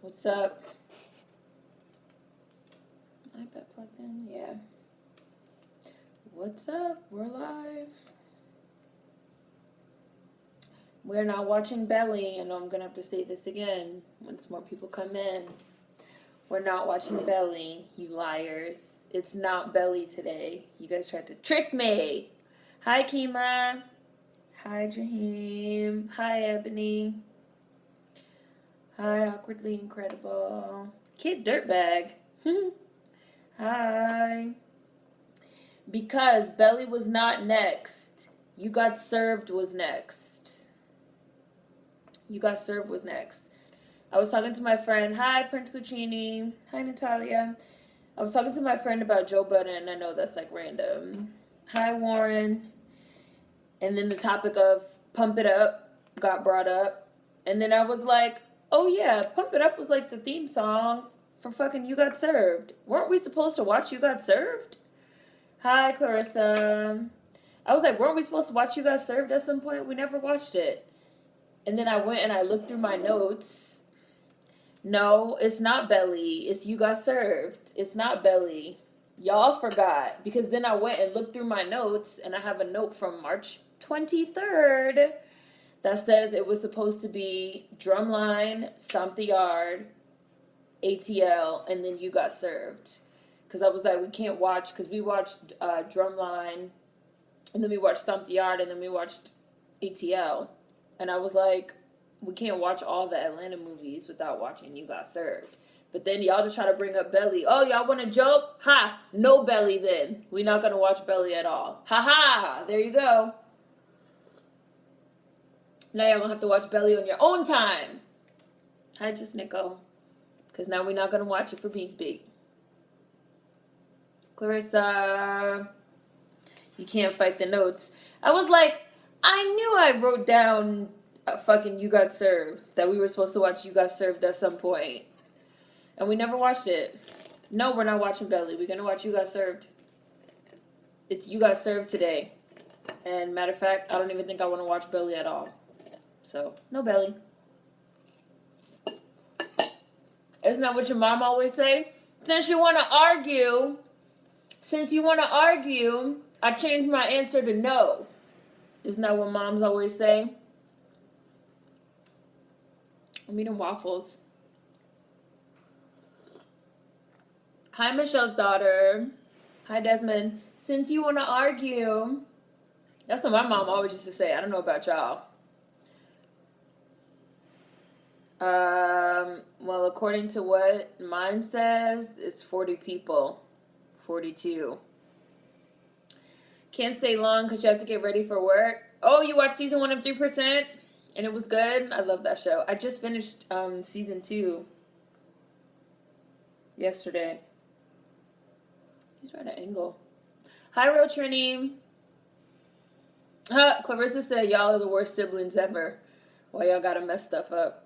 What's up? iPad plugged in? Yeah. What's up? We're live. We're not watching Belly. I know I'm gonna have to say this again once more people come in. We're not watching Belly, you liars. It's not Belly today. You guys tried to trick me. Hi, Kima. Hi, Jaheim. Hi, Ebony. Hi, Awkwardly Incredible. Kid Dirtbag. Hi. Because Belly was not next. You Got Served was next. You Got Served was next. I was talking to my friend. Hi, Prince Lucchini. Hi, Natalia. I was talking to my friend about Joe Budden. I know that's like random. Hi, Warren. And then the topic of Pump It Up got brought up. And then I was like, oh yeah, Pump It Up was like the theme song for fucking You Got Served. Weren't we supposed to watch You Got Served? Hi, Clarissa. I was like, weren't we supposed to watch You Got Served at some point? We never watched it. And then I went and I looked through my notes. No, it's not Belly. It's You Got Served. It's not Belly. Y'all forgot. Because then I went and looked through my notes, and I have a note from March 23rd that says it was supposed to be Drumline, Stomp the Yard, ATL, and then You Got Served. Because I was like, we can't watch, because we watched Drumline, and then we watched Stomp the Yard, and then we watched ATL. And I was like, we can't watch all the Atlanta movies without watching You Got Served. But then y'all just try to bring up Belly. Oh, y'all want to joke? Ha! No Belly then. We're not going to watch Belly at all. Ha ha! There you go. Now y'all going to have to watch Belly on your own time. Hi, just Nico. Because now we're not going to watch it for Peace Beat. Clarissa. You can't fight the notes. I was like, I knew I wrote down fucking You Got Served. That we were supposed to watch You Got Served at some point. And we never watched it. No, we're not watching Belly. We're going to watch You Got Served. It's You Got Served today. And matter of fact, I don't even think I want to watch Belly at all. So, no Belly. Isn't that what your mom always say? Since you want to argue, I changed my answer to no. Isn't that what moms always say? I'm eating waffles. Hi, Michelle's daughter. Hi, Desmond. Since you want to argue. That's what my mom always used to say. I don't know about y'all. Well, according to what mine says, it's 40 people. 42. Can't stay long because you have to get ready for work. Oh, you watched season 1 of 3%? And it was good? I love that show. I just finished season 2 yesterday. He's right at angle. Hi, Real Trini. Clarissa said y'all are the worst siblings ever. Why y'all gotta mess stuff up?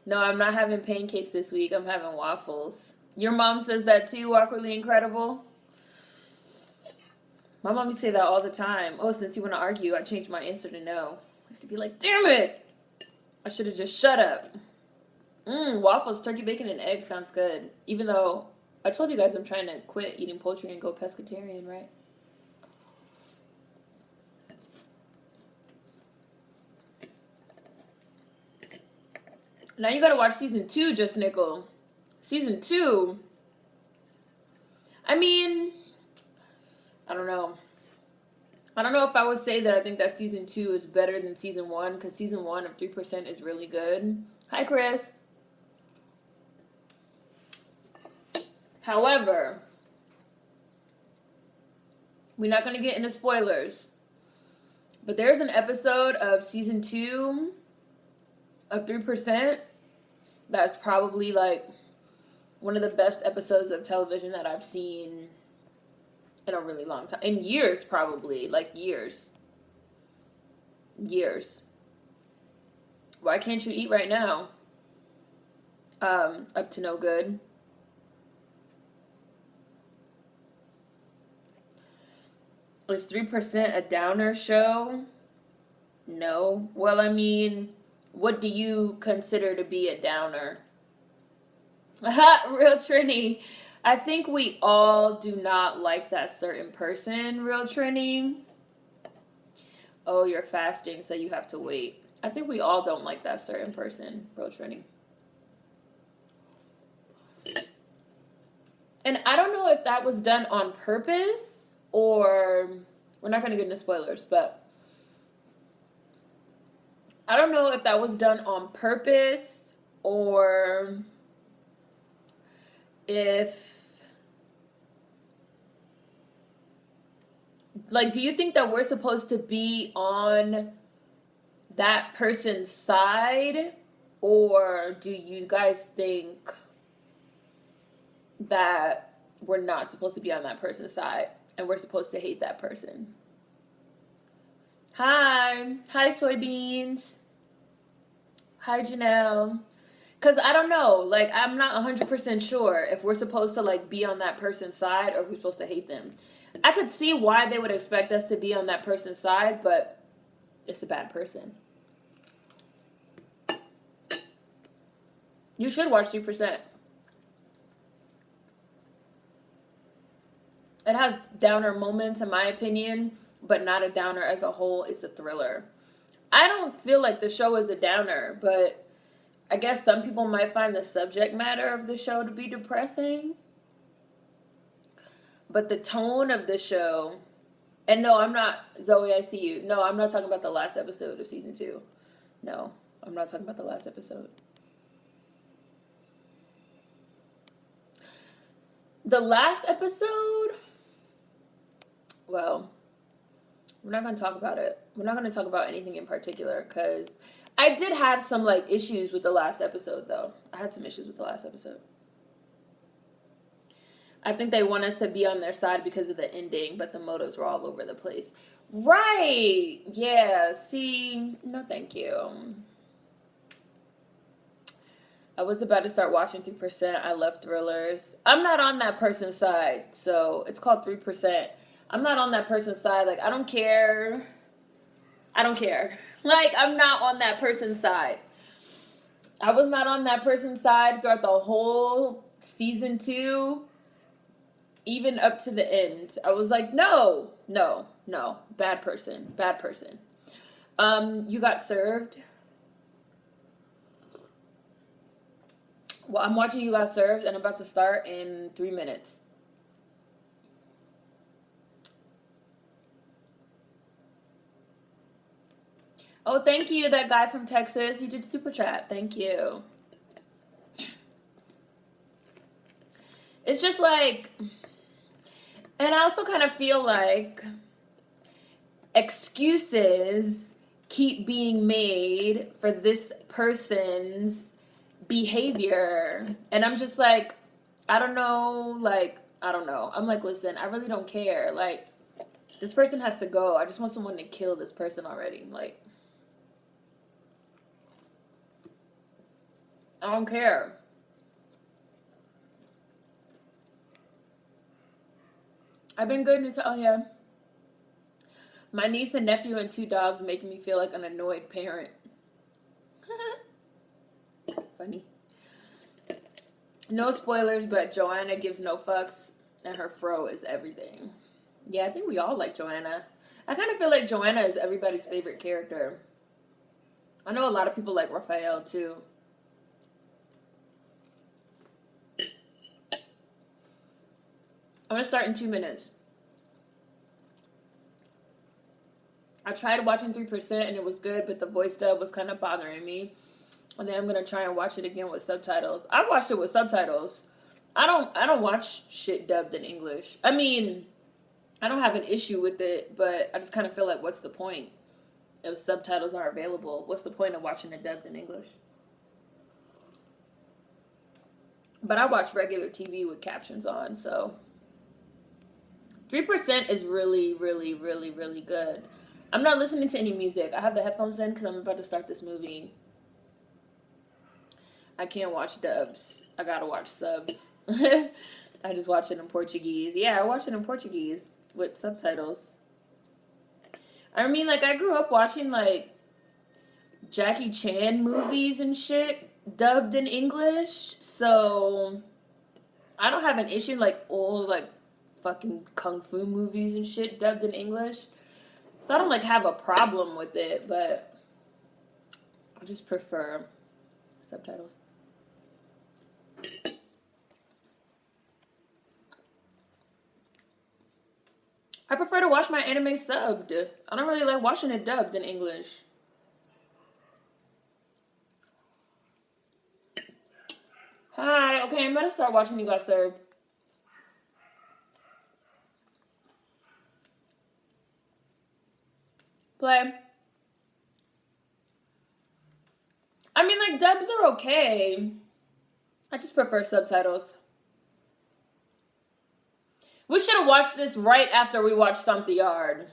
No, I'm not having pancakes this week. I'm having waffles. Your mom says that too, Awkwardly Incredible? My mom used to say that all the time. Oh, since you want to argue, I changed my answer to no. I used to be like, damn it! I should have just shut up. Waffles, turkey, bacon, and eggs sounds good. Even though I told you guys I'm trying to quit eating poultry and go pescatarian, right? Now you gotta watch season 2, Just Nickel. Season 2. I mean, I don't know. I don't know if I would say that I think that season 2 is better than season 1, because season 1 of 3% is really good. Hi, Chris. However, we're not going to get into spoilers, but there's an episode of season 2 of 3% that's probably like one of the best episodes of television that I've seen in a really long time. In years, probably. Like, years. Years. Why can't you eat right now? Up to no good. Is 3% a downer show? No. Well, I mean, What do you consider to be a downer? Real Trini. I think we all do not like that certain person, Real Trini. Oh, you're fasting, so you have to wait. I think we all don't like that certain person, Real Trini. And I don't know if that was done on purpose or we're not going to get into spoilers, but I don't know if that was done on purpose or if, like, do you think that we're supposed to be on that person's side, or do you guys think that we're not supposed to be on that person's side and we're supposed to hate that person? Hi soybeans. Hi Janelle. Because I don't know, like, I'm not 100% sure if we're supposed to, like, be on that person's side or if we're supposed to hate them. I could see why they would expect us to be on that person's side, but it's a bad person. You should watch 3%. It has downer moments, in my opinion, but not a downer as a whole. It's a thriller. I don't feel like the show is a downer, but I guess some people might find the subject matter of the show to be depressing. But the tone of the show, and no, I'm not, Zoe, I see you. No, I'm not talking about the last episode of season 2. No, I'm not talking about the last episode. The last episode, well, we're not going to talk about it. We're not going to talk about anything in particular because I did have some, like, issues with the last episode, though. I had some issues with the last episode. I think they want us to be on their side because of the ending, but the motives were all over the place. Right. Yeah. See, no thank you. I was about to start watching 3%. I love thrillers. I'm not on that person's side, so it's called 3%. I'm not on that person's side. Like, I don't care. I don't care. Like, I'm not on that person's side. I was not on that person's side throughout the whole season 2, even up to the end. I was like, no. Bad person. You got served. Well, I'm watching You Got Served, and I'm about to start in 3 minutes. Oh, thank you, that guy from Texas. He did super chat. Thank you. It's just like, and I also kind of feel like excuses keep being made for this person's behavior. And I'm just like, I don't know. I'm like, listen, I really don't care. Like, this person has to go. I just want someone to kill this person already. Like, I don't care. I've been good until, oh yeah. My niece and nephew and 2 dogs make me feel like an annoyed parent. Funny. No spoilers, but Joanna gives no fucks, and her fro is everything. Yeah, I think we all like Joanna. I kind of feel like Joanna is everybody's favorite character. I know a lot of people like Raphael, too. I'm going to start in 2 minutes. I tried watching 3% and it was good, but the voice dub was kind of bothering me. And then I'm going to try and watch it again with subtitles. I watched it with subtitles. I don't watch shit dubbed in English. I mean, I don't have an issue with it, but I just kind of feel like, what's the point? If subtitles are available, what's the point of watching it dubbed in English? But I watch regular TV with captions on, so 3% is really, really, really, really good. I'm not listening to any music. I have the headphones in because I'm about to start this movie. I can't watch dubs. I gotta watch subs. I just watch it in Portuguese. Yeah, I watch it in Portuguese with subtitles. I mean, like, I grew up watching, like, Jackie Chan movies and shit dubbed in English. So I don't have an issue like old like fucking kung fu movies and shit dubbed in English. So I don't like have a problem with it, but I just prefer subtitles. I prefer to watch my anime subbed. I don't really like watching it dubbed in English. Hi, okay, I'm about to start watching You Got Served. Play. I mean, like, dubs are okay. I just prefer subtitles. We should have watched this right after we watched Stomp the Yard.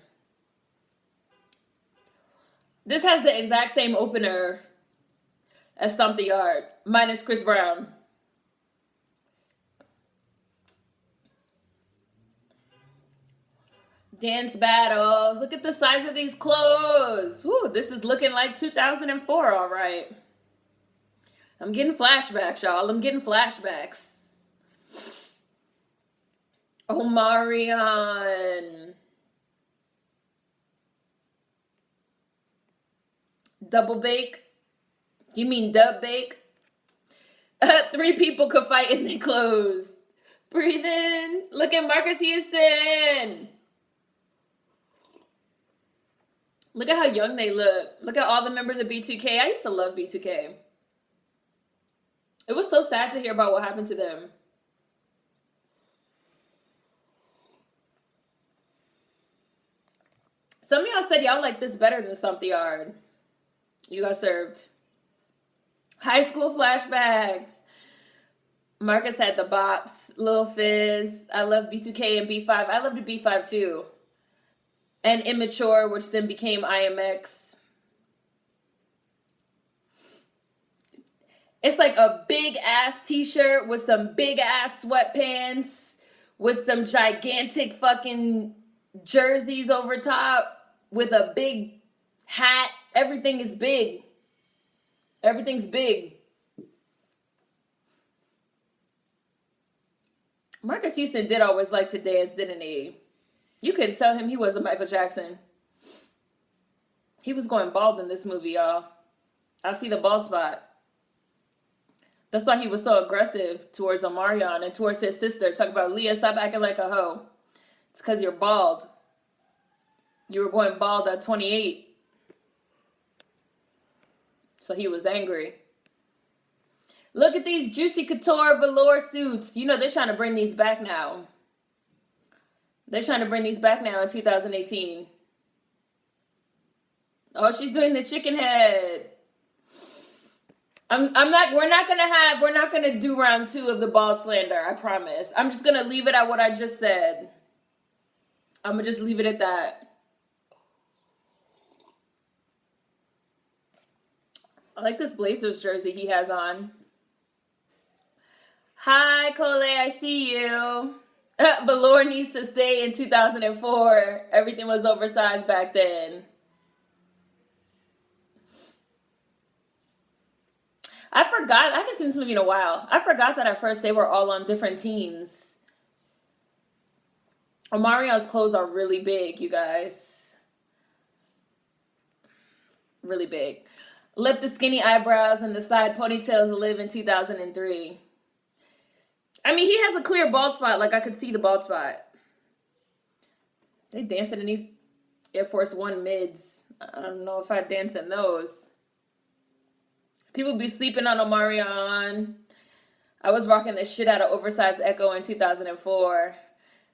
This has the exact same opener as Stomp the Yard, minus Chris Brown. Dance battles. Look at the size of these clothes. Woo, this is looking like 2004, all right. I'm getting flashbacks, y'all. I'm getting flashbacks. Oh, Marion. Double bake? You mean dub bake? 3 people could fight in their clothes. Breathe in. Look at Marcus Houston. Look at how young they look. Look at all the members of B2K. I used to love B2K. It was so sad to hear about what happened to them. Some of y'all said y'all like this better than Stomp the Yard. You Got Served. High school flashbacks. Marcus had the bops. Lil Fizz. I love B2K and B5. I loved B5 too. And Immature, which then became IMX. It's like a big ass t-shirt with some big ass sweatpants with some gigantic fucking jerseys over top with a big hat. Everything is big. Everything's big. Marcus Houston did always like to dance, didn't he? You couldn't tell him he wasn't Michael Jackson. He was going bald in this movie, y'all. I see the bald spot. That's why he was so aggressive towards Omarion and towards his sister. Talk about, Leah, stop acting like a hoe. It's because you're bald. You were going bald at 28. So he was angry. Look at these Juicy Couture velour suits. You know, they're trying to bring these back now. They're trying to bring these back now in 2018. Oh, she's doing the chicken head. We're not gonna do round 2 of the bald slander, I promise. I'm just gonna leave it at what I just said. I'm gonna just leave it at that. I like this Blazers jersey he has on. Hi, Cole, I see you. Velour needs to stay in 2004. Everything was oversized back then. I forgot. I haven't seen this movie in a while. I forgot that at first they were all on different teams. Omarion's clothes are really big, you guys. Really big. Let the skinny eyebrows and the side ponytails live in 2003. I mean, he has a clear bald spot. Like, I could see the bald spot. They dancing in these Air Force One mids. I don't know if I'd dance in those. People be sleeping on Omarion. I was rocking the shit out of oversized Echo in 2004.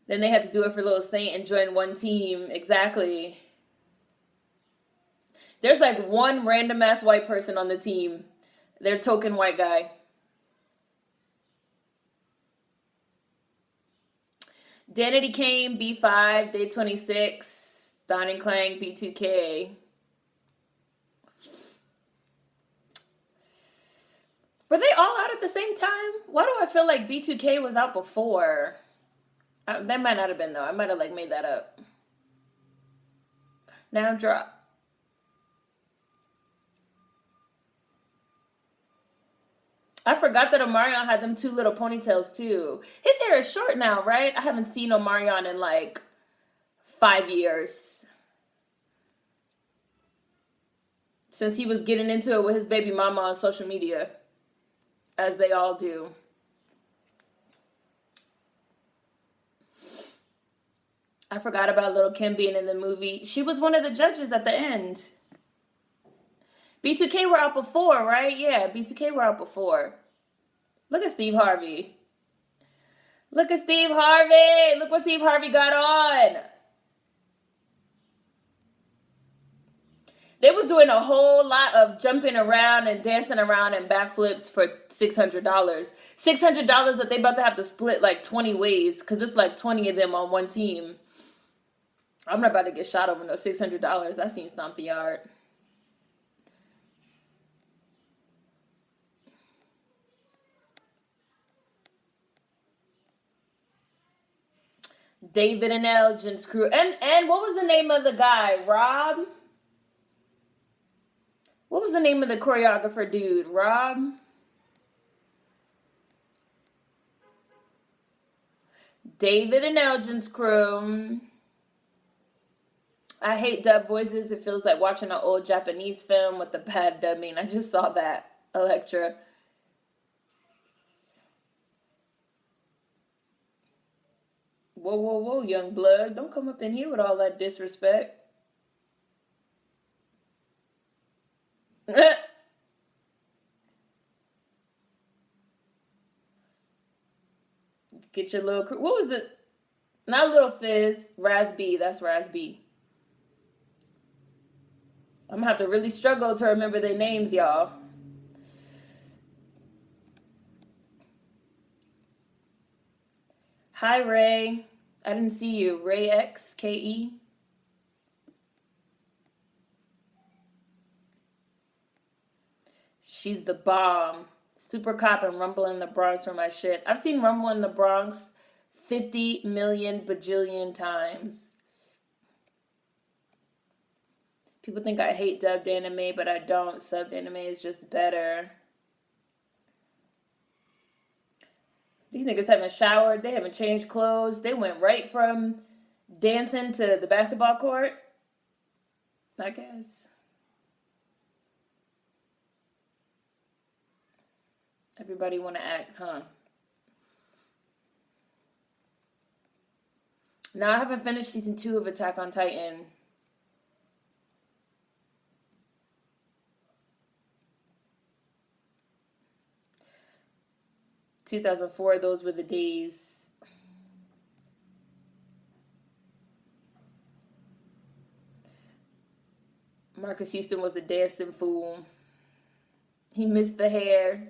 Then they had to do it for Little Saint and join one team. Exactly. There's like one random ass white person on the team. Their token white guy. Danity Kane, B5, Day 26, Don and Clang, B2K. Were they all out at the same time? Why do I feel like B2K was out before? That might not have been, though. I might have, like, made that up. Now drop. I forgot that Omarion had them 2 little ponytails too. His hair is short now, right? I haven't seen Omarion in like 5 years. Since he was getting into it with his baby mama on social media. As they all do. I forgot about Little Kim being in the movie. She was one of the judges at the end. B2K were out before, right? Yeah, B2K were out before. Look at Steve Harvey. Look at Steve Harvey. Look what Steve Harvey got on. They was doing a whole lot of jumping around and dancing around and backflips for $600. $600 that they about to have to split like 20 ways because it's like 20 of them on one team. I'm not about to get shot over no $600. I seen Stomp the Yard. David and Elgin's crew. And what was the name of the guy? Rob? What was the name of the choreographer dude? Rob? David and Elgin's crew. I hate dub voices. It feels like watching an old Japanese film with the bad dubbing. I just saw that. Electra. Whoa, whoa, whoa, young blood. Don't come up in here with all that disrespect. 'Get your little crew. What was it? Not Little Fizz. Raz B. That's Raz B. I'm gonna have to really struggle to remember their names, y'all. Hi, Ray. I didn't see you. Ray X, K-E. She's the bomb. Super Cop and Rumble in the Bronx were my shit. I've seen Rumble in the Bronx 50 million bajillion times. People think I hate dubbed anime, but I don't. Subbed anime is just better. These niggas haven't showered. They haven't changed clothes. They went right from dancing to the basketball court. I guess. Everybody want to act, huh? No, I haven't finished season 2 of Attack on Titan. (2004), those were the days. Marcus Houston was the dancing fool. He missed the hair.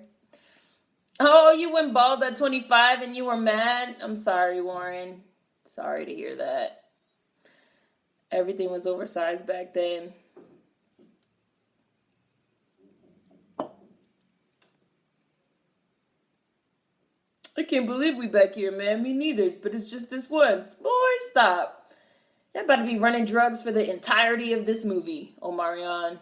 Oh, you went bald at 25 and you were mad? I'm sorry, Warren. Sorry to hear that. Everything was oversized back then. I can't believe we back here, man. Me neither, but it's just this once. Boy, stop. Y'all about to be running drugs for the entirety of this movie, Omarion.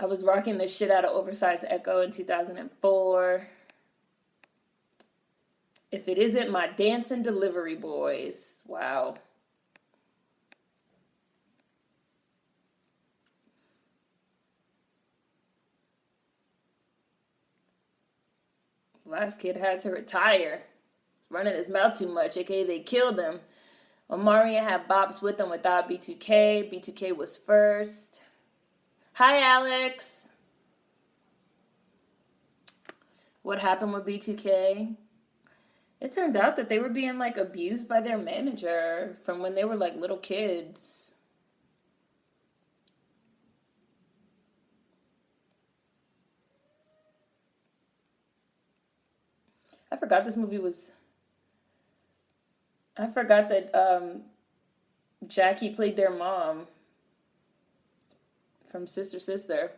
I was rocking the shit out of oversized Echo in 2004. If it isn't my dancing delivery boys. Wow. Last kid had to retire. Running his mouth too much, aka they killed him. Omarion had bops with him without B2K. B2K was first. Hi, Alex. What happened with B2K? It turned out that they were being like abused by their manager from when they were like little kids. I forgot this movie was... I forgot that Jackie played their mom from Sister Sister.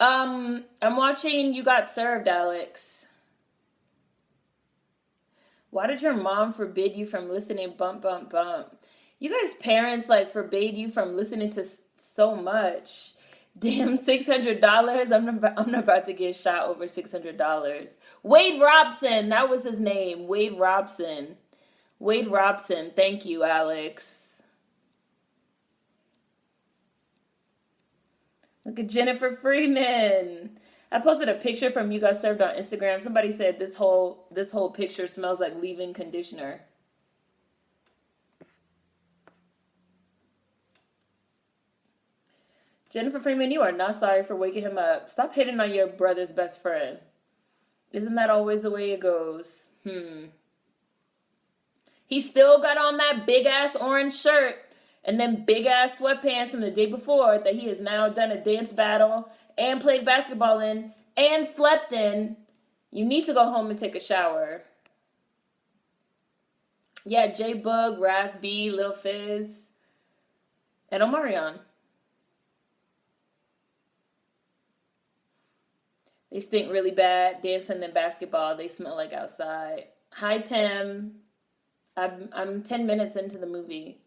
I'm watching You Got Served, Alex. Why did your mom forbid you from listening Bump Bump Bump? You guys' parents like forbade you from listening to so much. Damn, $600. I'm not about to get shot over $600. Wade Robson, that was his name. Wade Robson. Wade Robson. Thank you, Alex. Look at Jennifer Freeman. I posted a picture from You Got Served on Instagram. Somebody said this whole picture smells like leave-in conditioner. Jennifer Freeman, you are not sorry for waking him up. Stop hitting on your brother's best friend. Isn't that always the way it goes? He still got on that big-ass orange shirt and then big-ass sweatpants from the day before that he has now done a dance battle and played basketball in and slept in. You need to go home and take a shower. Yeah, J Boog, Raz B, Lil Fizz, and Omarion. They stink really bad. Dancing in basketball, they smell like outside. Hi, Tim. I'm 10 minutes into the movie.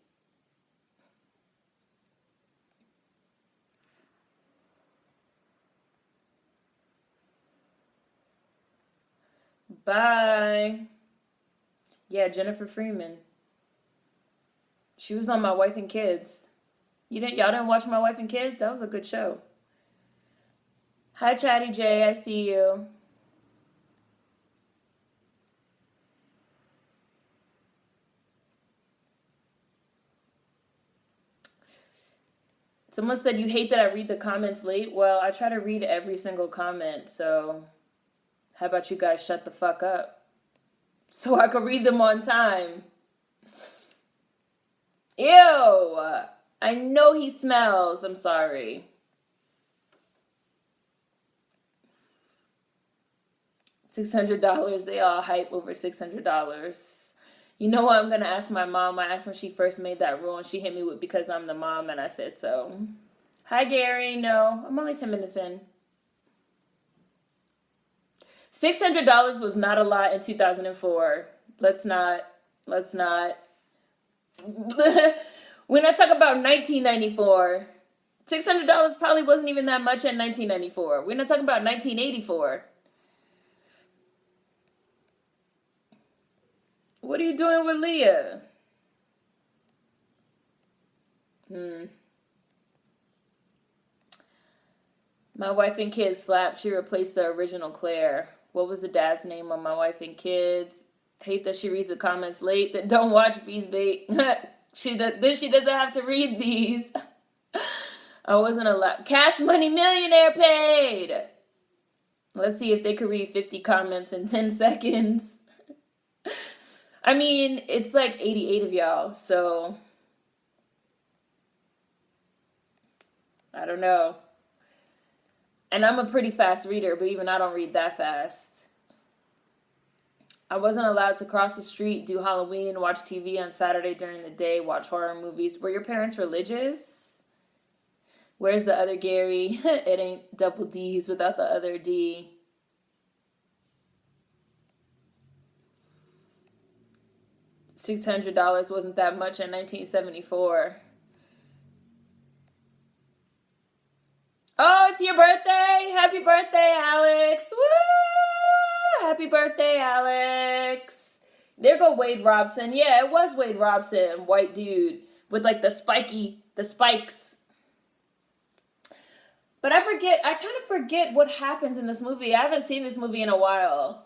Bye. Yeah, Jennifer Freeman. She was on My Wife and Kids. Y'all didn't watch My Wife and Kids? That was a good show. Hi, Chatty J. I see you. Someone said you hate that I read the comments late. Well, I try to read every single comment, so how about you guys shut the fuck up so I can read them on time? Ew! I know he smells. I'm sorry. $600. They all hype over $600. You know what? I'm going to ask my mom. I asked when she first made that rule, and she hit me with because I'm the mom, and I said so. Hi, Gary. No, I'm only 10 minutes in. $600 was not a lot in 2004. Let's not. We're not talking about 1994. $600 probably wasn't even that much in 1994. We're not talking about 1984. What are you doing with Leah? My Wife and Kids slapped. She replaced the original Claire. What was the dad's name on My Wife and Kids? Hate that she reads the comments late. That don't watch Bees Bait. She doesn't have to read these. I wasn't allowed. Cash Money Millionaire paid. Let's see if they could read 50 comments in 10 seconds. I mean, it's like 88 of y'all, so I don't know. And I'm a pretty fast reader, but even I don't read that fast. I wasn't allowed to cross the street, do Halloween, watch TV on Saturday during the day, watch horror movies. Were your parents religious? Where's the other Gary? It ain't double D's without the other D. $600 wasn't that much in 1974. Oh, it's your birthday! Happy birthday, Alex! Woo! Happy birthday, Alex! There go Wade Robson. Yeah, it was Wade Robson, white dude with like the spikes. But I kind of forget what happens in this movie. I haven't seen this movie in a while.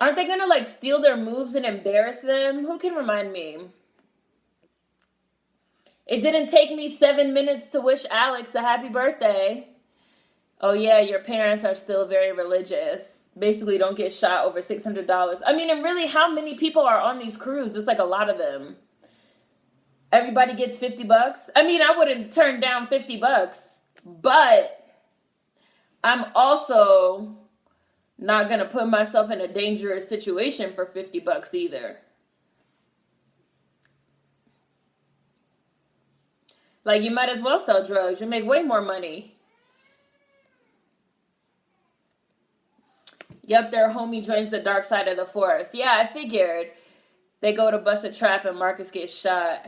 Aren't they gonna like steal their moves and embarrass them? Who can remind me? It didn't take me 7 minutes to wish Alex a happy birthday. Oh yeah, your parents are still very religious. Basically don't get shot over $600. I mean, and really, how many people are on these crews? It's like a lot of them. Everybody gets $50. I mean, I wouldn't turn down $50, but I'm also not gonna put myself in a dangerous situation for $50 either. Like, you might as well sell drugs. You make way more money. Yep, their homie joins the dark side of the force. Yeah, I figured. They go to bust a trap and Marcus gets shot.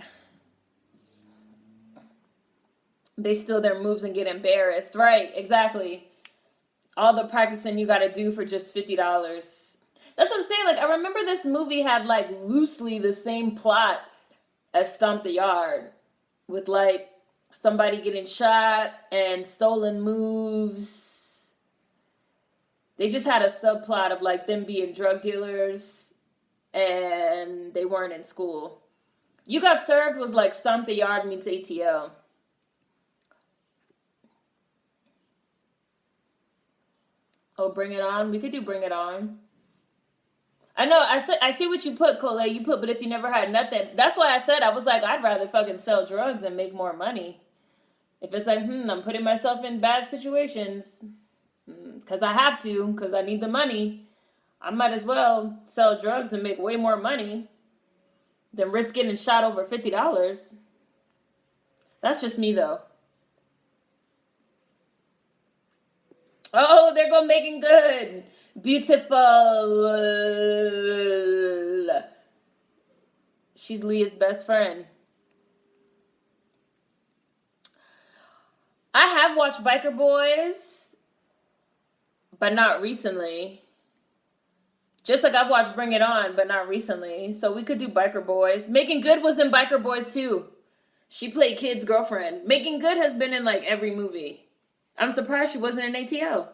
They steal their moves and get embarrassed. Right, exactly. All the practicing you gotta do for just $50. That's what I'm saying. Like, I remember this movie had like loosely the same plot as Stomp the Yard, with like somebody getting shot and stolen moves. They just had a subplot of like them being drug dealers and they weren't in school. You Got Served was like Stomp the Yard meets ATL. Oh, Bring It On. We could do Bring It On. I know. I see what you put, Cole. You put, but if you never had nothing, that's why I said I was like, I'd rather fucking sell drugs and make more money. If it's like, I'm putting myself in bad situations, because I have to, because I need the money, I might as well sell drugs and make way more money than risk getting shot over $50. That's just me, though. Oh, they're going Making Good. Beautiful. She's Leah's best friend. I have watched Biker Boys, but not recently. Just like I've watched Bring It On, but not recently. So we could do Biker Boys. Making Good was in Biker Boys too. She played Kid's girlfriend. Making Good has been in like every movie. I'm surprised she wasn't in ATL.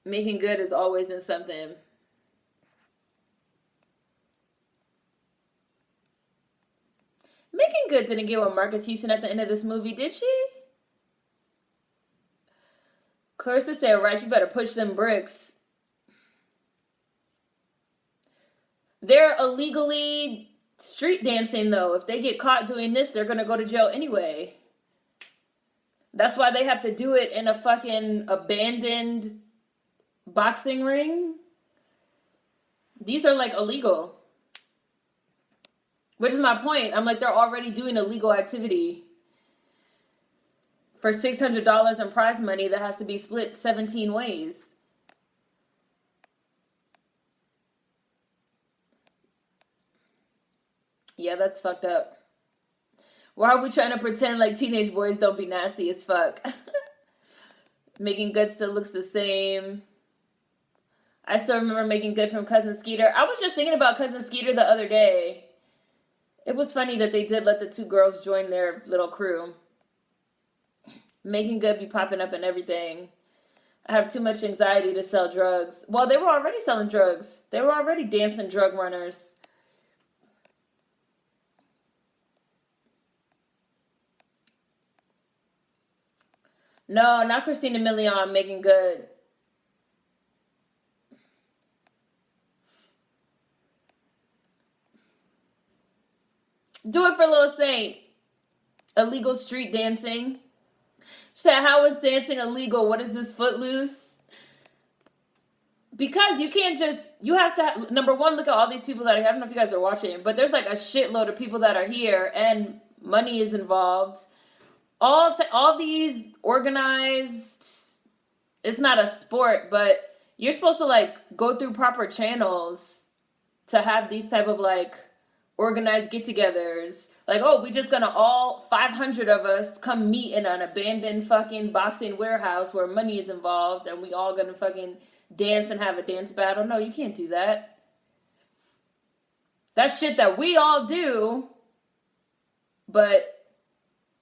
Making Good is always in something. Making Good didn't get with Marcus Houston at the end of this movie, did she? Clarissa said, right, you better push them bricks. They're illegally street dancing, though. If they get caught doing this, they're going to go to jail anyway. That's why they have to do it in a fucking abandoned boxing ring. These are like illegal. Which is my point. I'm like, they're already doing illegal activity for $600 in prize money that has to be split 17 ways. Yeah, that's fucked up. Why are we trying to pretend like teenage boys don't be nasty as fuck? Making Good still looks the same. I still remember Making Good from Cousin Skeeter. I was just thinking about Cousin Skeeter the other day. It was funny that they did let the two girls join their little crew. Making Good be popping up and everything. I have too much anxiety to sell drugs. Well, they were already selling drugs. They were already dancing drug runners. No, not Christina Milian, Making Good. Do it for Lil Saint. Illegal street dancing. She said, how is dancing illegal? What is this, Footloose? Because you can't just, you have to, number one, look at all these people that are here. I don't know if you guys are watching, but there's like a shitload of people that are here and money is involved. All these organized, it's not a sport, but you're supposed to like go through proper channels to have these type of like organized get-togethers. Like, oh, we just gonna all 500 of us come meet in an abandoned fucking boxing warehouse where money is involved and we all gonna fucking dance and have a dance battle. No, you can't do that. That's shit that we all do, but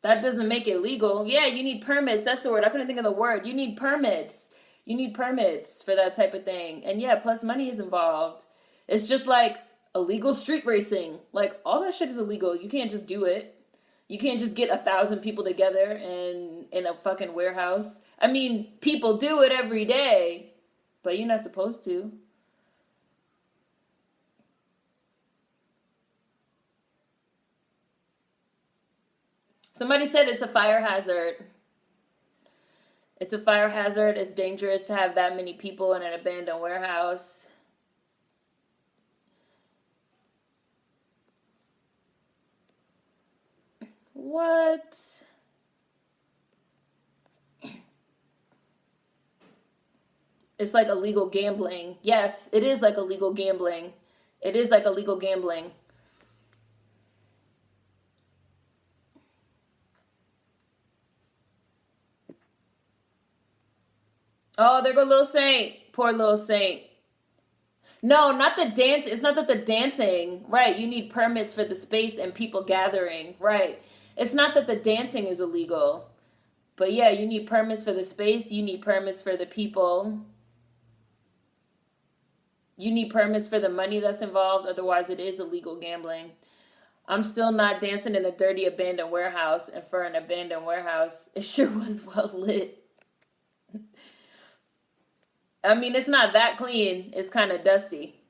that doesn't make it legal. Yeah, you need permits. That's the word. I couldn't think of the word. You need permits. You need permits for that type of thing. And yeah, plus money is involved. It's just like illegal street racing. Like, all that shit is illegal. You can't just do it. You can't just get 1,000 people together in a fucking warehouse. I mean, people do it every day, but you're not supposed to. Somebody said it's a fire hazard. It's a fire hazard. It's dangerous to have that many people in an abandoned warehouse. What? It's like illegal gambling. Yes, it is like illegal gambling. It is like illegal gambling. Oh, there go Lil Saint. Poor Lil Saint. No, not the dance. It's not that the dancing, right? You need permits for the space and people gathering, right? It's not that the dancing is illegal, but yeah, you need permits for the space. You need permits for the people. You need permits for the money that's involved. Otherwise, it is illegal gambling. I'm still not dancing in a dirty abandoned warehouse, and for an abandoned warehouse, it sure was well lit. I mean, it's not that clean. It's kind of dusty.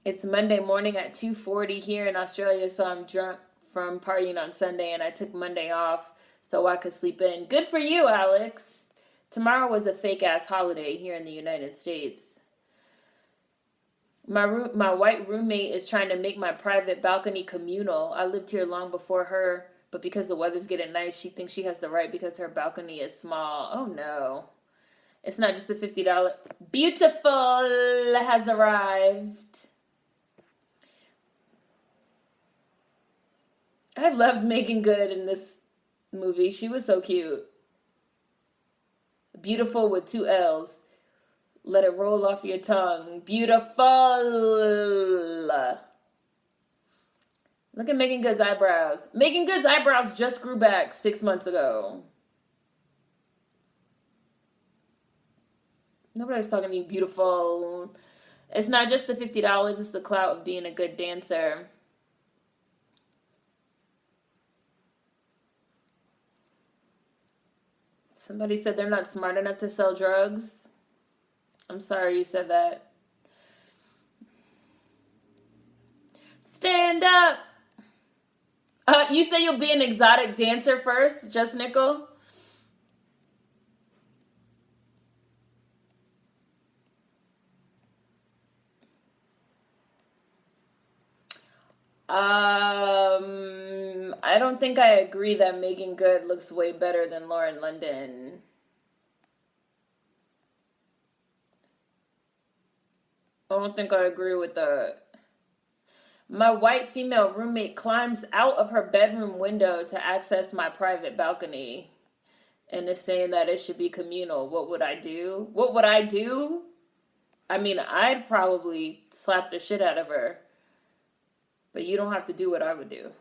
It's Monday morning at 2:40 here in Australia, so I'm drunk from partying on Sunday, and I took Monday off so I could sleep in. Good for you, Alex. Tomorrow was a fake ass holiday here in the United States. My white roommate is trying to make my private balcony communal. I lived here long before her, but because the weather's getting nice, she thinks she has the right because her balcony is small. Oh no. It's not just the $50. Beautiful has arrived. I loved Megan Good in this movie. She was so cute. Beautiful with two L's. Let it roll off your tongue. Beautiful. Look at Megan Good's eyebrows. Megan Good's eyebrows just grew back 6 months ago. Nobody's talking to you, beautiful. It's not just the $50, it's the clout of being a good dancer. Somebody said they're not smart enough to sell drugs. I'm sorry you said that. Stand up. You say you'll be an exotic dancer first, Just Nickel? I don't think I agree that Megan Good looks way better than Lauren London. I don't think I agree with that. My white female roommate climbs out of her bedroom window to access my private balcony and is saying that it should be communal. What would I do? What would I do? I mean, I'd probably slap the shit out of her. But you don't have to do what I would do.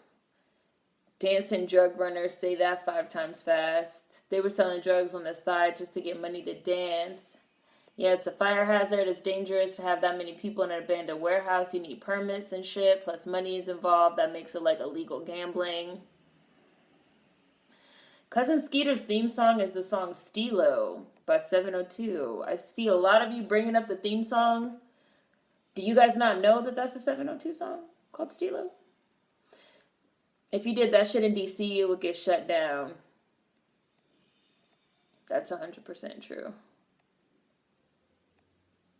Dancing drug runners say that 5 times fast. They were selling drugs on the side just to get money to dance. Yeah, it's a fire hazard. It's dangerous to have that many people in an abandoned warehouse. You need permits and shit, plus money is involved. That makes it like illegal gambling. Cousin Skeeter's theme song is the song Stilo by 702. I see a lot of you bringing up the theme song. Do you guys not know that that's a 702 song called Stilo? If you did that shit in DC, it would get shut down. That's 100% true.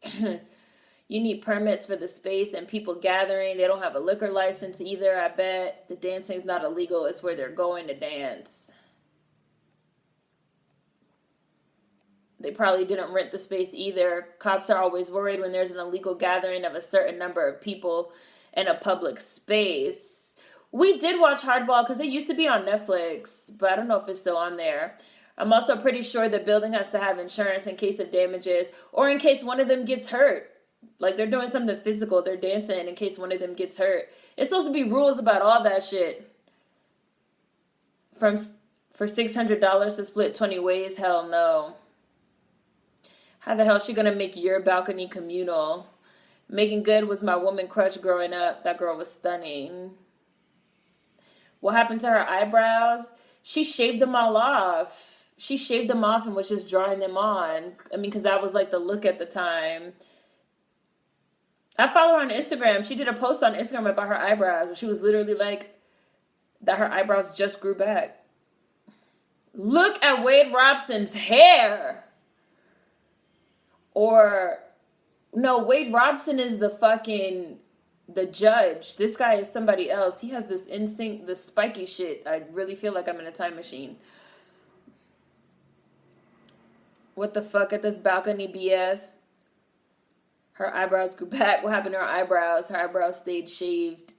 You need permits for the space and people gathering. They don't have a liquor license either, I bet. The dancing's not illegal. It's where they're going to dance. They probably didn't rent the space either. Cops are always worried when there's an illegal gathering of a certain number of people in a public space. We did watch Hardball because it used to be on Netflix, but I don't know if it's still on there. I'm also pretty sure the building has to have insurance in case of damages or in case one of them gets hurt. Like they're doing something physical, they're dancing in case one of them gets hurt. It's supposed to be rules about all that shit. For $600 to split 20 ways, hell no. How the hell is she gonna make your balcony communal? Megan Good was my woman crush growing up. That girl was stunning. What happened to her eyebrows? She shaved them all off. She shaved them off and was just drawing them on. I mean, because that was like the look at the time. I follow her on Instagram. She did a post on Instagram about her eyebrows. She was literally like that her eyebrows just grew back. Look at Wade Robson's hair. Or, no, Wade Robson is the judge. This guy is somebody else. He has this instinct, this spiky shit. I really feel like I'm in a time machine. What the fuck at this balcony BS? Her eyebrows grew back. What happened to her eyebrows? Her eyebrows stayed shaved.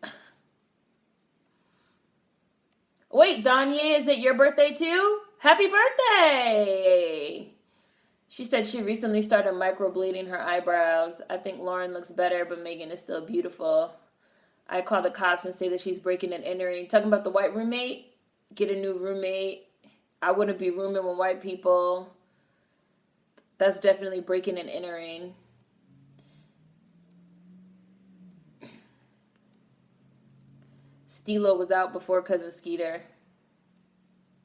Wait, Danye, is it your birthday too? Happy birthday! She said she recently started microblading her eyebrows. I think Lauren looks better, but Megan is still beautiful. I call the cops and say that she's breaking and entering. Talking about the white roommate. Get a new roommate. I wouldn't be rooming with white people. That's definitely breaking and entering. Stilo was out before Cousin Skeeter.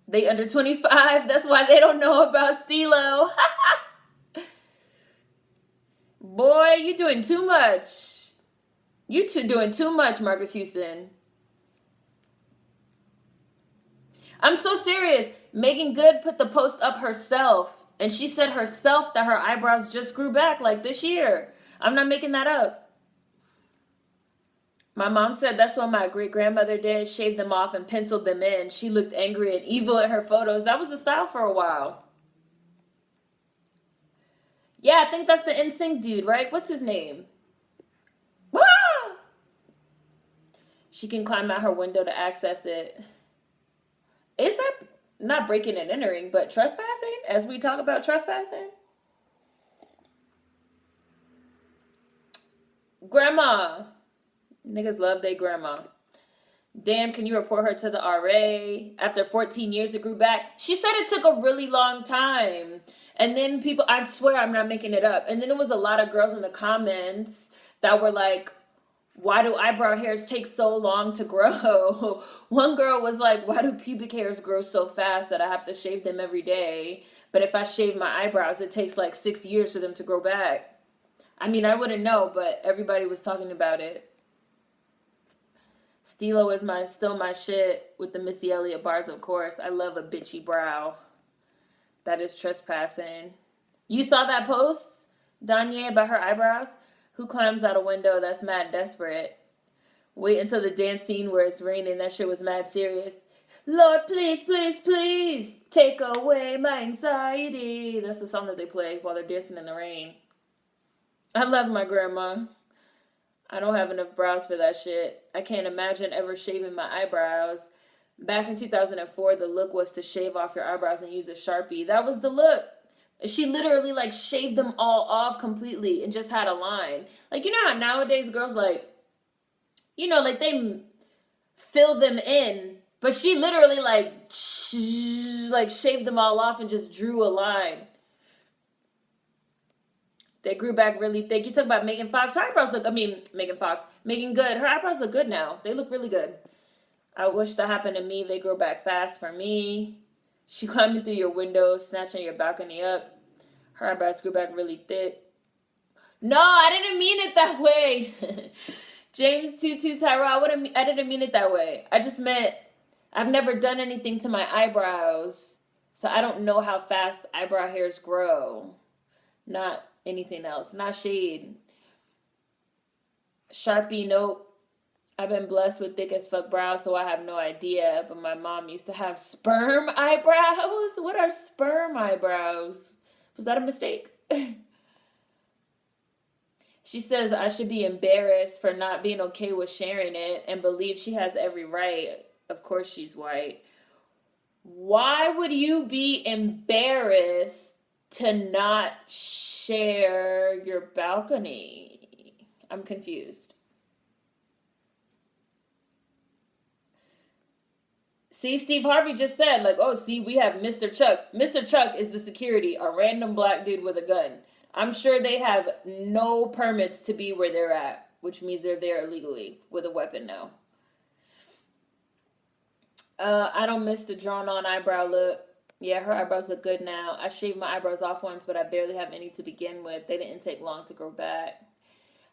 They under 25. That's why they don't know about Stilo. Boy, you doing too much. You two doing too much, Marcus Houston. I'm so serious. Megan Good put the post up herself. And she said herself that her eyebrows just grew back like this year. I'm not making that up. My mom said that's what my great-grandmother did. Shaved them off and penciled them in. She looked angry and evil in her photos. That was the style for a while. Yeah, I think that's the NSYNC dude, right? What's his name? Ah! She can climb out her window to access it. Is that not breaking and entering, but trespassing? As we talk about trespassing? Grandma. Niggas love their grandma. Damn, can you report her to the RA? After 14 years, it grew back. She said it took a really long time. And then people, I swear I'm not making it up. And then there was a lot of girls in the comments that were like, why do eyebrow hairs take so long to grow? One girl was like, why do pubic hairs grow so fast that I have to shave them every day? But if I shave my eyebrows, it takes like 6 years for them to grow back. I mean, I wouldn't know, but everybody was talking about it. Stilo is still my shit with the Missy Elliott bars, of course. I love a bitchy brow. That is trespassing. You saw that post, Danye, about her eyebrows? Who climbs out a window? That's mad desperate. Wait until the dance scene where it's raining. That shit was mad serious. Lord, please, please, please take away my anxiety. That's the song that they play while they're dancing in the rain. I love my grandma. I don't have enough brows for that shit. I can't imagine ever shaving my eyebrows. Back in 2004, the look was to shave off your eyebrows and use a Sharpie. That was the look. She literally like shaved them all off completely and just had a line. Like, you know how nowadays girls like, you know, like they fill them in, but she literally like shaved them all off and just drew a line. They grew back really thick. You talk about Megan Fox. Her eyebrows look, Megan Good. Her eyebrows look good now. They look really good. I wish that happened to me. They grow back fast for me. She climbing through your window, snatching your balcony up. Her eyebrows grew back really thick. No, I didn't mean it that way. James Tutu Tyrell, I didn't mean it that way. I just meant I've never done anything to my eyebrows, so I don't know how fast eyebrow hairs grow. Not anything else. Not shade. Sharpie, nope. I've been blessed with thick as fuck brows, so I have no idea. But my mom used to have sperm eyebrows. What are sperm eyebrows? Was that a mistake? She says I should be embarrassed for not being okay with sharing it and believe she has every right. Of course she's white. Why would you be embarrassed to not share your balcony? I'm confused. See, Steve Harvey just said, like, oh, see, we have Mr. Chuck. Mr. Chuck is the security, a random black dude with a gun. I'm sure they have no permits to be where they're at, which means they're there illegally with a weapon now. I don't miss the drawn-on eyebrow look. Yeah, her eyebrows look good now. I shaved my eyebrows off once, but I barely have any to begin with. They didn't take long to grow back.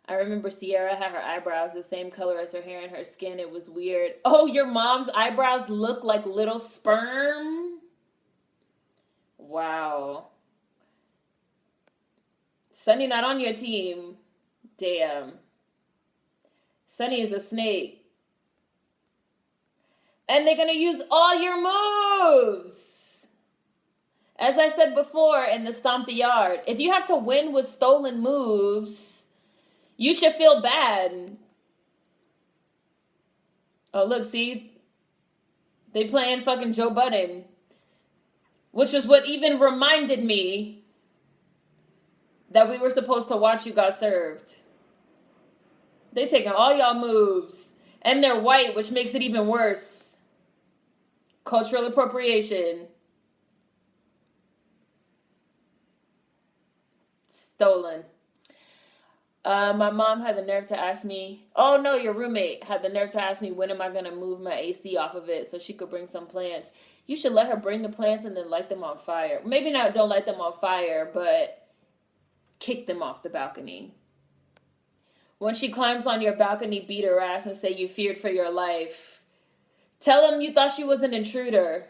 I remember Sierra had her eyebrows the same color as her hair and her skin. It was weird. Oh, your mom's eyebrows look like little sperm? Wow. Sunny not on your team. Damn. Sunny is a snake. And they're going to use all your moves. As I said before in the Stomp the Yard, if you have to win with stolen moves, you should feel bad. Oh, look, see? They playing fucking Joe Budden. Which is what even reminded me that we were supposed to watch You Got Served. They taking all y'all moves. And they're white, which makes it even worse. Cultural appropriation. Stolen. My mom had the nerve to ask me, oh no, your roommate had the nerve to ask me when am I going to move my AC off of it so she could bring some plants. You should let her bring the plants and then light them on fire. Maybe not don't light them on fire, but kick them off the balcony. When she climbs on your balcony, beat her ass and say you feared for your life. Tell them you thought she was an intruder.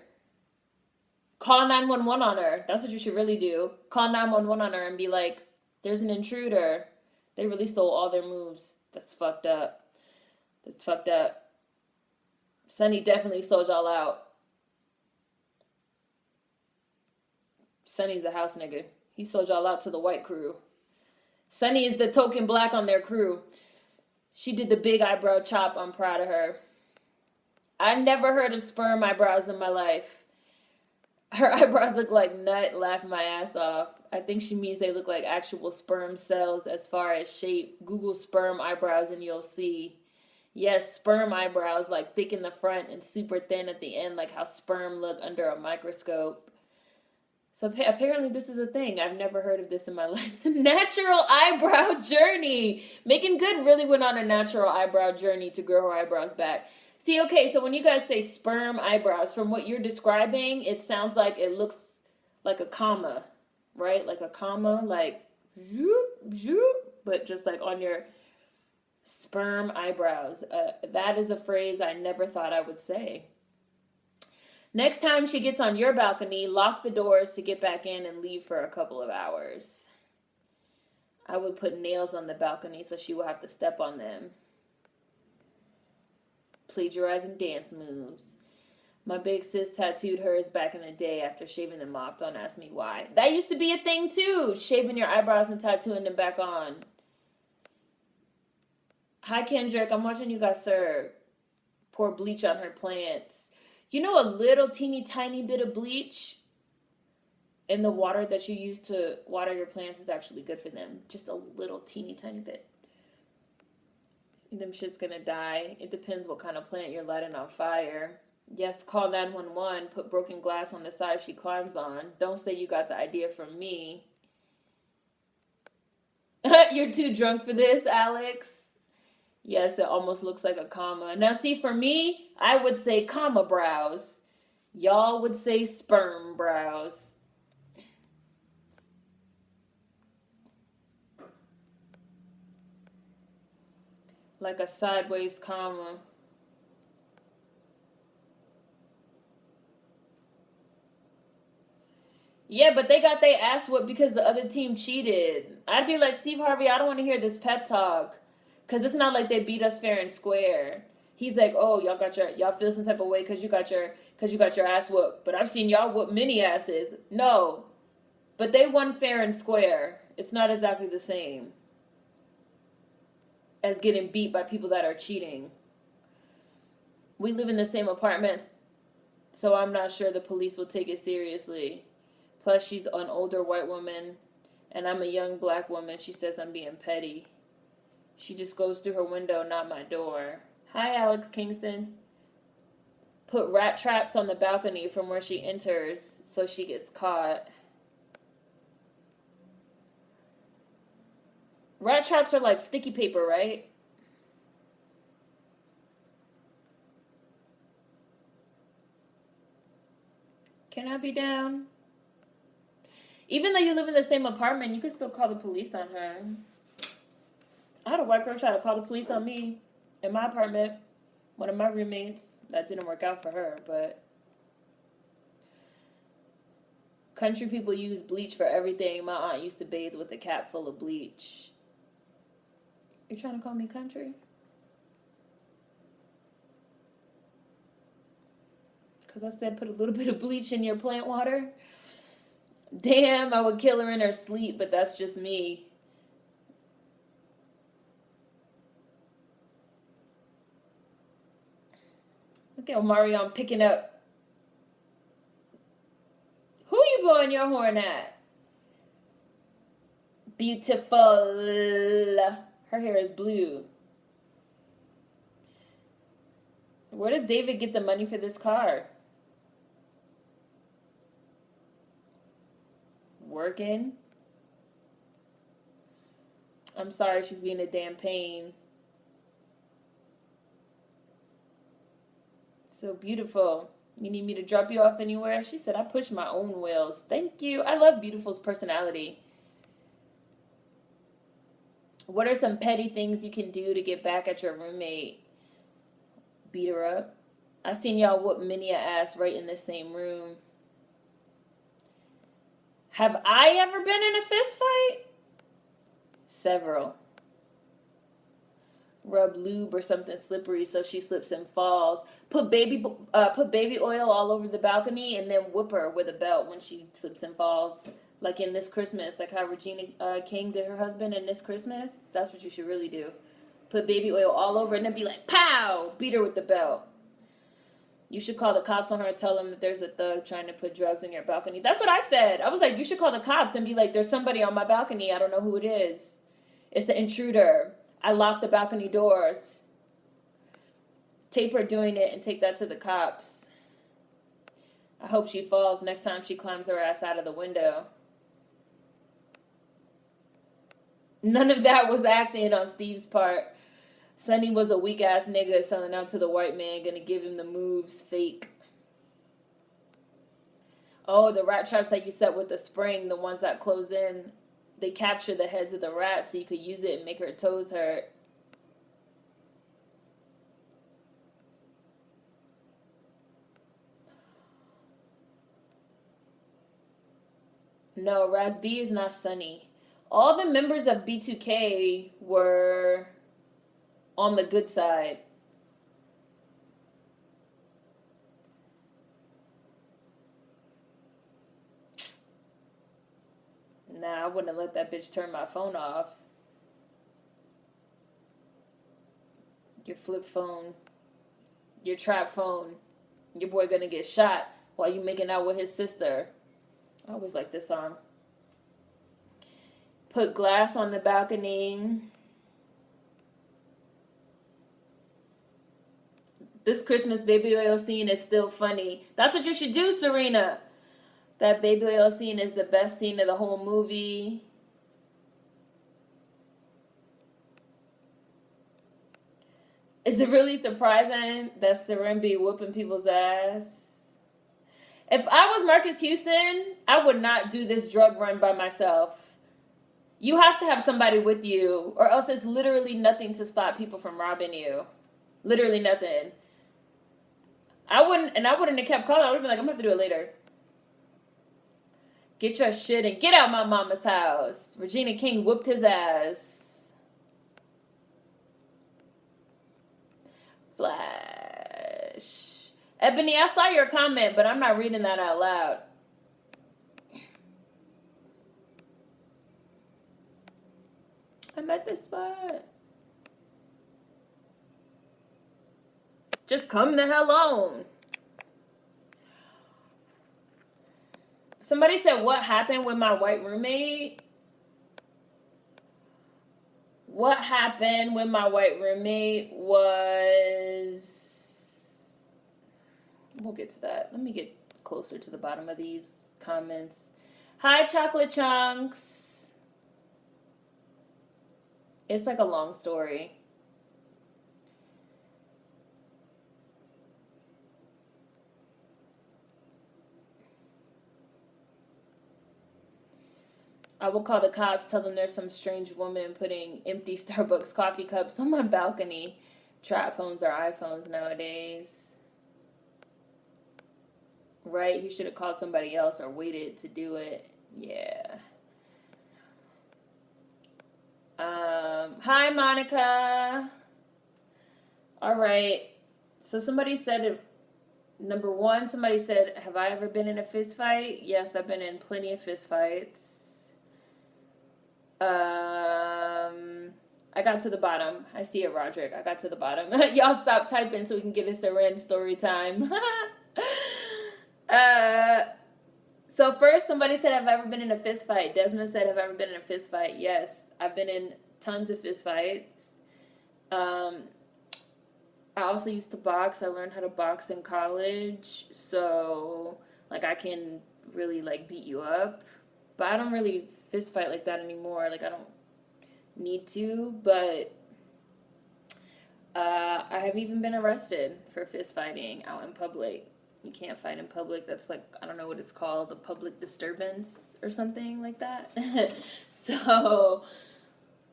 Call 911 on her. That's what you should really do. Call 911 on her and be like, there's an intruder. They really stole all their moves. That's fucked up. That's fucked up. Sonny definitely sold y'all out. Sonny's a house nigga. He sold y'all out to the white crew. Sonny is the token black on their crew. She did the big eyebrow chop. I'm proud of her. I never heard of sperm eyebrows in my life. Her eyebrows look like nut, laughing my ass off. I think she means they look like actual sperm cells as far as shape. Google sperm eyebrows and you'll see. Yes, sperm eyebrows, like thick in the front and super thin at the end, like how sperm look under a microscope. So apparently this is a thing. I've never heard of this in my life. It's a natural eyebrow journey. Megan Good really went on a natural eyebrow journey to grow her eyebrows back. See, okay, so when you guys say sperm eyebrows, from what you're describing, it sounds like it looks like a comma, right? Like a comma, like zoop, zoop, but just like on your sperm eyebrows. That is a phrase I never thought I would say. Next time she gets on your balcony, lock the doors to get back in and leave for a couple of hours. I would put nails on the balcony so she will have to step on them. Plagiarizing dance moves. My big sis tattooed hers back in the day after shaving them off. Don't ask me why. That used to be a thing too. Shaving your eyebrows and tattooing them back on. Hi Kendrick, I'm watching You Got Served. Pour bleach on her plants. You know, a little teeny tiny bit of bleach in the water that you use to water your plants is actually good for them. Just a little teeny tiny bit. Them shit's gonna die. It depends what kind of plant you're lighting on fire. Yes, call 911. Put broken glass on the side she climbs on. Don't say you got the idea from me. You're too drunk for this, Alex. Yes, it almost looks like a comma. Now, see, for me, I would say comma brows. Y'all would say sperm brows. Like a sideways comma. Yeah, but they got their ass whooped because the other team cheated. I'd be like, Steve Harvey, I don't want to hear this pep talk. Because it's not like they beat us fair and square. He's like, oh, y'all feel some type of way because you got your ass whooped. But I've seen y'all whoop many asses. No. But they won fair and square. It's not exactly the same as getting beat by people that are cheating. We live in the same apartment, so I'm not sure the police will take it seriously. Plus, she's an older white woman, and I'm a young black woman. She says I'm being petty. She just goes through her window, not my door. Hi, Alex Kingston. Put rat traps on the balcony from where she enters so she gets caught. Rat traps are like sticky paper, right? Can I be down? Even though you live in the same apartment, you can still call the police on her. I had a white girl try to call the police on me in my apartment. One of my roommates. That didn't work out for her, but... Country people use bleach for everything. My aunt used to bathe with a cap full of bleach. You trying to call me country? Because I said put a little bit of bleach in your plant water? Damn, I would kill her in her sleep, but that's just me. Look Look at Marion picking up. Who you blowing your horn at? Beautiful. Her hair is blue. Where does David get the money for this car? Working. I'm sorry, she's being a damn pain. So beautiful. You need me to drop you off anywhere? She said, I push my own wheels. Thank you. I love Beautiful's personality. What are some petty things you can do to get back at your roommate? Beat her up. I seen y'all whoop many a ass right in the same room. Have I ever been in a fist fight? Several. Rub lube or something slippery so she slips and falls. Put baby oil all over the balcony and then whip her with a belt when she slips and falls. Like in This Christmas, like how Regina King did her husband in This Christmas. That's what you should really do. Put baby oil all over and then be like, pow! Beat her with the belt. You should call the cops on her and tell them that there's a thug trying to put drugs in your balcony. That's what I said. I was like, you should call the cops and be like, there's somebody on my balcony. I don't know who it is. It's the intruder. I locked the balcony doors. Tape her doing it and take that to the cops. I hope she falls next time she climbs her ass out of the window. None of that was acting on Steve's part. Sonny was a weak-ass nigga selling out to the white man, gonna give him the moves, fake. Oh, the rat traps that you set with the spring, the ones that close in, they capture the heads of the rats so you could use it and make her toes hurt. No, Raz B is not Sonny. All the members of B2K were on the good side. Nah, I wouldn't let that bitch turn my phone off. Your flip phone. Your trap phone. Your boy gonna get shot while you making out with his sister. I always like this song. Put glass on the balcony. This Christmas baby oil scene is still funny. That's what you should do, Serena. That baby oil scene is the best scene of the whole movie. Is it really surprising that Seren be whooping people's ass? If I was Marcus Houston, I would not do this drug run by myself. You have to have somebody with you, or else it's literally nothing to stop people from robbing you. Literally nothing. I wouldn't have kept calling. I would have been like, I'm gonna have to do it later. Get your shit and get out my mama's house. Regina King whooped his ass. Flash. Ebony, I saw your comment, but I'm not reading that out loud. I'm at this spot. Just come the hell on. Somebody said, what happened with my white roommate? What happened with my white roommate was... We'll get to that. Let me get closer to the bottom of these comments. Hi, Chocolate Chunks. It's like a long story. I will call the cops, tell them there's some strange woman putting empty Starbucks coffee cups on my balcony. Trap phones are iPhones nowadays. Right? He should have called somebody else or waited to do it. Yeah. Hi, Monica. All right. So somebody said, number one, somebody said, have I ever been in a fist fight? Yes, I've been in plenty of fist fights. I I got to the bottom. I see it, Roderick. I got to the bottom. Y'all stop typing so we can get a Seren story time. uh, so first, somebody said, have I ever been in a fist fight? Desmond said, have I ever been in a fist fight? Yes, I've been in tons of fist fights. I also used to box. I learned how to box in college. So, like, I can really, like, beat you up. But I don't really fist fight like that anymore. Like, I don't need to. But I have even been arrested for fist fighting out in public. You can't fight in public. That's like, I don't know what it's called, a public disturbance or something like that. So,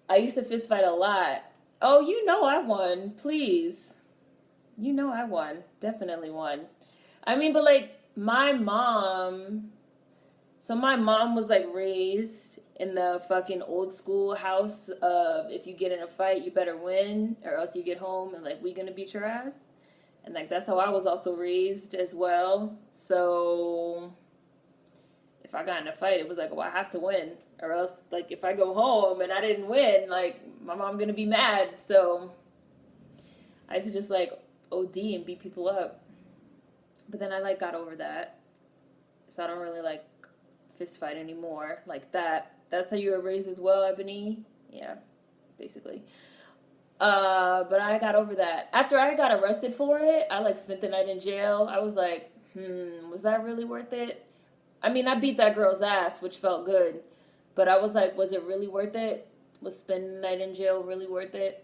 I used to fist fight a lot. Oh, you know I won. Please. You know I won. Definitely won. I mean, but like my mom, so my mom was like raised in the fucking old school house of if you get in a fight, you better win or else you get home and like we gonna beat your ass. And like that's how I was also raised as well. So if I got in a fight, it was like, well, I have to win or else like if I go home and I didn't win, like my mom gonna be mad. So I used to just like OD and beat people up. But then I like got over that. So I don't really like fist fight anymore like that. That's how you were raised as well, Ebony? Yeah, basically. But I got over that. After I got arrested for it, I like spent the night in jail. I was like, was that really worth it? I mean, I beat that girl's ass, which felt good. But I was like, was it really worth it? Was spending the night in jail really worth it?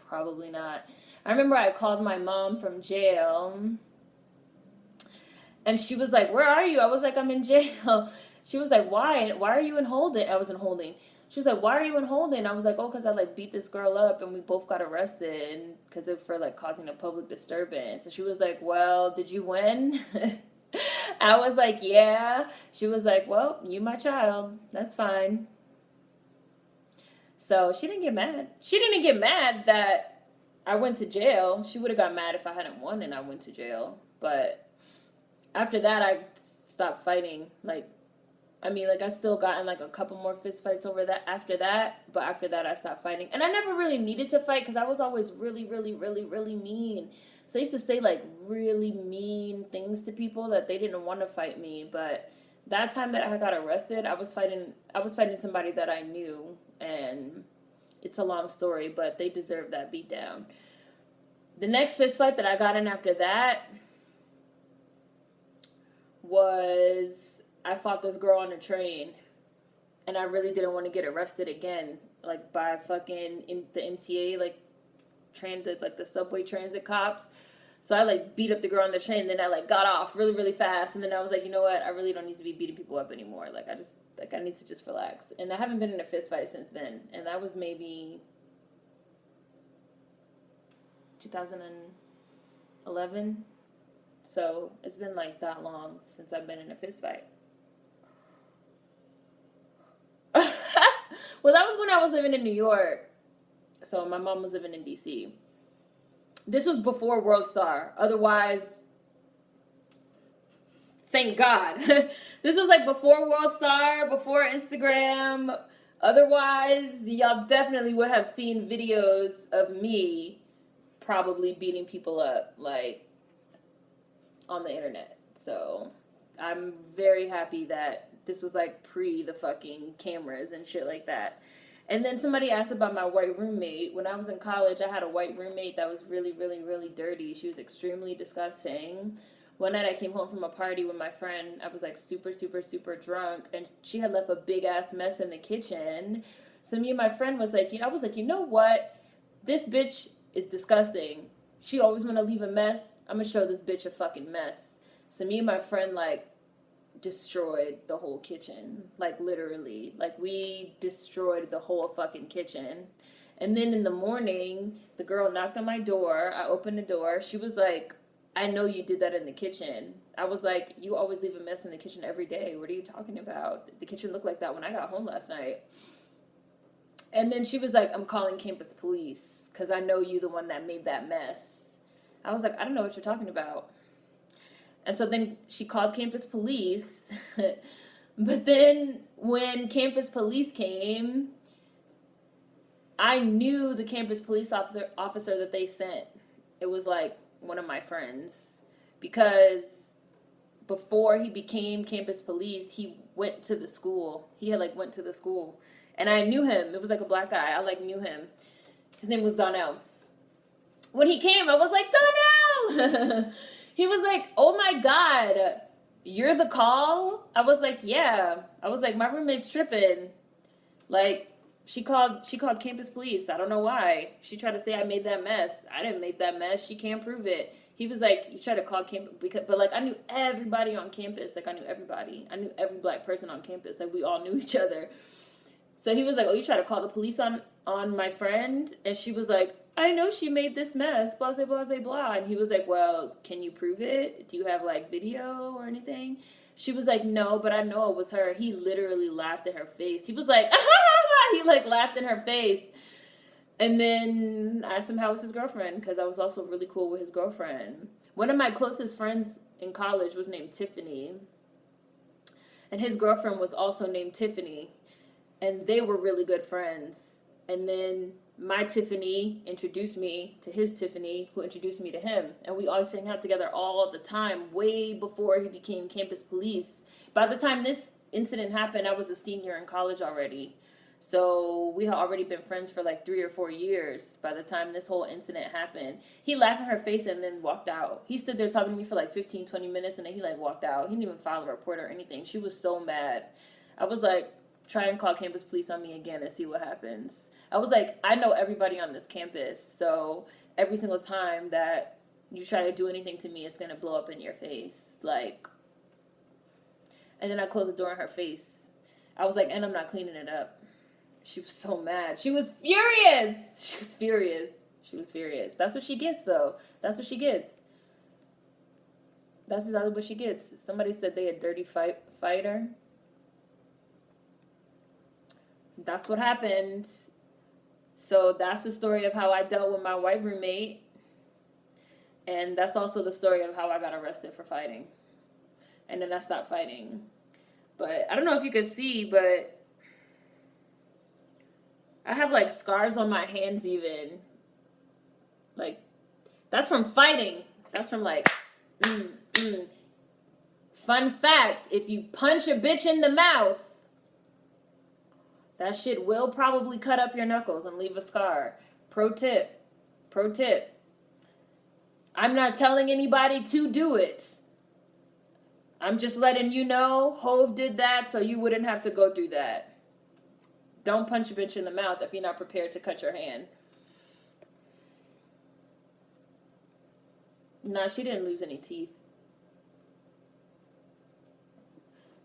Probably not. I remember I called my mom from jail. And she was like, where are you? I was like, I'm in jail. She was like, why? Why are you in holding? I was in holding. She was like, why are you in holding? I was like, oh, because I like beat this girl up and we both got arrested because of for like causing a public disturbance. And she was like, well, did you win? I was like, yeah. She was like, well, you my child. That's fine. So she didn't get mad. She didn't get mad that I went to jail. She would have got mad if I hadn't won and I went to jail. But after that, I stopped fighting. Like, I mean, like, I still got in, like, a couple more fist fights over that after that. But after that, I stopped fighting. And I never really needed to fight because I was always really, really, really, really mean. So I used to say, like, really mean things to people that they didn't want to fight me. But that time that I got arrested, I was fighting somebody that I knew. And it's a long story, but they deserve that beat down. The next fist fight that I got in after that was I fought this girl on a train, and I really didn't want to get arrested again, like by fucking the MTA, like the subway transit cops. So I like beat up the girl on the train, and then I like got off really, really fast, and then I was like, you know what? I really don't need to be beating people up anymore. Like I need to just relax. And I haven't been in a fist fight since then, and that was maybe 2011. So it's been like that long since I've been in a fist fight. Well, that was when I was living in New York. So my mom was living in DC. This was before World Star. Otherwise, thank God. This was like before World Star, before Instagram. Otherwise, y'all definitely would have seen videos of me probably beating people up, like, on the internet. So I'm very happy that this was like pre the fucking cameras and shit like that. And then somebody asked about my white roommate. When I was in college, I had a white roommate that was really, really, really dirty. She was extremely disgusting. One night I came home from a party with my friend. I was like super, super, super drunk. And she had left a big ass mess in the kitchen. So me and my friend was like, I was like, you know what? This bitch is disgusting. She always want to leave a mess. I'm going to show this bitch a fucking mess. So me and my friend like destroyed the whole kitchen, like literally, like we destroyed the whole fucking kitchen. And then in the morning, the girl knocked on my door. I opened the door. She was like, I know you did that in the kitchen. I was like, you always leave a mess in the kitchen every day. What are you talking about? The kitchen looked like that when I got home last night. And then she was like, I'm calling campus police because I know you the one that made that mess. I was like, I don't know what you're talking about. And so then she called campus police. But then when campus police came, I knew the campus police officer that they sent. It was like one of my friends, because before he became campus police, he went to the school. He had like went to the school, and I knew him. It was like a black guy. I like knew him. His name was Donnell. When he came, I was like, Donnell. He was like, oh my god, you're the call. I was like, yeah. I was like, my roommate's tripping. Like, she called campus police. I don't know why. She tried to say I made that mess. I didn't make that mess. She can't prove it. He was like, you tried to call campus, but like I knew everybody on campus. Like I knew everybody. I knew every black person on campus. Like we all knew each other. So he was like, oh, you tried to call the police on my friend? And she was like, I know she made this mess, blah, blah, blah, blah, blah. And he was like, well, can you prove it? Do you have like video or anything? She was like, no, but I know it was her. He literally laughed in her face. He was like, he like laughed in her face. And then I asked him how was his girlfriend, because I was also really cool with his girlfriend. One of my closest friends in college was named Tiffany. And his girlfriend was also named Tiffany. And they were really good friends. And then my Tiffany introduced me to his Tiffany, who introduced me to him. And we always hang out together all the time, way before he became campus police. By the time this incident happened, I was a senior in college already. So we had already been friends for like 3 or 4 years by the time this whole incident happened. He laughed in her face and then walked out. He stood there talking to me for like 15, 20 minutes, and then he like walked out. He didn't even file a report or anything. She was so mad. I was like, try and call campus police on me again and see what happens. I was like, I know everybody on this campus, so every single time that you try to do anything to me, it's going to blow up in your face. Like, and then I closed the door in her face. I was like, and I'm not cleaning it up. She was so mad. She was furious. She was furious. She was furious. That's what she gets, though. That's what she gets. That's exactly what she gets. Somebody said they a dirty fighter. That's what happened. So that's the story of how I dealt with my white roommate. And that's also the story of how I got arrested for fighting. And then I stopped fighting. But I don't know if you could see, but I have like scars on my hands even. Like, that's from fighting. That's from like, Fun fact, if you punch a bitch in the mouth, that shit will probably cut up your knuckles and leave a scar. Pro tip. Pro tip. I'm not telling anybody to do it. I'm just letting you know Hove did that so you wouldn't have to go through that. Don't punch a bitch in the mouth if you're not prepared to cut your hand. Nah, she didn't lose any teeth.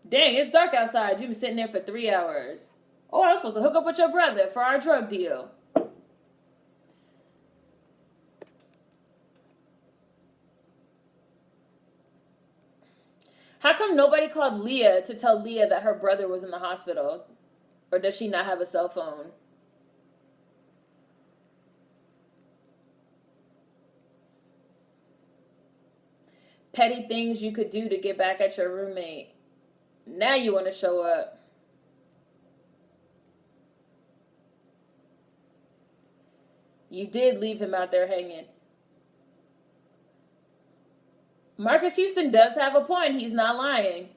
Dang, it's dark outside. You've been sitting there for 3 hours. Oh, I was supposed to hook up with your brother for our drug deal. How come nobody called Leah to tell Leah that her brother was in the hospital? Or does she not have a cell phone? Petty things you could do to get back at your roommate. Now you want to show up. You did leave him out there hanging. Marcus Houston does have a point. He's not lying.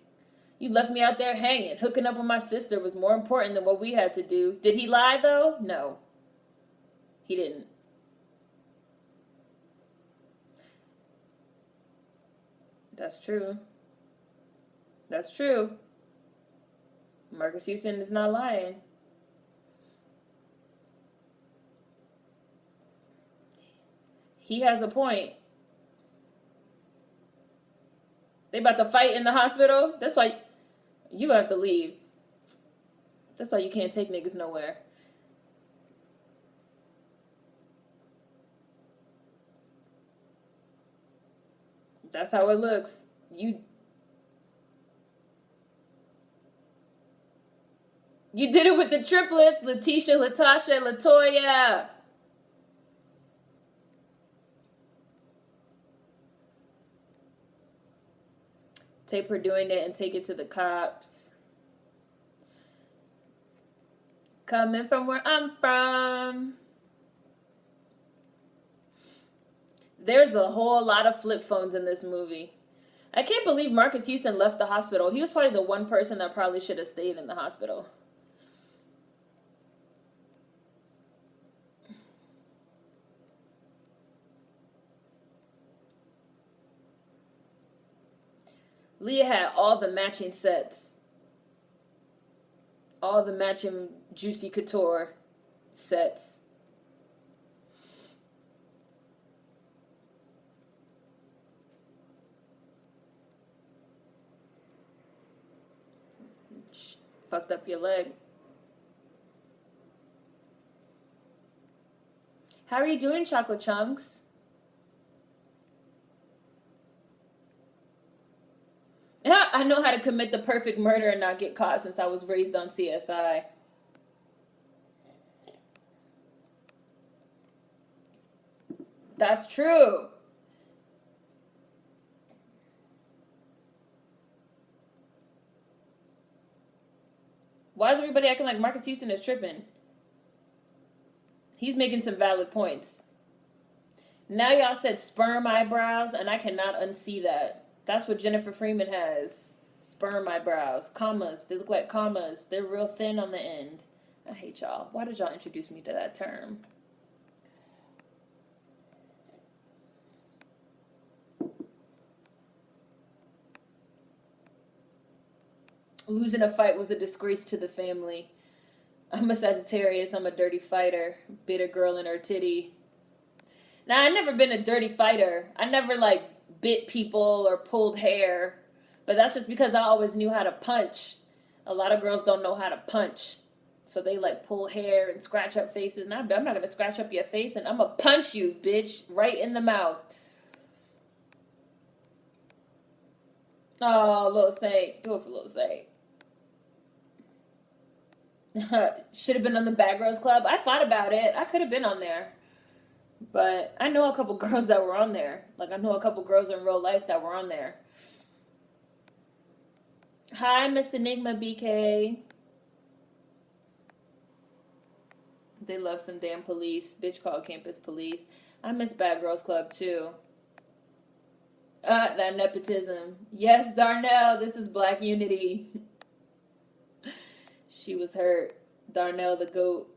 You left me out there hanging. Hooking up with my sister was more important than what we had to do. Did he lie, though? No. He didn't. That's true. That's true. Marcus Houston is not lying. He has a point. They about to fight in the hospital? That's why you have to leave. That's why you can't take niggas nowhere. That's how it looks. You did it with the triplets, Letitia, Latasha, Latoya. Tape her doing it and take it to the cops. Coming from where I'm from. There's a whole lot of flip phones in this movie. I can't believe Marcus Houston left the hospital. He was probably the one person that probably should have stayed in the hospital. Leah had all the matching sets. All the matching Juicy Couture sets. Fucked up your leg. How are you doing, Chocolate Chunks? Yeah, I know how to commit the perfect murder and not get caught since I was raised on CSI. That's true. Why is everybody acting like Marcus Houston is tripping? He's making some valid points. Now y'all said sperm eyebrows, and I cannot unsee that. That's what Jennifer Freeman has. Sperm eyebrows. Commas. They look like commas. They're real thin on the end. I hate y'all. Why did y'all introduce me to that term? Losing a fight was a disgrace to the family. I'm a Sagittarius. I'm a dirty fighter. Bit a girl in her titty. Now, I've never been a dirty fighter. I never, bit people or pulled hair. But that's just because I always knew how to punch. A lot of girls don't know how to punch. So they, pull hair and scratch up faces. And I'm not going to scratch up your face, and I'm going to punch you, bitch, right in the mouth. Oh, Lil Saint. Do it for Lil Saint. Should have been on the Bad Girls Club. I thought about it. I could have been on there. But I know a couple girls that were on there. I know a couple girls in real life that were on there. Hi, Miss Enigma BK. They love some damn police. Bitch called campus police. I miss Bad Girls Club too. That nepotism. Yes, Darnell, this is Black Unity. She was hurt. Darnell the GOAT.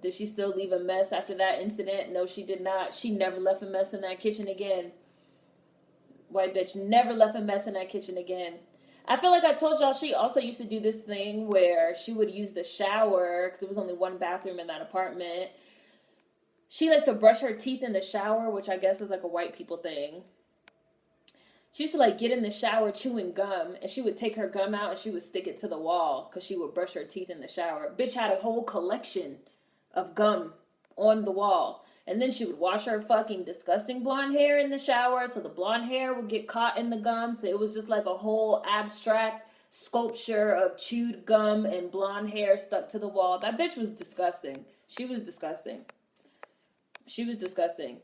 Did she still leave a mess after that incident? No, she did not. She never left a mess in that kitchen again. White bitch never left a mess in that kitchen again. I feel like I told y'all she also used to do this thing where she would use the shower, because there was only one bathroom in that apartment. She liked to brush her teeth in the shower, which I guess is a white people thing. She used to get in the shower chewing gum, and she would take her gum out and she would stick it to the wall because she would brush her teeth in the shower. Bitch had a whole collection of gum on the wall. And then she would wash her fucking disgusting blonde hair in the shower, so the blonde hair would get caught in the gum. So it was just a whole abstract sculpture of chewed gum and blonde hair stuck to the wall. That bitch was disgusting. She was disgusting. She was disgusting.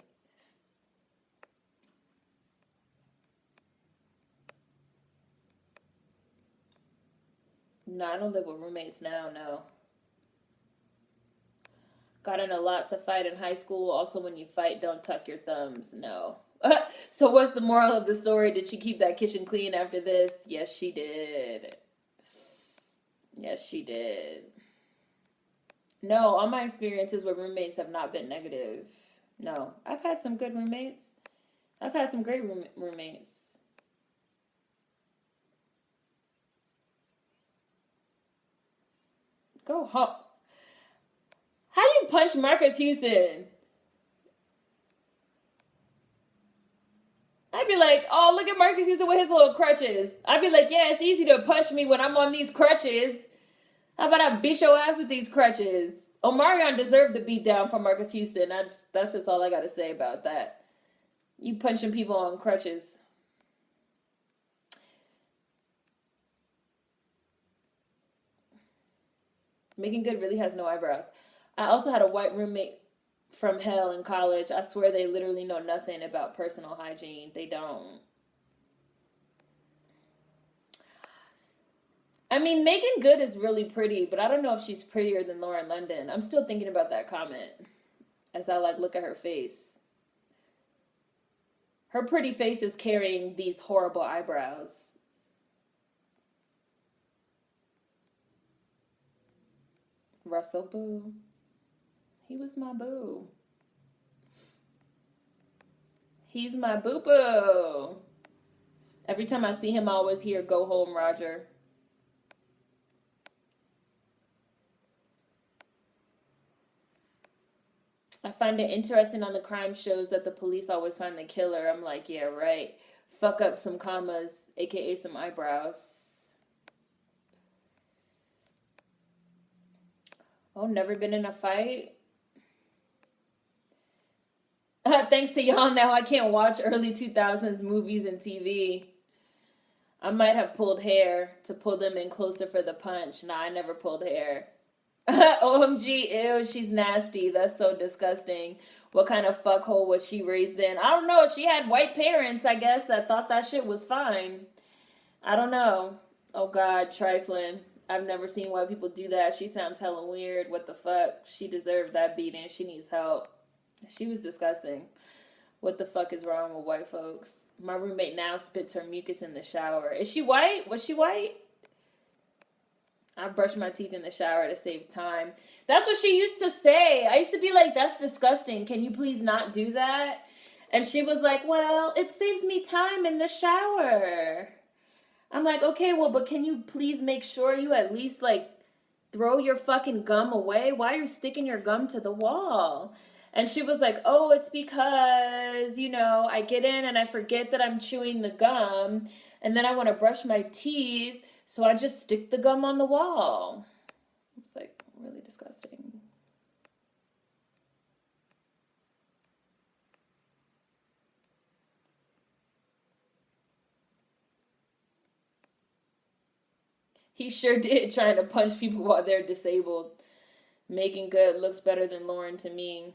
No, I don't live with roommates now, no. Got in a lots of fight in high school. Also, when you fight, don't tuck your thumbs. No. So what's the moral of the story? Did she keep that kitchen clean after this? Yes, she did. Yes, she did. No, all my experiences with roommates have not been negative. No. I've had some good roommates. I've had some great roommates. Go home. How you punch Marcus Houston? I'd be like, oh, look at Marcus Houston with his little crutches. I'd be like, yeah, it's easy to punch me when I'm on these crutches. How about I beat your ass with these crutches? Omarion deserved the beat down from Marcus Houston. That's just all I got to say about that. You punching people on crutches. Megan Good really has no eyebrows. I also had a white roommate from hell in college. I swear they literally know nothing about personal hygiene. They don't. I mean, Megan Good is really pretty, but I don't know if she's prettier than Lauren London. I'm still thinking about that comment as I like look at her face. Her pretty face is carrying these horrible eyebrows. Russell Boo. He was my boo. He's my boo boo. Every time I see him, I always hear "Go home, Roger." I find it interesting on the crime shows that the police always find the killer. I'm like, yeah, right. Fuck up some commas, aka some eyebrows. Oh, never been in a fight? Thanks to y'all, now I can't watch early 2000s movies and TV. I might have pulled hair to pull them in closer for the punch. Nah, I never pulled hair. OMG, ew, she's nasty. That's so disgusting. What kind of fuckhole was she raised in? I don't know. She had white parents, I guess, that thought that shit was fine. I don't know. Oh God, trifling. I've never seen white people do that. She sounds hella weird. What the fuck? She deserved that beating. She needs help. She was disgusting. What the fuck is wrong with white folks? My roommate now spits her mucus in the shower. Is she white? Was she white? I brush my teeth in the shower to save time. That's what she used to say. I used to be like, that's disgusting. Can you please not do that? And she was like, well, it saves me time in the shower. I'm like, okay, well, but can you please make sure you at least like throw your fucking gum away? Why are you sticking your gum to the wall? And she was like, oh, it's because, I get in and I forget that I'm chewing the gum. And then I want to brush my teeth. So I just stick the gum on the wall. It's like really disgusting. He sure did, trying to punch people while they're disabled. Making Good looks better than Lauren to me.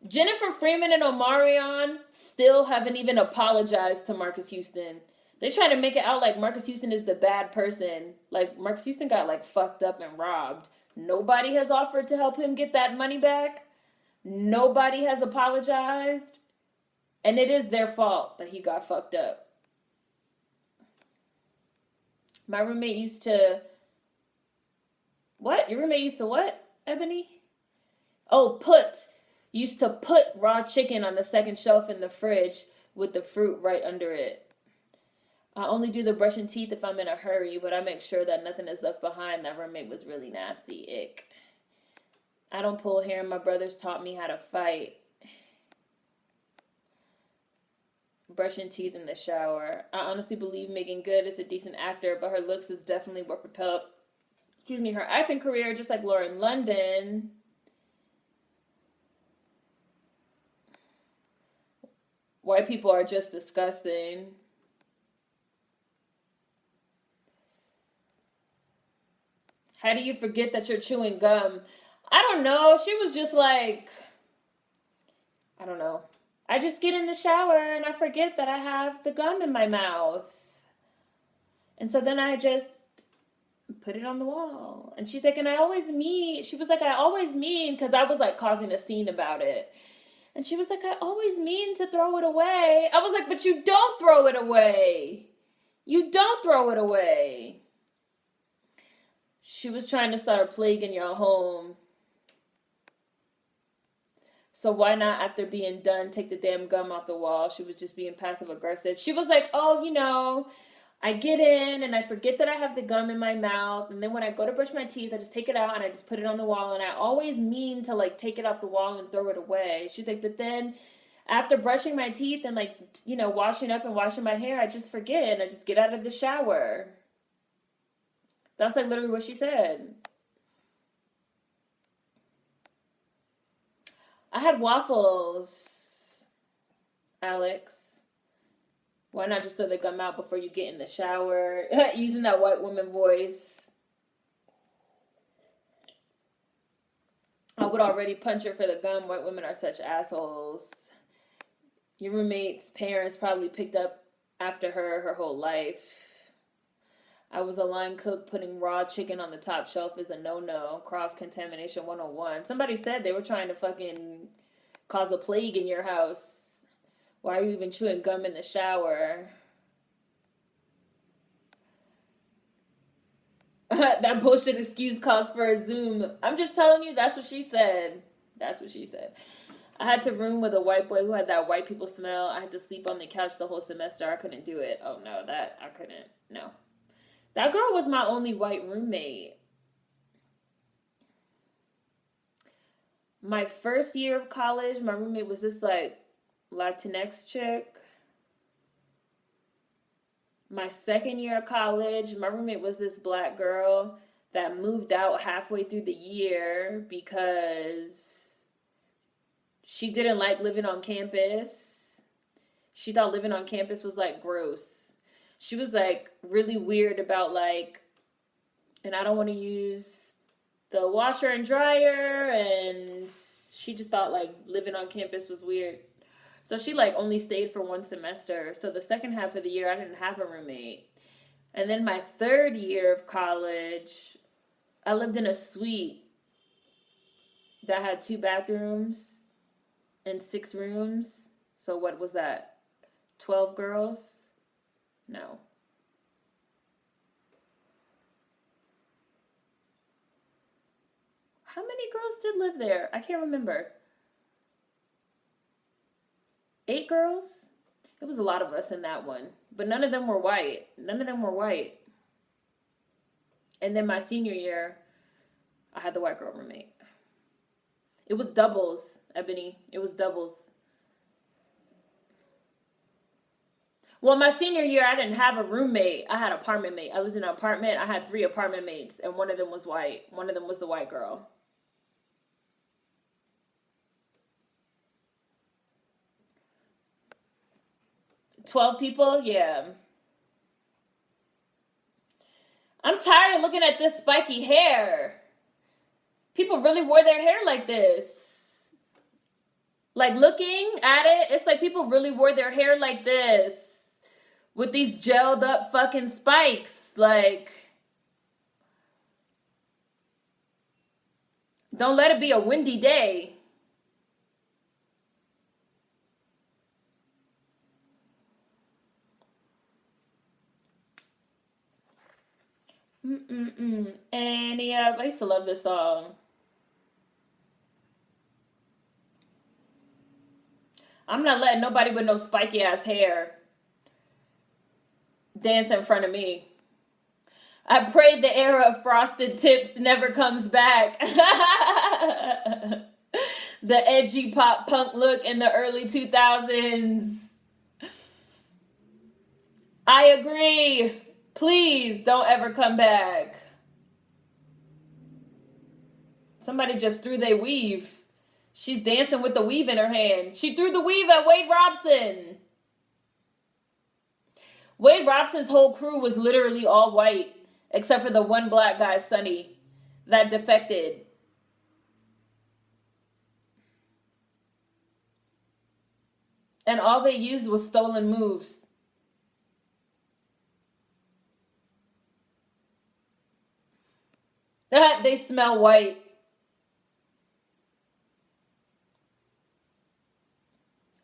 Jennifer Freeman and Omarion still haven't even apologized to Marcus Houston. They're trying to make it out like Marcus Houston is the bad person. Like, Marcus Houston got, like, fucked up and robbed. Nobody has offered to help him get that money back. Nobody has apologized. And it is their fault that he got fucked up. My roommate used to... What? Your roommate used to what, Ebony? Oh, used to put raw chicken on the second shelf in the fridge with the fruit right under it. I only do the brushing teeth if I'm in a hurry, but I make sure that nothing is left behind. That roommate was really nasty. Ick. I don't pull hair. My brothers taught me how to fight. Brushing teeth in the shower. I honestly believe Megan Good is a decent actor, but her looks is definitely what propelled, her acting career, just like Lauren London. White people are just disgusting. How do you forget that you're chewing gum? I don't know. She was just like, I don't know. I just get in the shower and I forget that I have the gum in my mouth. And so then I just put it on the wall. And she's like, I always mean, because I was like causing a scene about it. And she was like, I always mean to throw it away. I was like, but you don't throw it away. You don't throw it away. She was trying to start a plague in your home. So why not, after being done, take the damn gum off the wall? She was just being passive aggressive. She was like, oh, I get in and I forget that I have the gum in my mouth. And then when I go to brush my teeth, I just take it out and I just put it on the wall. And I always mean to like take it off the wall and throw it away. She's like, but then after brushing my teeth and like, washing up and washing my hair, I just forget and I just get out of the shower. That's like literally what she said. I had waffles, Alex. Why not just throw the gum out before you get in the shower? Using that white woman voice. I would already punch her for the gum. White women are such assholes. Your roommate's parents probably picked up after her whole life. I was a line cook. Putting raw chicken on the top shelf is a no-no. Cross-contamination 101. Somebody said they were trying to fucking cause a plague in your house. Why are you even chewing gum in the shower? That bullshit excuse calls for a Zoom. I'm just telling you, that's what she said. That's what she said. I had to room with a white boy who had that white people smell. I had to sleep on the couch the whole semester. I couldn't do it. Oh no, that I couldn't. No. That girl was my only white roommate. My first year of college, my roommate was this like Latinx chick. My second year of college, my roommate was this black girl that moved out halfway through the year because she didn't like living on campus. She thought living on campus was like gross. She was like really weird about like, and I don't want to use the washer and dryer, and she just thought like living on campus was weird. So she like only stayed for one semester. So the second half of the year I didn't have a roommate. And then my third year of college, I lived in a suite that had 2 bathrooms and 6 rooms. So what was that? 12 girls? No. How many girls did live there? I can't remember. 8 girls? It was a lot of us in that one. But none of them were white. None of them were white. And then my senior year, I had the white girl roommate. It was doubles, Ebony. It was doubles. Well, my senior year, I didn't have a roommate. I had an apartment mate. I lived in an apartment. I had 3 apartment mates, and one of them was white. One of them was the white girl. 12 people? Yeah. I'm tired of looking at this spiky hair. People really wore their hair like this. Like looking at it, it's like people really wore their hair like this. With these gelled up fucking spikes. Like, don't let it be a windy day. And yeah, I used to love this song. I'm not letting nobody with no spiky ass hair dance in front of me. I pray the era of frosted tips never comes back. The edgy pop punk look in the early 2000s. I agree. Please don't ever come back. Somebody just threw their weave. She's dancing with the weave in her hand. She threw the weave at Wade Robson. Wade Robson's whole crew was literally all white, except for the one black guy, Sonny, that defected. And all they used was stolen moves. They smell white.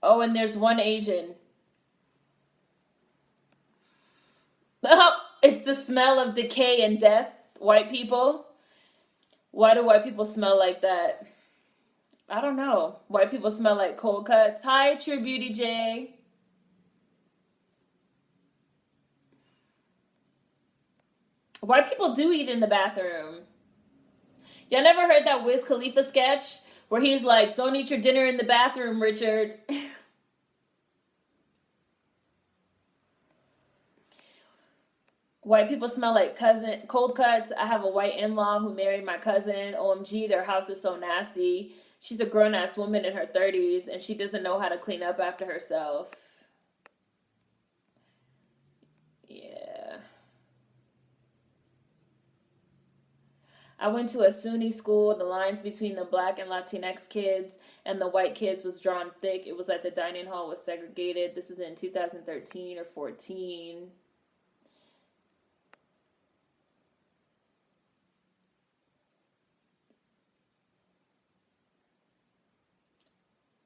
Oh, and there's one Asian. Oh, it's the smell of decay and death, white people. Why do white people smell like that? I don't know. White people smell like cold cuts. Hi, True Beauty J. White people do eat in the bathroom. Y'all never heard that Wiz Khalifa sketch where he's like, don't eat your dinner in the bathroom, Richard? White people smell like cold cuts. I have a white in-law who married my cousin. OMG, their house is so nasty. She's a grown-ass woman in her 30s, and she doesn't know how to clean up after herself. Yeah. I went to a SUNY school. The lines between the black and Latinx kids and the white kids was drawn thick. It was like the dining hall was segregated. This was in 2013 or 14.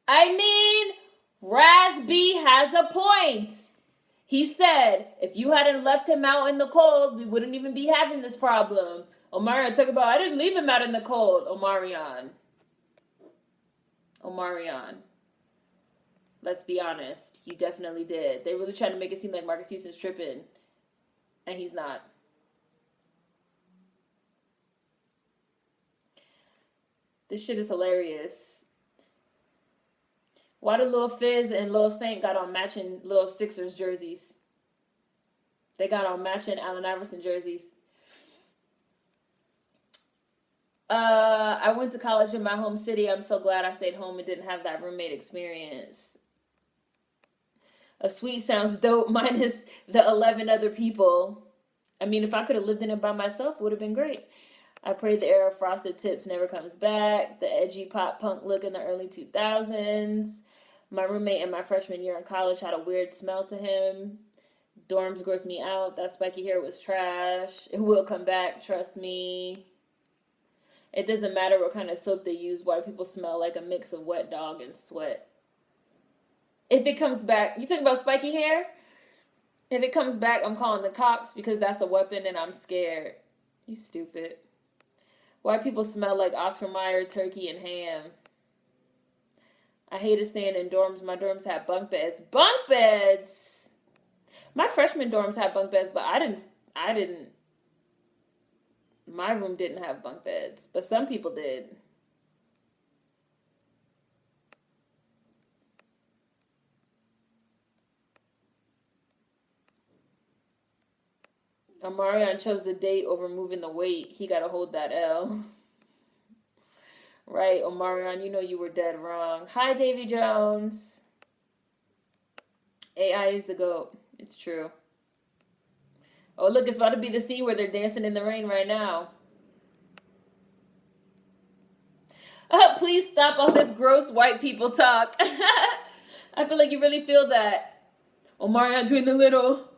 I mean, Rasby has a point. He said, if you hadn't left him out in the cold, we wouldn't even be having this problem. Omarion, talk about, I didn't leave him out in the cold. Omarion. Let's be honest. You definitely did. They really trying to make it seem like Marcus Houston's tripping. And he's not. This shit is hilarious. Why do Lil Fizz and Lil Saint got on matching Lil Sixers jerseys? They got on matching Allen Iverson jerseys. I went to college in my home city. I'm so glad I stayed home and didn't have that roommate experience. A suite sounds dope minus the 11 other people. I mean, if I could have lived in it by myself, it would have been great. I pray the era of frosted tips never comes back. The edgy pop punk look in the early 2000s. My roommate in my freshman year in college had a weird smell to him. Dorms grossed me out. That spiky hair was trash. It will come back, trust me. It doesn't matter what kind of soap they use. White people smell like a mix of wet dog and sweat. If it comes back, you talking about spiky hair? If it comes back, I'm calling the cops because that's a weapon and I'm scared. You stupid. White people smell like Oscar Mayer, turkey, and ham. I hated staying in dorms. My dorms had bunk beds. Bunk beds! My freshman dorms had bunk beds, but I didn't. My room didn't have bunk beds, but some people did. Omarion chose the date over moving the weight. He got to hold that L. Right, Omarion, you know you were dead wrong. Hi, Davy Jones. AI is the GOAT. It's true. Oh, look, it's about to be the scene where they're dancing in the rain right now. Oh, please stop all this gross white people talk. I feel like you really feel that. Omarion doing the little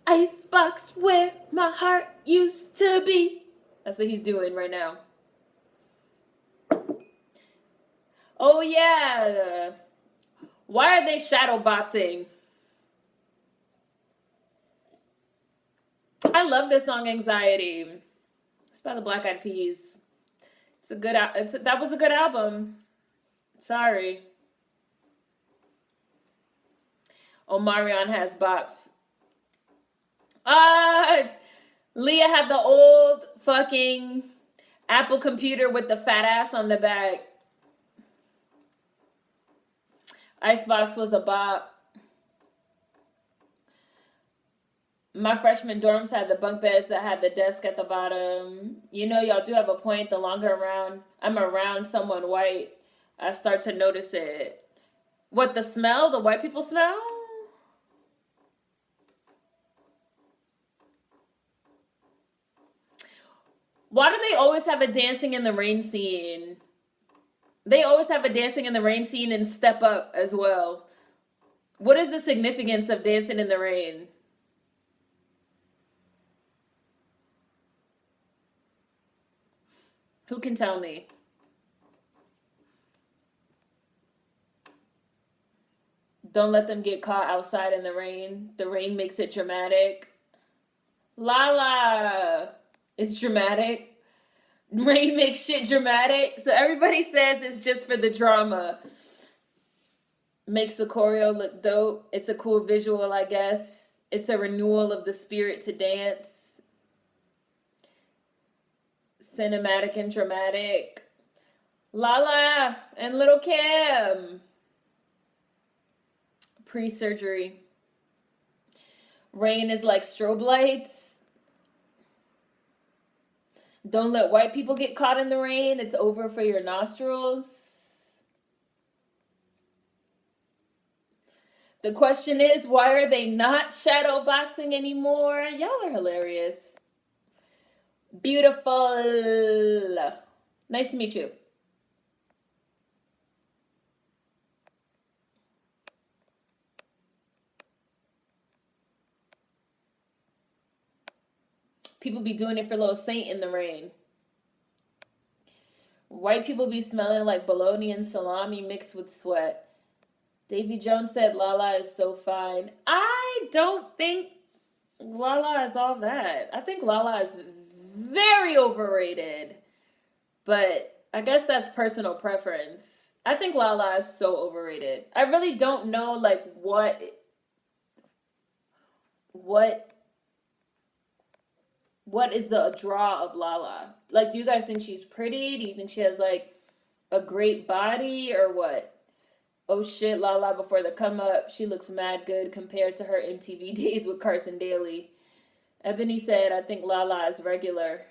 icebox where my heart used to be. That's what he's doing right now. Oh, yeah. Why are they shadow boxing? I love this song, Anxiety. It's by the Black Eyed Peas. That was a good album. Sorry. Omarion has bops. Leah had the old fucking Apple computer with the fat ass on the back. Icebox was a bop. My freshman dorms had the bunk beds that had the desk at the bottom. You know, y'all do have a point. The longer I'm around someone white, I start to notice it. What, the smell? The white people smell? Why do they always have a dancing in the rain scene? They always have a dancing in the rain scene and Step Up as well. What is the significance of dancing in the rain? Who can tell me? Don't let them get caught outside in the rain. The rain makes it dramatic. Lala. It's dramatic. Rain makes shit dramatic. So everybody says it's just for the drama. Makes the choreo look dope. It's a cool visual, I guess. It's a renewal of the spirit to dance. Cinematic and dramatic. Lala and Little Kim. Pre-surgery. Rain is like strobe lights. Don't let white people get caught in the rain. It's over for your nostrils. The question is, why are they not shadow boxing anymore? Y'all are hilarious. Beautiful. Nice to meet you. People be doing it for little Saint in the rain. White people be smelling like bologna and salami mixed with sweat. Davy Jones said Lala is so fine. I don't think Lala is all that. I think Lala is very overrated. But I guess that's personal preference. I think Lala is so overrated. I really don't know like what is the draw of Lala? Like, do you guys think she's pretty? Do you think she has like a great body or what? Oh shit, Lala before the come up, she looks mad good compared to her MTV days with Carson Daly. Ebony said, I think Lala is regular.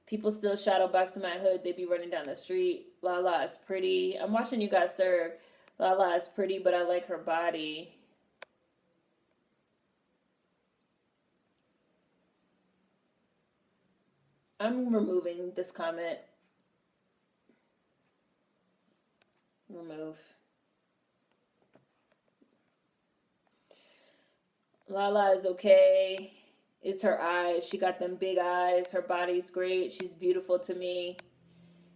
People still shadow box in my hood. They be running down the street. Lala is pretty. I'm watching you guys serve. Lala is pretty, but I like her body. I'm removing this comment. Remove. Lala is okay. It's her eyes. She got them big eyes. Her body's great. She's beautiful to me.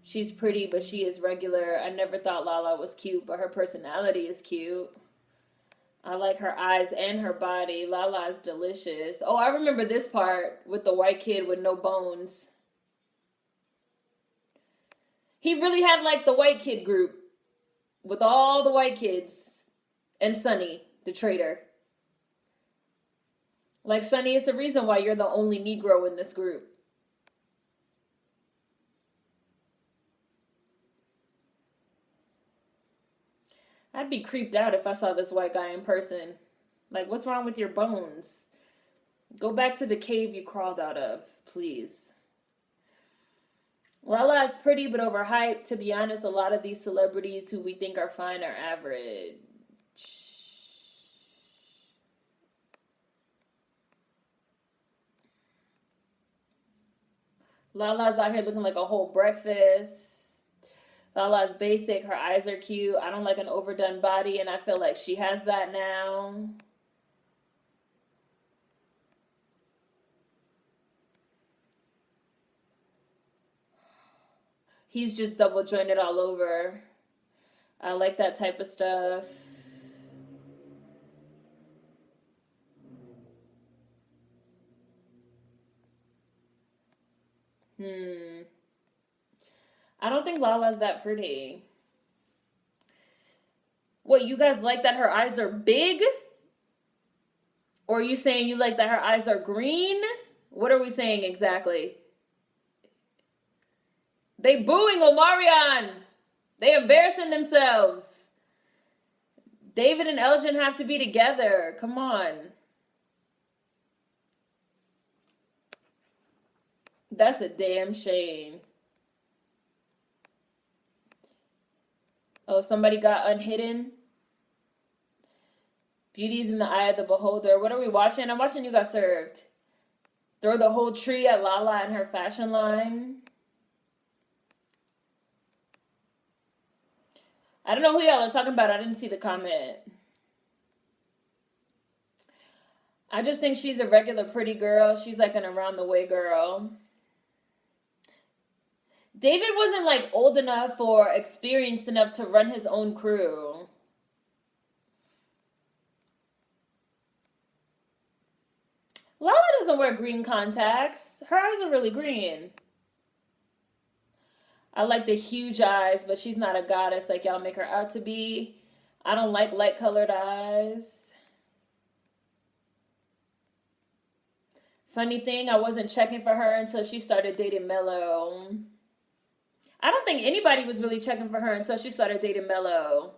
She's pretty, but she is regular. I never thought Lala was cute, but her personality is cute. I like her eyes and her body. Lala is delicious. Oh, I remember this part with the white kid with no bones. He really had like the white kid group with all the white kids and Sonny, the traitor. Like, Sonny, it's the reason why you're the only Negro in this group. I'd be creeped out if I saw this white guy in person. Like, what's wrong with your bones? Go back to the cave you crawled out of, please. Lala is pretty but overhyped. To be honest, a lot of these celebrities who we think are fine are average. Lala's out here looking like a whole breakfast. Lala's basic. Her eyes are cute. I don't like an overdone body, and I feel like she has that now. He's just double jointed all over. I like that type of stuff. I don't think Lala's that pretty. What, you guys like that her eyes are big? Or are you saying you like that her eyes are green? What are we saying exactly? They booing Omarion. They embarrassing themselves. David and Elgin have to be together. Come on. That's a damn shame. Oh, somebody got unhidden. Beauty's in the eye of the beholder. What are we watching? I'm watching You Got Served. Throw the whole tree at Lala and her fashion line. I don't know who y'all are talking about. I didn't see the comment. I just think she's a regular pretty girl. She's like an around the way girl. David wasn't like old enough or experienced enough to run his own crew. Lala doesn't wear green contacts. Her eyes are really green. I like the huge eyes, but she's not a goddess like y'all make her out to be. I don't like light colored eyes. Funny thing, I wasn't checking for her until she started dating Mello. I don't think anybody was really checking for her until she started dating Mello.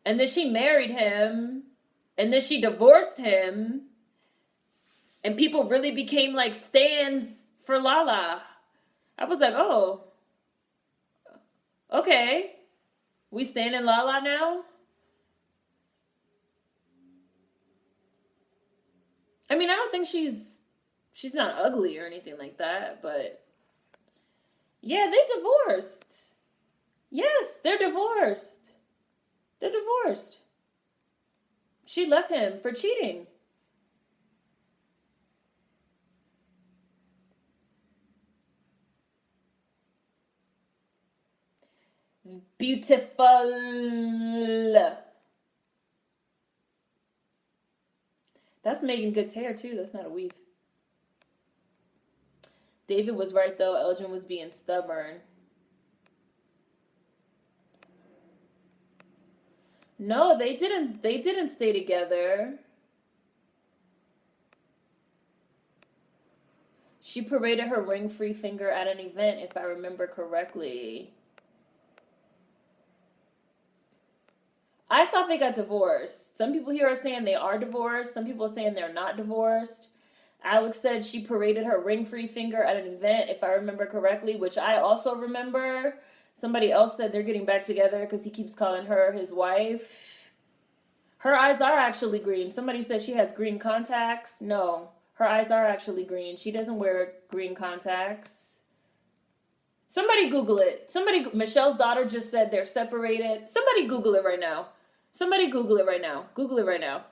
And then she married him. And then she divorced him. And people really became like stans for Lala. I was like, oh, okay. We stand in Lala now? I mean, I don't think she's She's not ugly or anything like that, but yeah, they divorced. Yes, they're divorced. They're divorced. She left him for cheating. Beautiful. That's Megan Good's hair too. That's not a weave. David was right though. Elgin was being stubborn. No, they didn't. They didn't stay together. She paraded her ring-free finger at an event, if I remember correctly. I thought they got divorced. Some people here are saying they are divorced. Some people are saying they're not divorced. Alex said she paraded her ring-free finger at an event, if I remember correctly, which I also remember. Somebody else said they're getting back together because he keeps calling her his wife. Her eyes are actually green. Somebody said she has green contacts. No, her eyes are actually green. She doesn't wear green contacts. Somebody Google it. Michelle's daughter just said they're separated. Somebody Google it right now. Somebody Google it right now. Google it right now.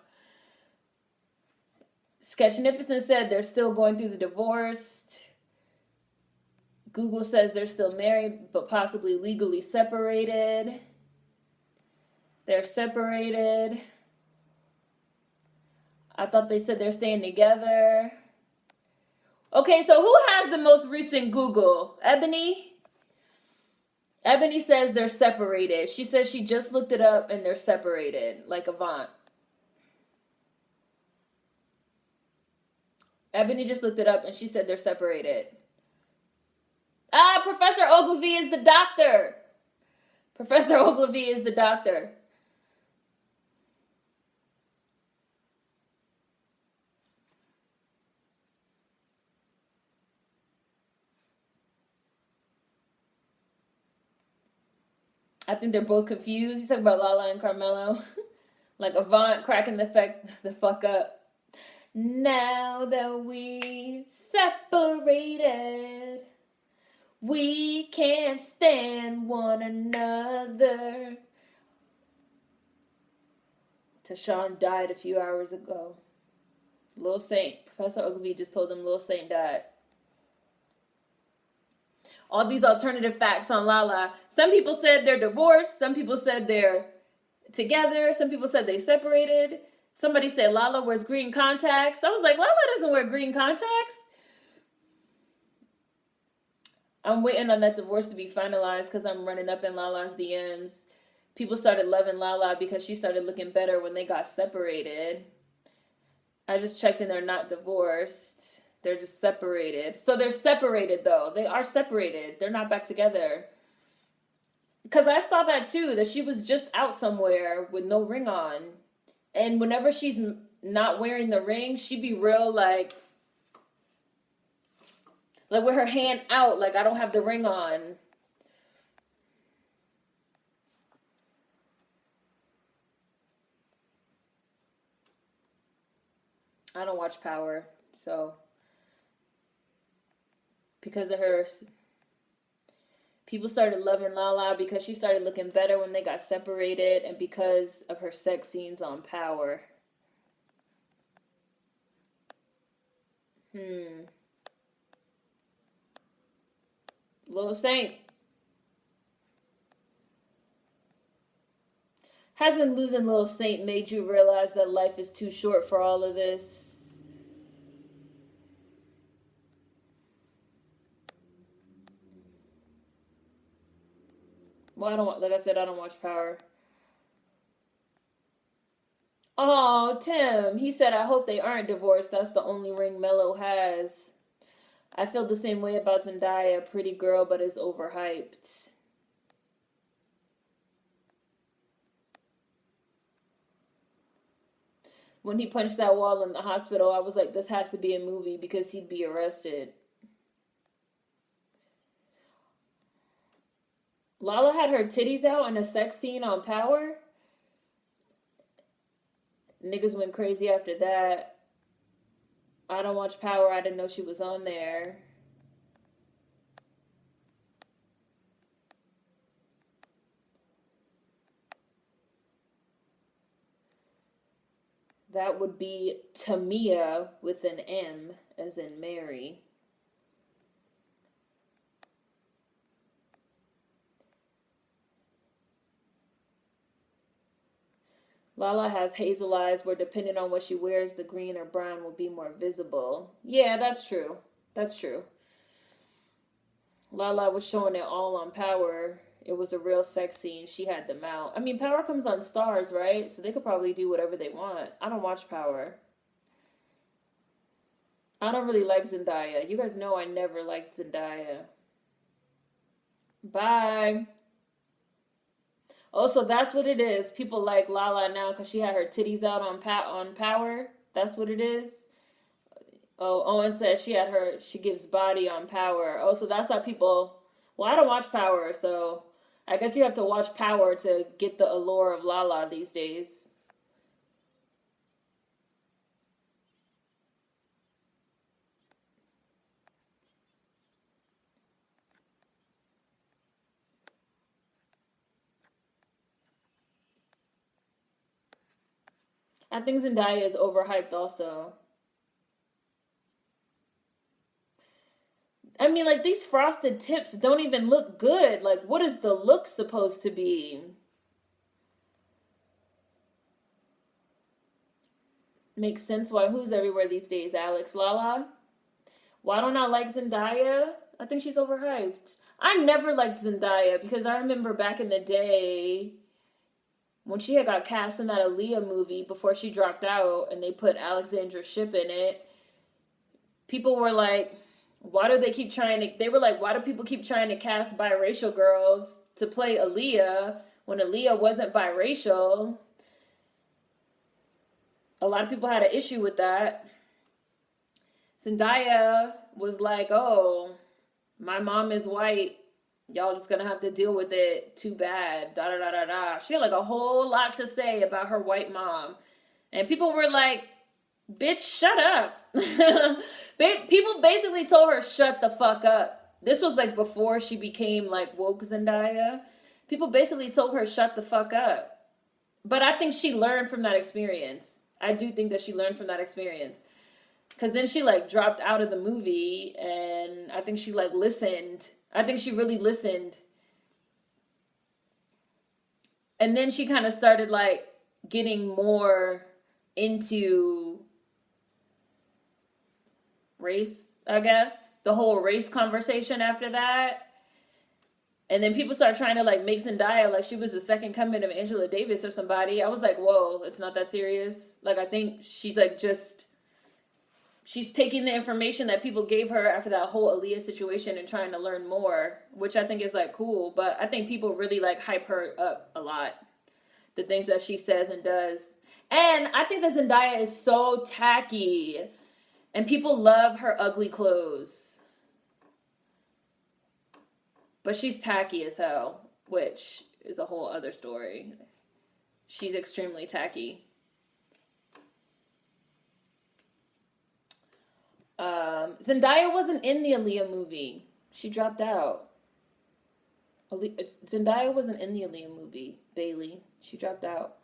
Sketchnificent said they're still going through the divorce. Google says they're still married, but possibly legally separated. They're separated. I thought they said they're staying together. Okay, so who has the most recent Google? Ebony? Ebony says they're separated. She says she just looked it up and they're separated, like Avant. Ebony just looked it up and she said they're separated. Ah, Professor Ogilvy is the doctor. Professor Ogilvy is the doctor. I think they're both confused. He's talking about Lala and Carmelo. Like Avant cracking the fuck up. Now that we separated, we can't stand one another. Tashawn died a few hours ago. Lil Saint. Professor Ogilvy just told him Lil Saint died. All these alternative facts on Lala. Some people said they're divorced. Some people said they're together. Some people said they separated. Somebody said Lala wears green contacts. I was like, Lala doesn't wear green contacts. I'm waiting on that divorce to be finalized because I'm running up in Lala's DMs. People started loving Lala because she started looking better when they got separated. I just checked and they're not divorced. They're just separated. So they're separated though. They are separated. They're not back together. Because I saw that too, that she was just out somewhere with no ring on. And whenever she's not wearing the ring, she be real like with her hand out, like I don't have the ring on. I don't watch Power, so because of her, people started loving Lala because she started looking better when they got separated and because of her sex scenes on Power. Lil Saint. Hasn't losing Lil Saint made you realize that life is too short for all of this? Well, I don't, like I said, I don't watch Power. Oh, Tim, he said, I hope they aren't divorced. That's the only ring Mello has. I feel the same way about Zendaya, pretty girl, but is overhyped. When he punched that wall in the hospital, I was like, this has to be a movie because he'd be arrested. Lala had her titties out in a sex scene on Power. Niggas went crazy after that. I don't watch Power. I didn't know she was on there. That would be Tamia with an M, as in Mary. Lala has hazel eyes where, depending on what she wears, the green or brown will be more visible. Yeah, that's true. That's true. Lala was showing it all on Power. It was a real sex scene. She had them out. I mean, Power comes on Stars, right? So they could probably do whatever they want. I don't watch Power. I don't really like Zendaya. You guys know I never liked Zendaya. Bye. Oh, so that's what it is. People like Lala now because she had her titties out on Power. That's what it is. Oh, Owen said she gives body on Power. Oh, so that's how people. Well, I don't watch Power, so I guess you have to watch Power to get the allure of Lala these days. I think Zendaya is overhyped also. I mean, like, these frosted tips don't even look good. Like, what is the look supposed to be? Makes sense why who's everywhere these days, Alex. Lala? Why don't I like Zendaya? I think she's overhyped. I never liked Zendaya because I remember back in the day when she had got cast in that Aaliyah movie before she dropped out and they put Alexandra Shipp in it. People were like, why do they keep trying to, they were like, why do people keep trying to cast biracial girls to play Aaliyah when Aaliyah wasn't biracial? A lot of people had an issue with that. Zendaya was like, oh, my mom is white. Y'all just gonna have to deal with it. Too bad. Da da da da da. She had like a whole lot to say about her white mom. And people were like, bitch, shut up. People basically told her, shut the fuck up. This was like before she became like woke Zendaya. People basically told her, shut the fuck up. But I think she learned from that experience. I do think that she learned from that experience. Because then she like dropped out of the movie and I think she like listened. I think she really listened. And then she kind of started like getting more into race, I guess. The whole race conversation after that. And then people start trying to like make Zendaya like she was the second coming of Angela Davis or somebody. I was like, whoa, it's not that serious. Like, I think she's like just she's taking the information that people gave her after that whole Aaliyah situation and trying to learn more, which I think is like cool. But I think people really like hype her up a lot. The things that she says and does. And I think that Zendaya is so tacky. And people love her ugly clothes. But she's tacky as hell, which is a whole other story. She's extremely tacky. Zendaya wasn't in the Aaliyah movie. She dropped out. Zendaya wasn't in the Aaliyah movie. Bailey. She dropped out.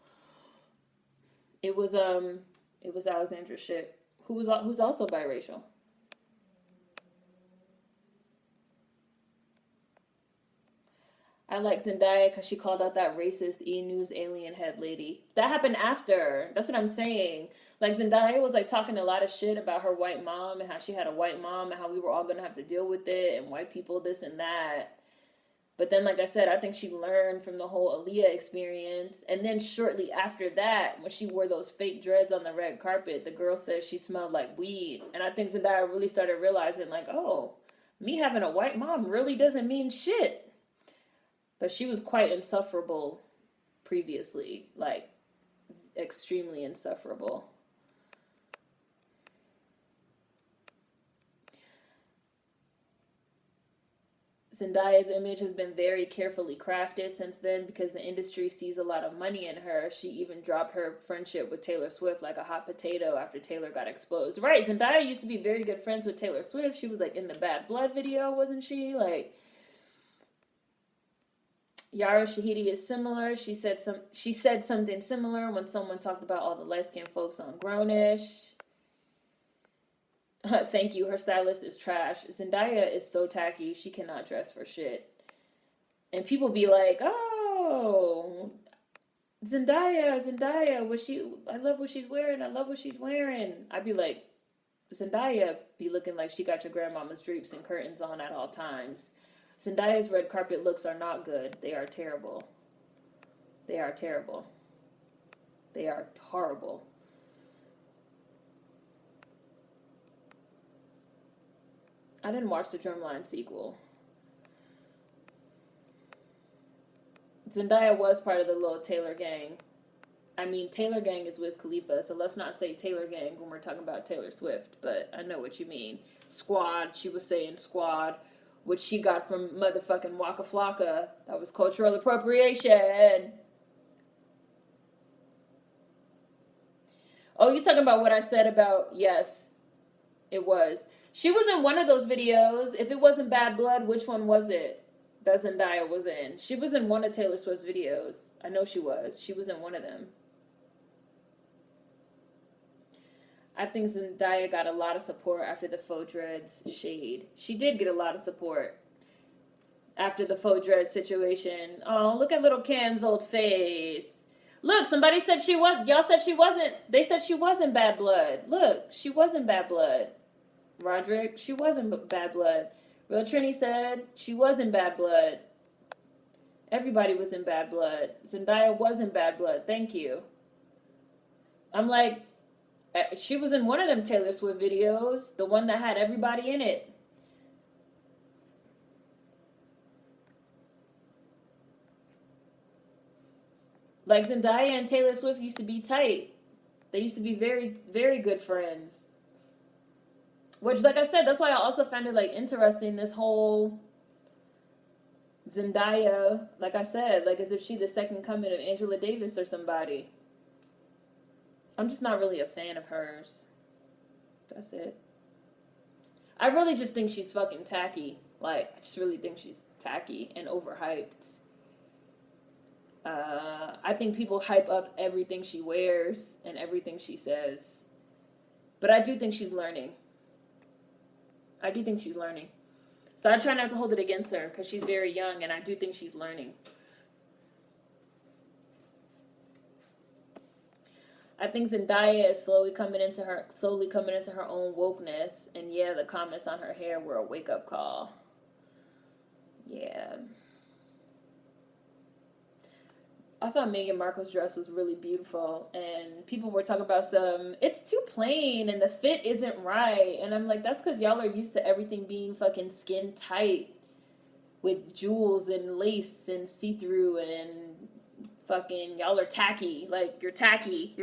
It was Alexandra Shipp, who's also biracial. I like Zendaya because she called out that racist E News alien head lady. That happened after. That's what I'm saying. Like, Zendaya was like talking a lot of shit about her white mom and how she had a white mom and how we were all gonna have to deal with it and white people this and that. But then, like I said, I think she learned from the whole Aaliyah experience. And then shortly after that, when she wore those fake dreads on the red carpet, the girl said she smelled like weed. And I think Zendaya really started realizing, like, oh, me having a white mom really doesn't mean shit. But she was quite insufferable previously, like extremely insufferable. Zendaya's image has been very carefully crafted since then because the industry sees a lot of money in her. She even dropped her friendship with Taylor Swift like a hot potato after Taylor got exposed. Right, Zendaya used to be very good friends with Taylor Swift. She was like in the Bad Blood video, wasn't she? Like, Yara Shahidi is similar. She said something similar when someone talked about all the light skinned folks on Grownish. Thank you. Her stylist is trash. Zendaya is so tacky. She cannot dress for shit. And people be like, "Oh, Zendaya, I love what she's wearing. I love what she's wearing." I'd be like, Zendaya be looking like she got your grandmama's drapes and curtains on at all times. Zendaya's red carpet looks are not good. They are terrible. They are terrible. They are horrible. I didn't watch the Drumline sequel. Zendaya was part of the little Taylor gang. I mean, Taylor gang is Wiz Khalifa, so let's not say Taylor gang when we're talking about Taylor Swift, but I know what you mean. Squad, she was saying squad, which she got from motherfucking Waka Flocka. That was cultural appropriation. Oh, you talking about what I said about, yes, it was. She was in one of those videos. If it wasn't Bad Blood, which one was it that Zendaya was in? She was in one of Taylor Swift's videos. I know she was. She was in one of them. I think Zendaya got a lot of support after the faux dreads shade. She did get a lot of support after the faux dread situation. Oh, look at little Cam's old face. Look, somebody said she was. Y'all said she wasn't. They said she wasn't Bad Blood. Look, she wasn't Bad Blood. Roderick, she wasn't Bad Blood. Real Trini said she wasn't Bad Blood. Everybody was in Bad Blood. Zendaya wasn't Bad Blood. Thank you. I'm like, she was in one of them Taylor Swift videos, the one that had everybody in it. Like, Zendaya and Taylor Swift used to be tight. They used to be very, very good friends. Which, like I said, that's why I also found it, like, interesting, this whole Zendaya, like I said, like as if she the second coming of Angela Davis or somebody. I'm just not really a fan of hers. That's it. I really just think she's fucking tacky. Like, I just really think she's tacky and overhyped. I think people hype up everything she wears and everything she says. But I do think she's learning. So I try not to hold it against her because she's very young and I do think she's learning. I think Zendaya is slowly coming into her own wokeness, and yeah, the comments on her hair were a wake up call. Yeah. I thought Meghan Markle's dress was really beautiful, and people were talking about it's too plain and the fit isn't right, and I'm like, that's because y'all are used to everything being fucking skin tight with jewels and lace and see-through and fucking, y'all are tacky. Like, you're tacky.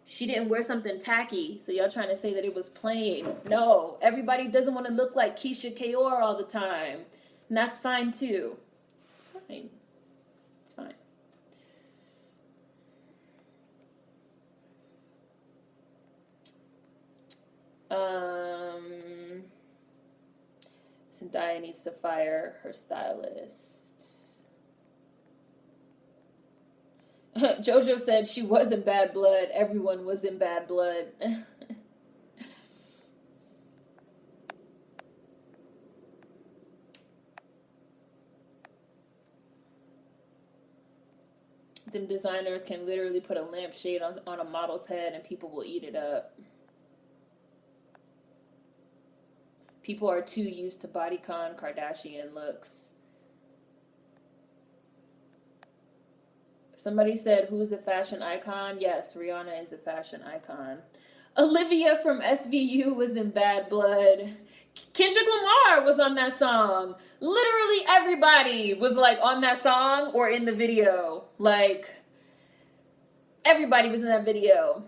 She didn't wear something tacky, so y'all trying to say that it was plain. No, everybody doesn't want to look like Keisha Kaur all the time, and that's fine too. It's fine. Zendaya needs to fire her stylist. Jojo said she was in Bad Blood. Everyone was in Bad Blood. Them designers can literally put a lampshade on a model's head and people will eat it up. People are too used to bodycon Kardashian looks. Somebody said, who's a fashion icon? Yes, Rihanna is a fashion icon. Olivia from SVU was in Bad Blood. Kendrick Lamar was on that song. Literally everybody was like on that song or in the video. Like, everybody was in that video.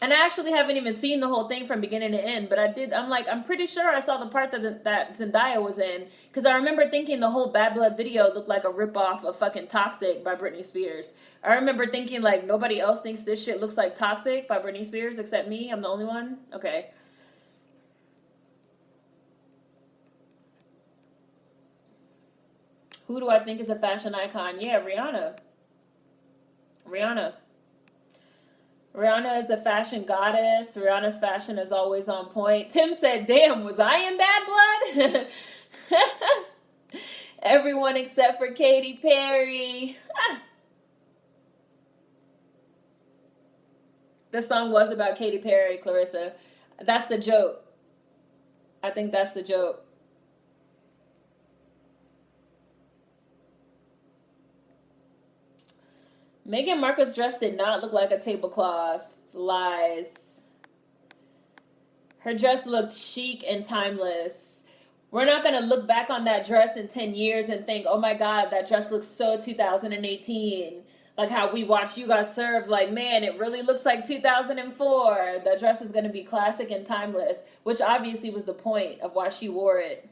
And I actually haven't even seen the whole thing from beginning to end, but I'm pretty sure I saw the part that Zendaya was in, because I remember thinking the whole Bad Blood video looked like a ripoff of fucking Toxic by Britney Spears. I remember thinking, like, nobody else thinks this shit looks like Toxic by Britney Spears except me. I'm the only one? Okay. Who do I think is a fashion icon? Yeah, Rihanna. Rihanna. Rihanna is a fashion goddess. Rihanna's fashion is always on point. Tim said, damn, was I in Bad Blood? Everyone except for Katy Perry. The song was about Katy Perry, Clarissa. That's the joke. I think that's the joke. Meghan Markle's dress did not look like a tablecloth. Lies. Her dress looked chic and timeless. We're not going to look back on that dress in 10 years and think, oh my God, that dress looks so 2018. Like how we watched You Got Served. Like, man, it really looks like 2004. The dress is going to be classic and timeless, which obviously was the point of why she wore it.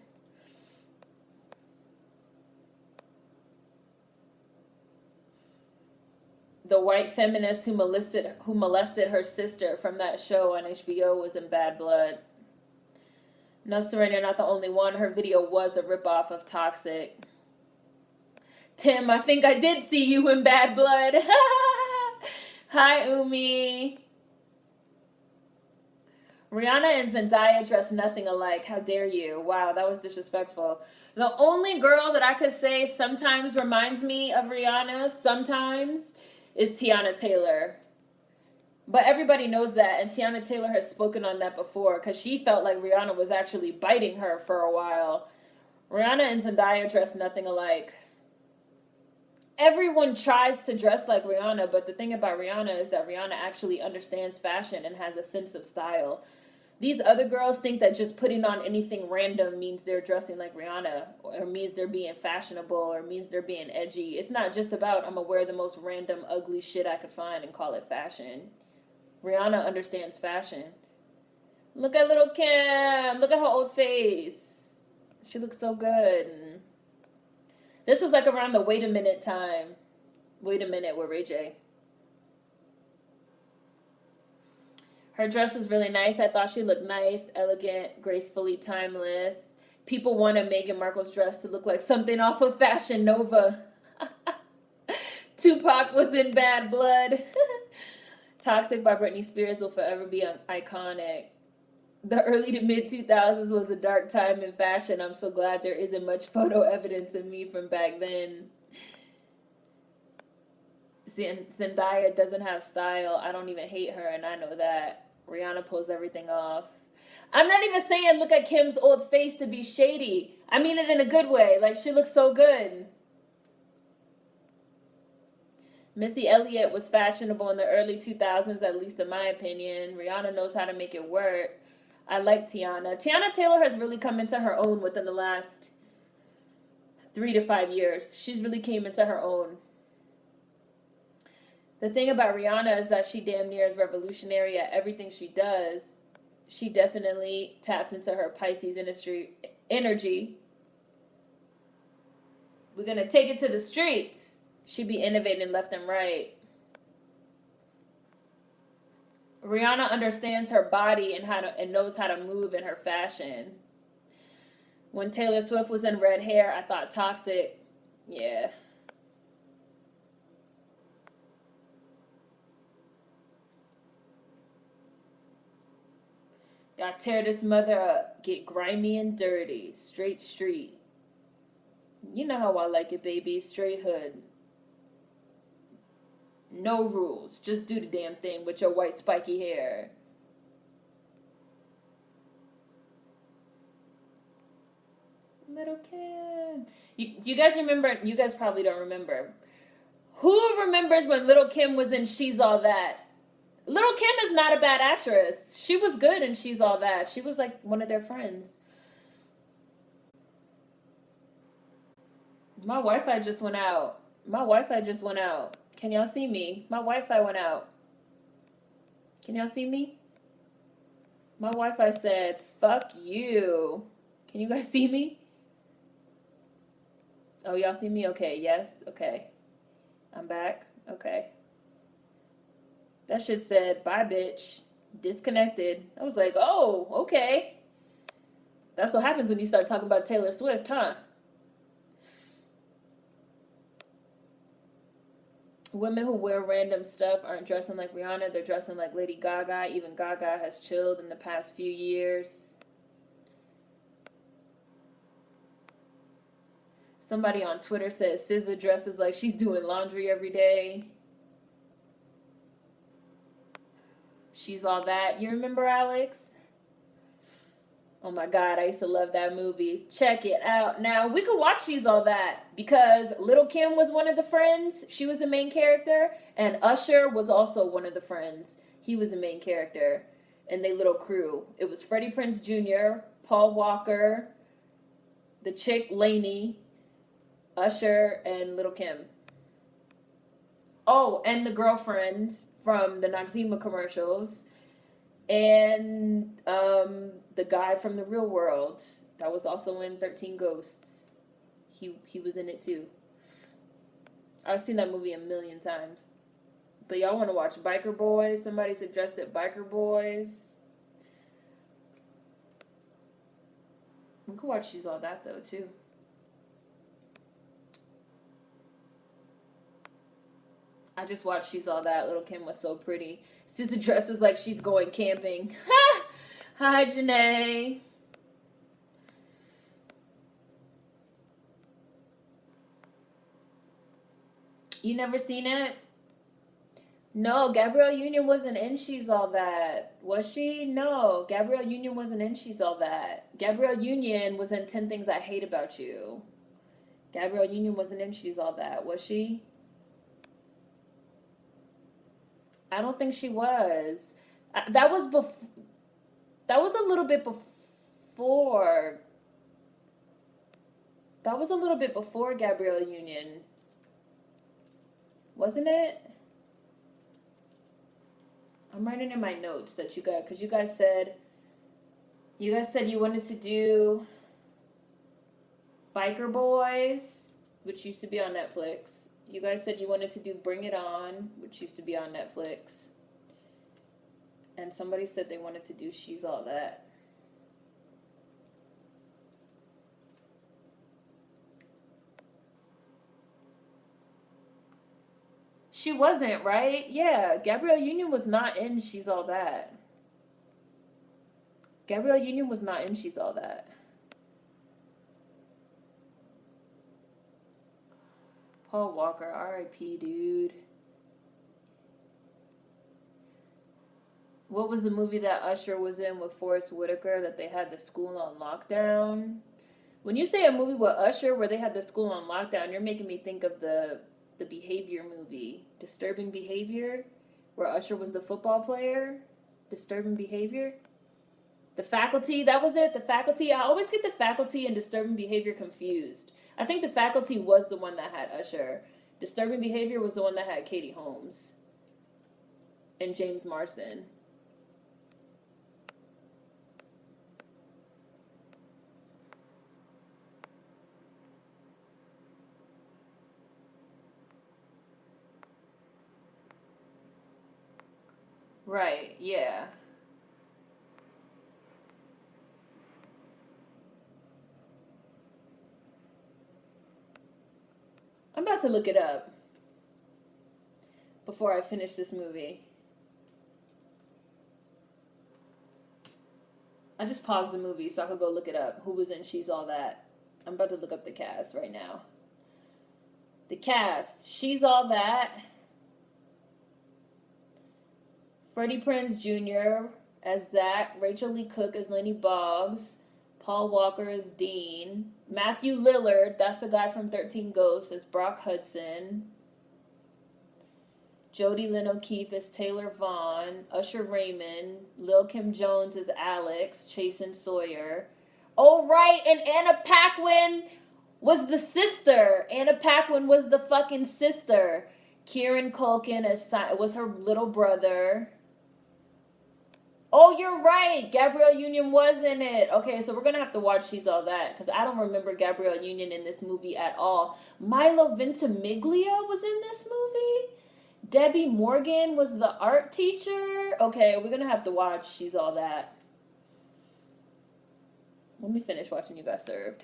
The white feminist who molested her sister from that show on HBO was in Bad Blood. No, Seren, you're not the only one. Her video was a ripoff of Toxic. Tim, I think I did see you in Bad Blood. Hi, Umi. Rihanna and Zendaya dress nothing alike. How dare you? Wow, that was disrespectful. The only girl that I could say sometimes reminds me of Rihanna, sometimes, is Tiana Taylor. But everybody knows that, and Tiana Taylor has spoken on that before, because she felt like Rihanna was actually biting her for a while. Rihanna and Zendaya dress nothing alike. Everyone tries to dress like Rihanna, but the thing about Rihanna is that Rihanna actually understands fashion and has a sense of style. These other girls think that just putting on anything random means they're dressing like Rihanna, or means they're being fashionable, or means they're being edgy. It's not just about, I'm gonna wear the most random, ugly shit I could find and call it fashion. Rihanna understands fashion. Look at little Kim. Look at her old face. She looks so good. This was like around the Wait a Minute time. Wait a Minute with Ray J. Her dress was really nice. I thought she looked nice, elegant, gracefully timeless. People wanted Meghan Markle's dress to look like something off of Fashion Nova. Tupac was in Bad Blood. Toxic by Britney Spears will forever be iconic. The early to mid 2000s was a dark time in fashion. I'm so glad there isn't much photo evidence of me from back then. Zendaya doesn't have style. I don't even hate her, and I know that. Rihanna pulls everything off. I'm not even saying look at Kim's old face to be shady. I mean it in a good way. Like, she looks so good. Missy Elliott was fashionable in the early 2000s, at least in my opinion. Rihanna knows how to make it work. I like Tiana. Tiana Taylor has really come into her own within the last 3 to 5 years. She's really came into her own. The thing about Rihanna is that she damn near is revolutionary at everything she does. She definitely taps into her Pisces energy. We're going to take it to the streets. She be innovating left and right. Rihanna understands her body and knows how to move in her fashion. When Taylor Swift was in red hair, I thought Toxic. Yeah. Got tear this mother up. Get grimy and dirty. Straight street. You know how I like it, baby. Straight hood. No rules. Just do the damn thing with your white spiky hair. Little Kim. You guys remember? You guys probably don't remember. Who remembers when Little Kim was in She's All That? Little Kim is not a bad actress. She was good in She's All That. She was like one of their friends. My Wi-Fi just went out. My Wi-Fi just went out. Can y'all see me? My Wi-Fi went out. Can y'all see me? My Wi-Fi said, fuck you. Can you guys see me? Oh, y'all see me? Okay, yes, okay. I'm back, okay. That shit said, bye, bitch. Disconnected. I was like, oh, okay. That's what happens when you start talking about Taylor Swift, huh? Women who wear random stuff aren't dressing like Rihanna. They're dressing like Lady Gaga. Even Gaga has chilled in the past few years. Somebody on Twitter says SZA dresses like she's doing laundry every day. She's All That. You remember, Alex? Oh my God, I used to love that movie. Check it out. Now, we could watch She's All That because Little Kim was one of the friends. She was the main character. And Usher was also one of the friends. He was the main character. And they little crew. It was Freddie Prinze Jr., Paul Walker, the chick Lainey, Usher, and Little Kim. Oh, and the girlfriend from the Noxzema commercials. And the guy from The Real World that was also in 13 Ghosts. He was in it too. I've seen that movie a million times. But y'all want to watch Biker Boys? Somebody suggested Biker Boys. We could watch She's All That though too. I just watched She's All That. Little Kim was so pretty. SZA dresses like she's going camping. Hi, Janae. You never seen it? No, Gabrielle Union wasn't in She's All That. Was she? No, Gabrielle Union wasn't in She's All That. Gabrielle Union was in 10 Things I Hate About You. Gabrielle Union wasn't in She's All That. Was she? I don't think she was. That was that was a little bit before. That was a little bit before Gabrielle Union. Wasn't it? I'm writing in my notes that you got, because you guys said you wanted to do Biker Boys, which used to be on Netflix. You guys said you wanted to do Bring It On, which used to be on Netflix. And somebody said they wanted to do She's All That. She wasn't, right? Yeah, Gabrielle Union was not in She's All That. Gabrielle Union was not in She's All That. Paul Walker, R.I.P., dude. What was the movie that Usher was in with Forrest Whitaker that they had the school on lockdown? When you say a movie with Usher where they had the school on lockdown, you're making me think of the Behavior movie, Disturbing Behavior, where Usher was the football player. Disturbing Behavior? The Faculty, that was it? The Faculty? I always get The Faculty and Disturbing Behavior confused. I think The Faculty was the one that had Usher. Disturbing Behavior was the one that had Katie Holmes and James Marsden. Right, yeah. I'm about to look it up before I finish this movie. I just paused the movie so I could go look it up. Who was in She's All That? I'm about to look up the cast right now. The cast. She's All That. Freddie Prinze Jr. as Zach. Rachel Lee Cook as Lenny Boggs. Paul Walker as Dean. Matthew Lillard, that's the guy from 13 Ghosts, as Brock Hudson. Jodie Lynn O'Keefe as Taylor Vaughn. Usher Raymond. Lil Kim Jones as Alex. Chasen Sawyer. Oh, right, and Anna Paquin was the sister. Anna Paquin was the fucking sister. Kieran Culkin was her little brother. Oh, you're right. Gabrielle Union was in it. Okay, so we're gonna have to watch She's All That because I don't remember Gabrielle Union in this movie at all. Milo Ventimiglia was in this movie. Debbie Morgan was the art teacher. Okay, we're gonna have to watch She's All That. Let me finish watching You Got Served.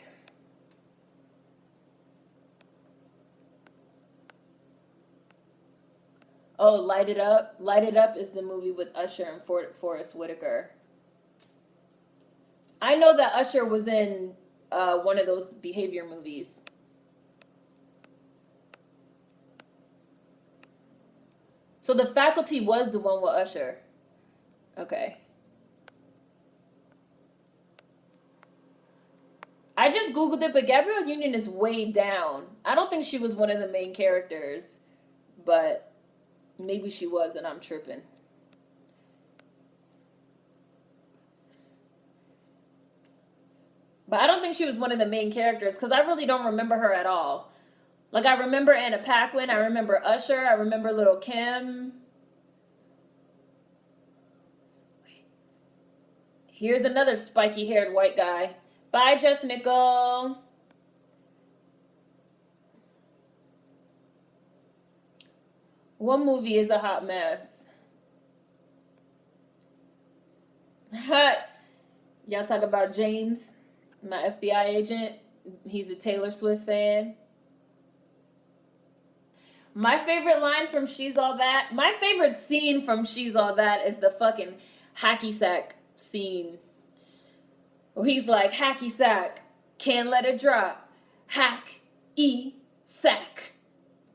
Oh, Light It Up. Light It Up is the movie with Usher and Forrest Whitaker. I know that Usher was in one of those behavior movies. So The Faculty was the one with Usher. Okay. I just Googled it, but Gabrielle Union is way down. I don't think she was one of the main characters, but maybe she was and I'm tripping. But I don't think she was one of the main characters because I really don't remember her at all. Like, I remember Anna Paquin, I remember Usher, I remember Little Kim. Here's another spiky haired white guy. Bye, Jess Nickel. What movie is a hot mess? Y'all talk about James, my FBI agent. He's a Taylor Swift fan. My favorite line from She's All That, my favorite scene from She's All That is the fucking hacky sack scene. Where he's like, hacky sack, can't let it drop. Hack, sack.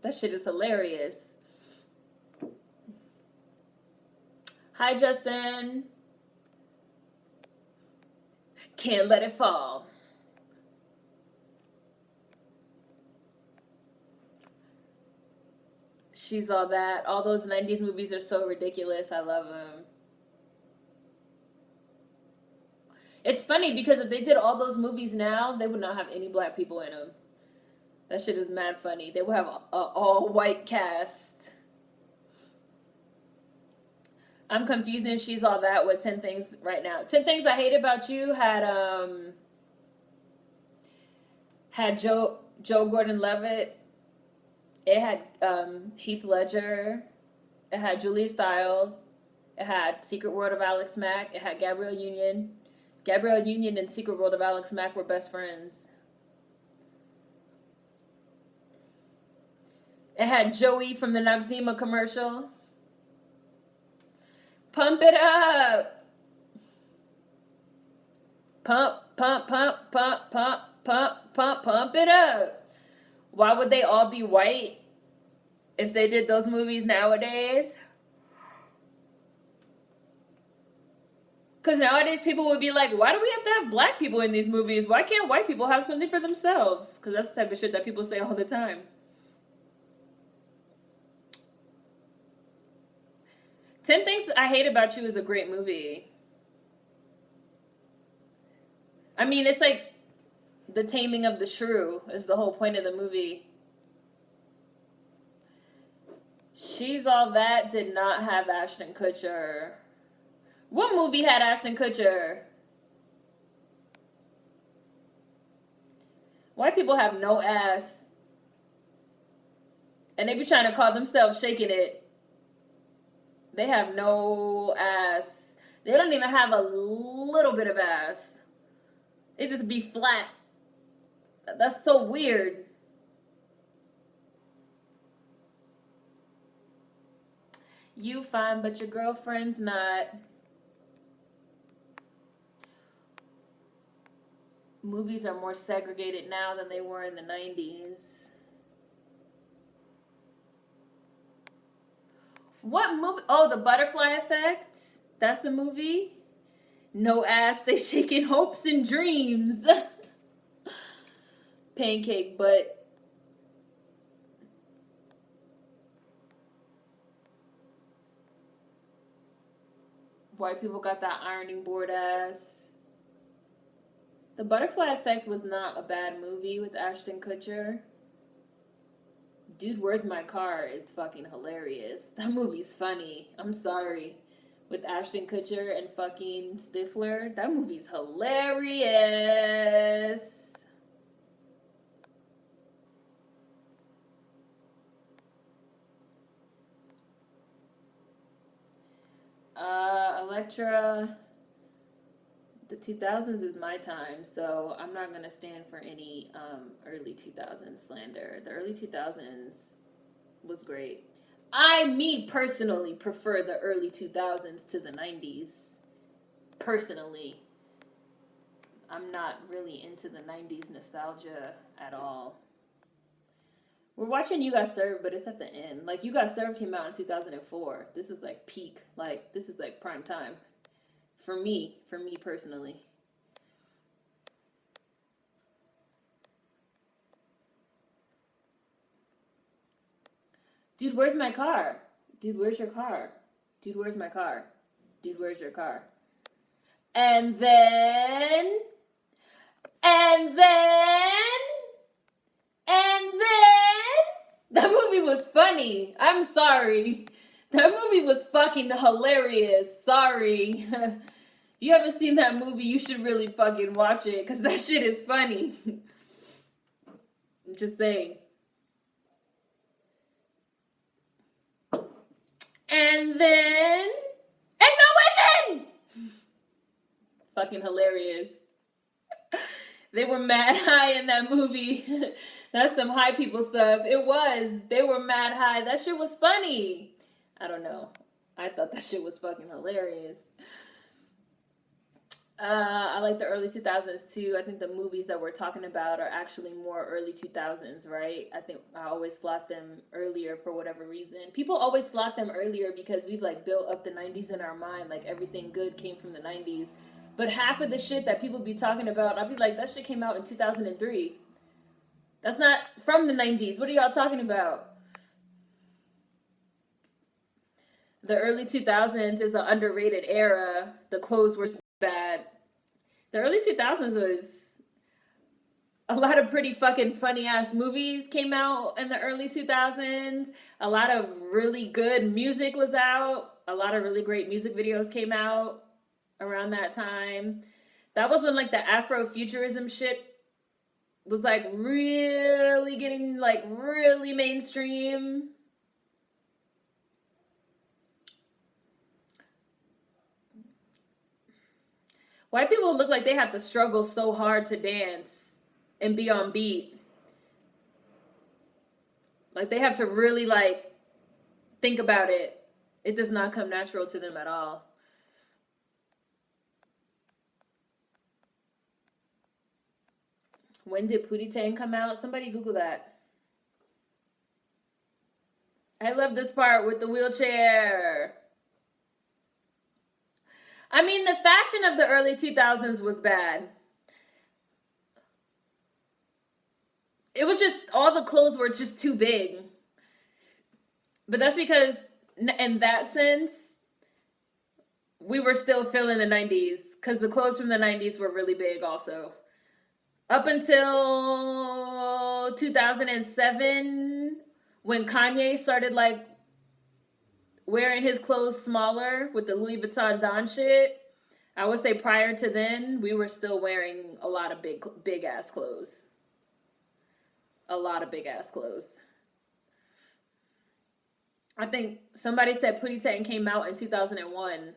That shit is hilarious. Hi, Justin. Can't let it fall. She's All That. All those 90s movies are so ridiculous. I love them. It's funny because if they did all those movies now, they would not have any black people in them. That shit is mad funny. They would have a all-white cast. I'm confusing She's All That with 10 Things right now. 10 Things I Hate About You had Joe Gordon-Levitt. It had Heath Ledger. It had Julia Stiles. It had Secret World of Alex Mack. It had Gabrielle Union. Gabrielle Union and Secret World of Alex Mack were best friends. It had Joey from the Noxzema commercial. Pump it up. Pump, pump, pump, pump, pump, pump, pump, pump it up. Why would they all be white if they did those movies nowadays? Because nowadays people would be like, why do we have to have black people in these movies? Why can't white people have something for themselves? Because that's the type of shit that people say all the time. 10 Things I Hate About You is a great movie. I mean, it's like the taming of the shrew is the whole point of the movie. She's All That did not have Ashton Kutcher. What movie had Ashton Kutcher? White people have no ass. And they be trying to call themselves shaking it. They have no ass. They don't even have a little bit of ass. They just be flat. That's so weird. You fine, but your girlfriend's not. Movies are more segregated now than they were in the 90s. What movie? Oh, The Butterfly Effect. That's the movie. No ass, they shaking hopes and dreams. Pancake butt. White people got that ironing board ass. The Butterfly Effect was not a bad movie with Ashton Kutcher. Dude, Where's My Car is fucking hilarious. That movie's funny. I'm sorry. with Ashton Kutcher and fucking Stifler. That movie's hilarious. Electra, the 2000s is my time, so I'm not gonna stand for any early 2000s slander. The early 2000s was great. Me personally prefer the early 2000s to the 90s. Personally, I'm not really into the 90s nostalgia at all. We're watching You Got Served, but it's at the end. Like, You Got Served came out in 2004. This is like peak. Like, this is like prime time. For me personally. Dude, where's my car? Dude, where's your car? Dude, where's my car? Dude, where's your car? And then, and then, and then, that movie was funny. I'm sorry. That movie was fucking hilarious. Sorry. If you haven't seen that movie, you should really fucking watch it, because that shit is funny. I'm just saying. And then, and no, and then! Fucking hilarious. They were mad high in that movie. That's some high people stuff. It was. They were mad high. That shit was funny. I don't know. I thought that shit was fucking hilarious. I like the early 2000s too. I think the movies that we're talking about are actually more early 2000s, right? I think I always slot them earlier for whatever reason. People always slot them earlier because we've like built up the 90s in our mind. Like everything good came from the 90s. But half of the shit that people be talking about, I'll be like, that shit came out in 2003. That's not from the 90s. What are y'all talking about? The early 2000s is an underrated era. The clothes were bad. The early 2000s was a lot of pretty fucking funny ass movies came out in the early 2000s. A lot of really good music was out. A lot of really great music videos came out around that time. That was when like the Afrofuturism shit was like really getting like really mainstream. White people look like they have to struggle so hard to dance and be on beat. Like they have to really like think about it. It does not come natural to them at all. When did Pootie Tang come out? Somebody Google that. I love this part with the wheelchair. I mean, the fashion of the early 2000s was bad. It was just, all the clothes were just too big. But that's because, in that sense, we were still feeling the 90s. Because the clothes from the 90s were really big also. Up until 2007, when Kanye started, like, wearing his clothes smaller with the Louis Vuitton Don shit, I would say prior to then, we were still wearing a lot of big ass clothes. A lot of big ass clothes. I think somebody said Pootie Tang came out in 2001.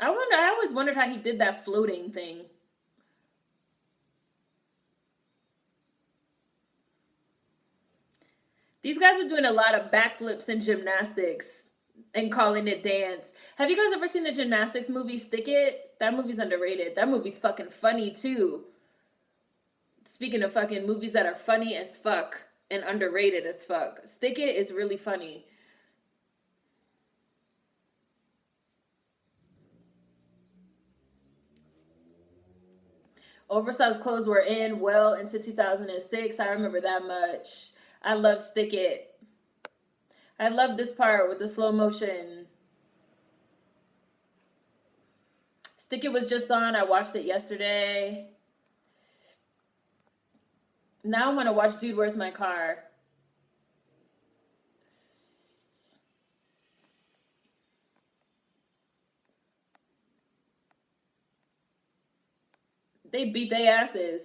I always wondered how he did that floating thing. These guys are doing a lot of backflips and gymnastics and calling it dance. Have you guys ever seen the gymnastics movie Stick It? That movie's underrated. That movie's fucking funny too. Speaking of fucking movies that are funny as fuck and underrated as fuck, Stick It is really funny. Oversized clothes were in well into 2006. I remember that much. I love Stick It. I love this part with the slow motion. Stick It was just on. I watched it yesterday. Now I want to watch Dude, Where's My Car? They beat their asses.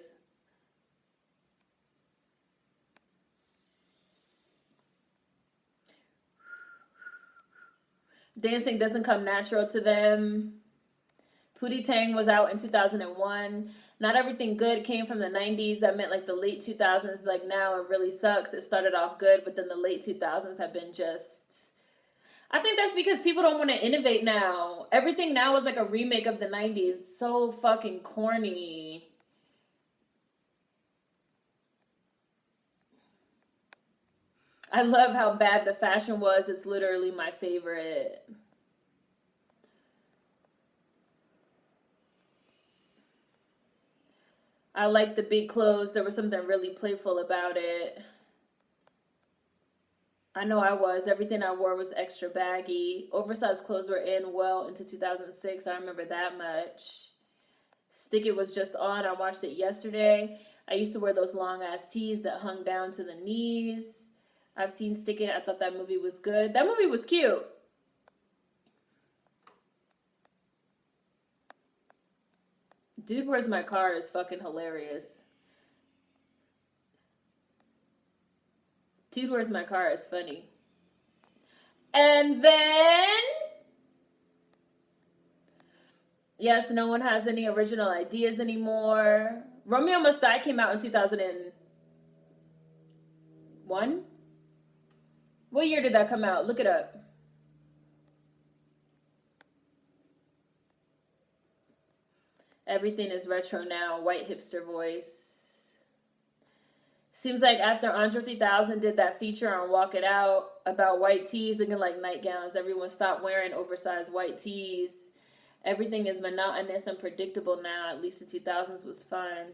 Dancing doesn't come natural to them. Pootie Tang was out in 2001. Not everything good came from the 90s. That meant like the late 2000s. Like now it really sucks. It started off good, but then the late 2000s have been just. I think that's because people don't want to innovate now. Everything now is like a remake of the 90s. So fucking corny. I love how bad the fashion was. It's literally my favorite. I like the big clothes. There was something really playful about it. I know I was. Everything I wore was extra baggy. Oversized clothes were in well into 2006. I remember that much. Stick It was just on. I watched it yesterday. I used to wear those long ass tees that hung down to the knees. I've seen Stick It. I thought that movie was good. That movie was cute. Dude, Where's My Car is fucking hilarious. Dude, Where's My Car is funny. And then, yes, no one has any original ideas anymore. Romeo Must Die came out in 2001. What year did that come out? Look it up. Everything is retro now. White hipster voice. Seems like after Andre 3000 did that feature on Walk It Out about white tees looking like nightgowns, everyone stopped wearing oversized white tees. Everything is monotonous and predictable now. At least the 2000s was fun.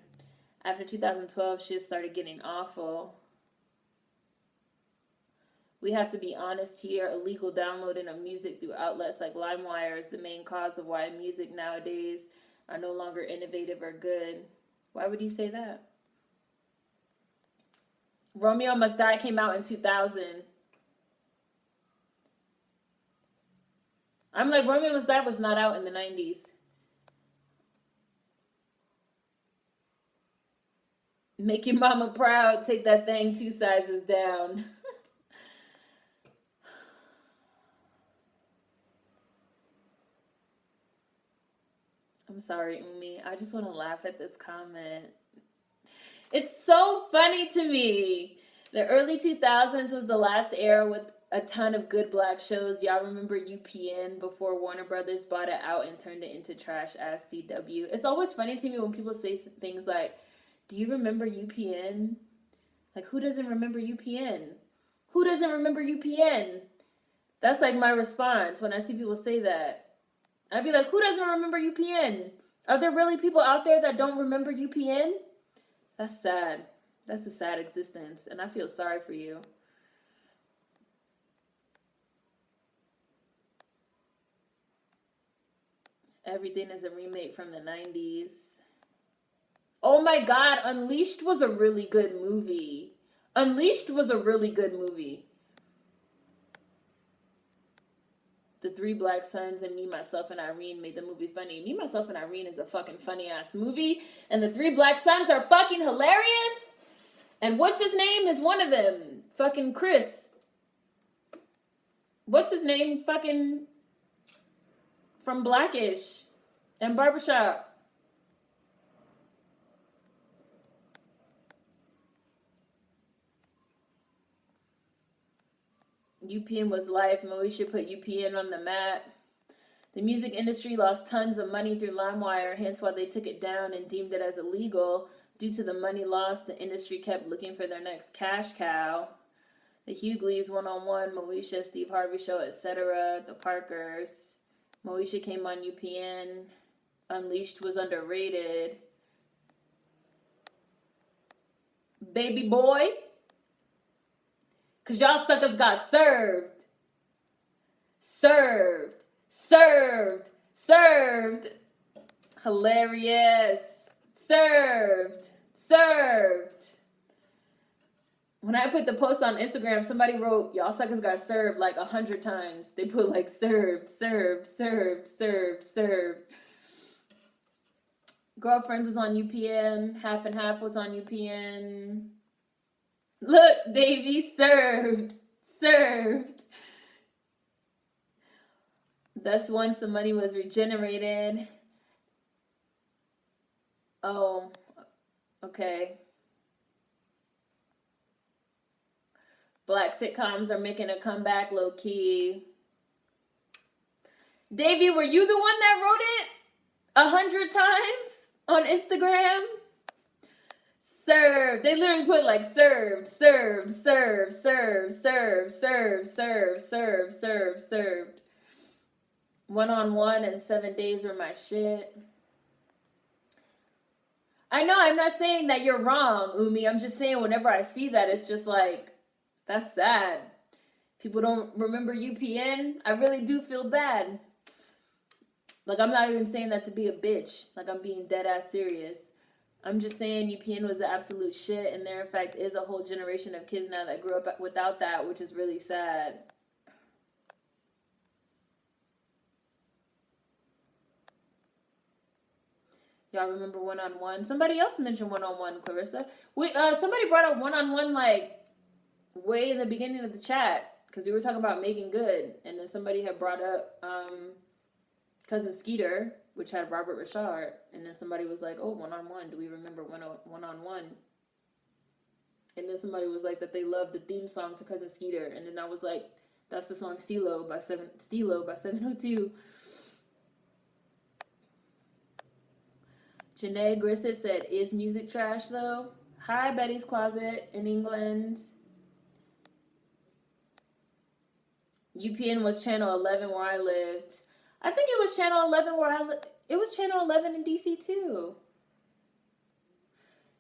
After 2012, shit started getting awful. We have to be honest here. Illegal downloading of music through outlets like LimeWire is the main cause of why music nowadays are no longer innovative or good. Why would you say that? Romeo Must Die came out in 2000. I'm like, Romeo Must Die was not out in the 90s. Make your mama proud. Take that thing 2 sizes down. I'm sorry, Umi. I just want to laugh at this comment. It's so funny to me. The early 2000s was the last era with a ton of good black shows. Y'all remember UPN before Warner Brothers bought it out and turned it into trash ass CW? It's always funny to me when people say things like, do you remember UPN? Like, who doesn't remember UPN? Who doesn't remember UPN? That's like my response when I see people say that. I'd be like, who doesn't remember UPN? Are there really people out there that don't remember UPN? That's sad. That's a sad existence, and I feel sorry for you. Everything is a remake from the 90s. Oh my god, Unleashed was a really good movie. Unleashed was a really good movie. The Three Black Sons and Me, Myself, and Irene made the movie funny. Me, Myself, and Irene is a fucking funny ass movie. And The Three Black Sons are fucking hilarious. And what's his name is one of them. Fucking Chris. What's his name? Fucking from Blackish and Barbershop. UPN was life. Moesha put UPN on the map. The music industry lost tons of money through LimeWire, hence why they took it down and deemed it as illegal. Due to the money lost, the industry kept looking for their next cash cow. The Hughleys, One-on-One, Moesha, Steve Harvey Show, etc. The Parkers. Moesha came on UPN. Unleashed was underrated. Baby Boy. Because y'all suckers got served. Served. Served. Served. Hilarious. Served. Served. When I put the post on Instagram, somebody wrote, y'all suckers got served like 100 times. They put like served, served, served, served, served. Girlfriends was on UPN. Half and Half was on UPN. Look, Davey, served. Served. Thus, once the money was regenerated. Oh, okay. Black sitcoms are making a comeback, low key. Davey, were you the one that wrote it 100 times on Instagram? Served. They literally put like served, served, served, served, served, served, served, served, served, served. 1-on-1 and 7 days were my shit. I know, I'm not saying that you're wrong, Umi. I'm just saying whenever I see that, it's just like, that's sad. People don't remember UPN. I really do feel bad. Like, I'm not even saying that to be a bitch. Like, I'm being dead ass serious. I'm just saying UPN was the absolute shit, and there, in fact, is a whole generation of kids now that grew up without that, which is really sad. Y'all remember 1-on-1? Somebody else mentioned 1-on-1, Clarissa. Somebody brought up 1-on-1 like way in the beginning of the chat because we were talking about Making Good, and then somebody had brought up Cousin Skeeter, which had Robert Richard, and then somebody was like, "Oh, 1-on-1. Do we remember 1-on-1?" And then somebody was like that they loved the theme song to Cousin Skeeter, and then I was like, "That's the song Stilo by 702." Janae Grissett said, "Is music trash though?" Hi, Betty's Closet in England. UPN was channel 11 where I lived. I think it was channel 11 where I lived. It was channel 11 in DC too.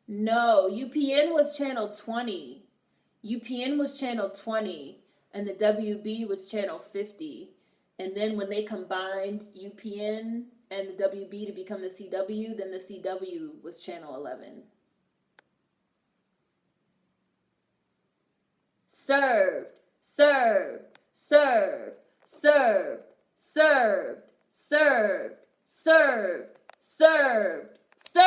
No, UPN was channel 20. UPN was channel 20, and the WB was channel 50. And then when they combined UPN and the WB to become the CW, then the CW was channel 11. Served, served, served, served, served, served, served, served, served.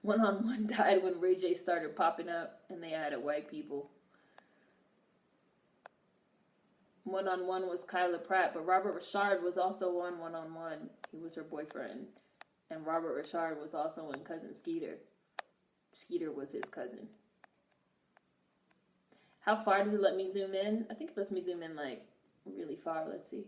1-on-1 died when Ray J started popping up and they added white people. 1-on-1 was Kyla Pratt, but Robert Richard was also on 1-on-1. He was her boyfriend. And Robert Richard was also in Cousin Skeeter. Skeeter was his cousin. How far does it let me zoom in? I think it lets me zoom in like really far. Let's see.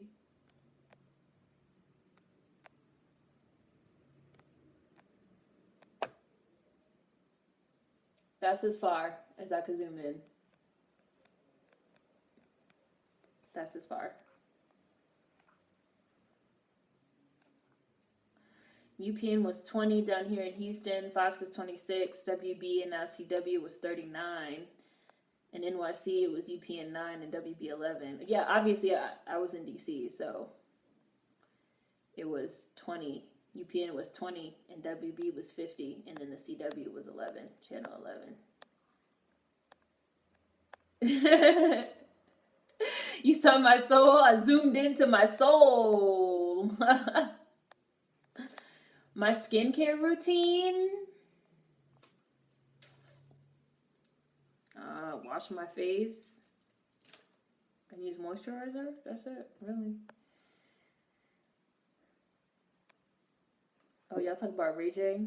That's as far as I could zoom in. That's as far. UPN was 20 down here in Houston. Fox was 26. WB and now CW was 39. And NYC, it was UPN 9 and WB 11. Yeah, obviously I was in DC, so it was 20. UPN was 20 and WB was 50, and then the CW was 11, channel 11. You saw my soul? I zoomed into my soul. My skincare routine. Wash my face and use moisturizer. That's it, really. Oh, y'all talk about Ray J?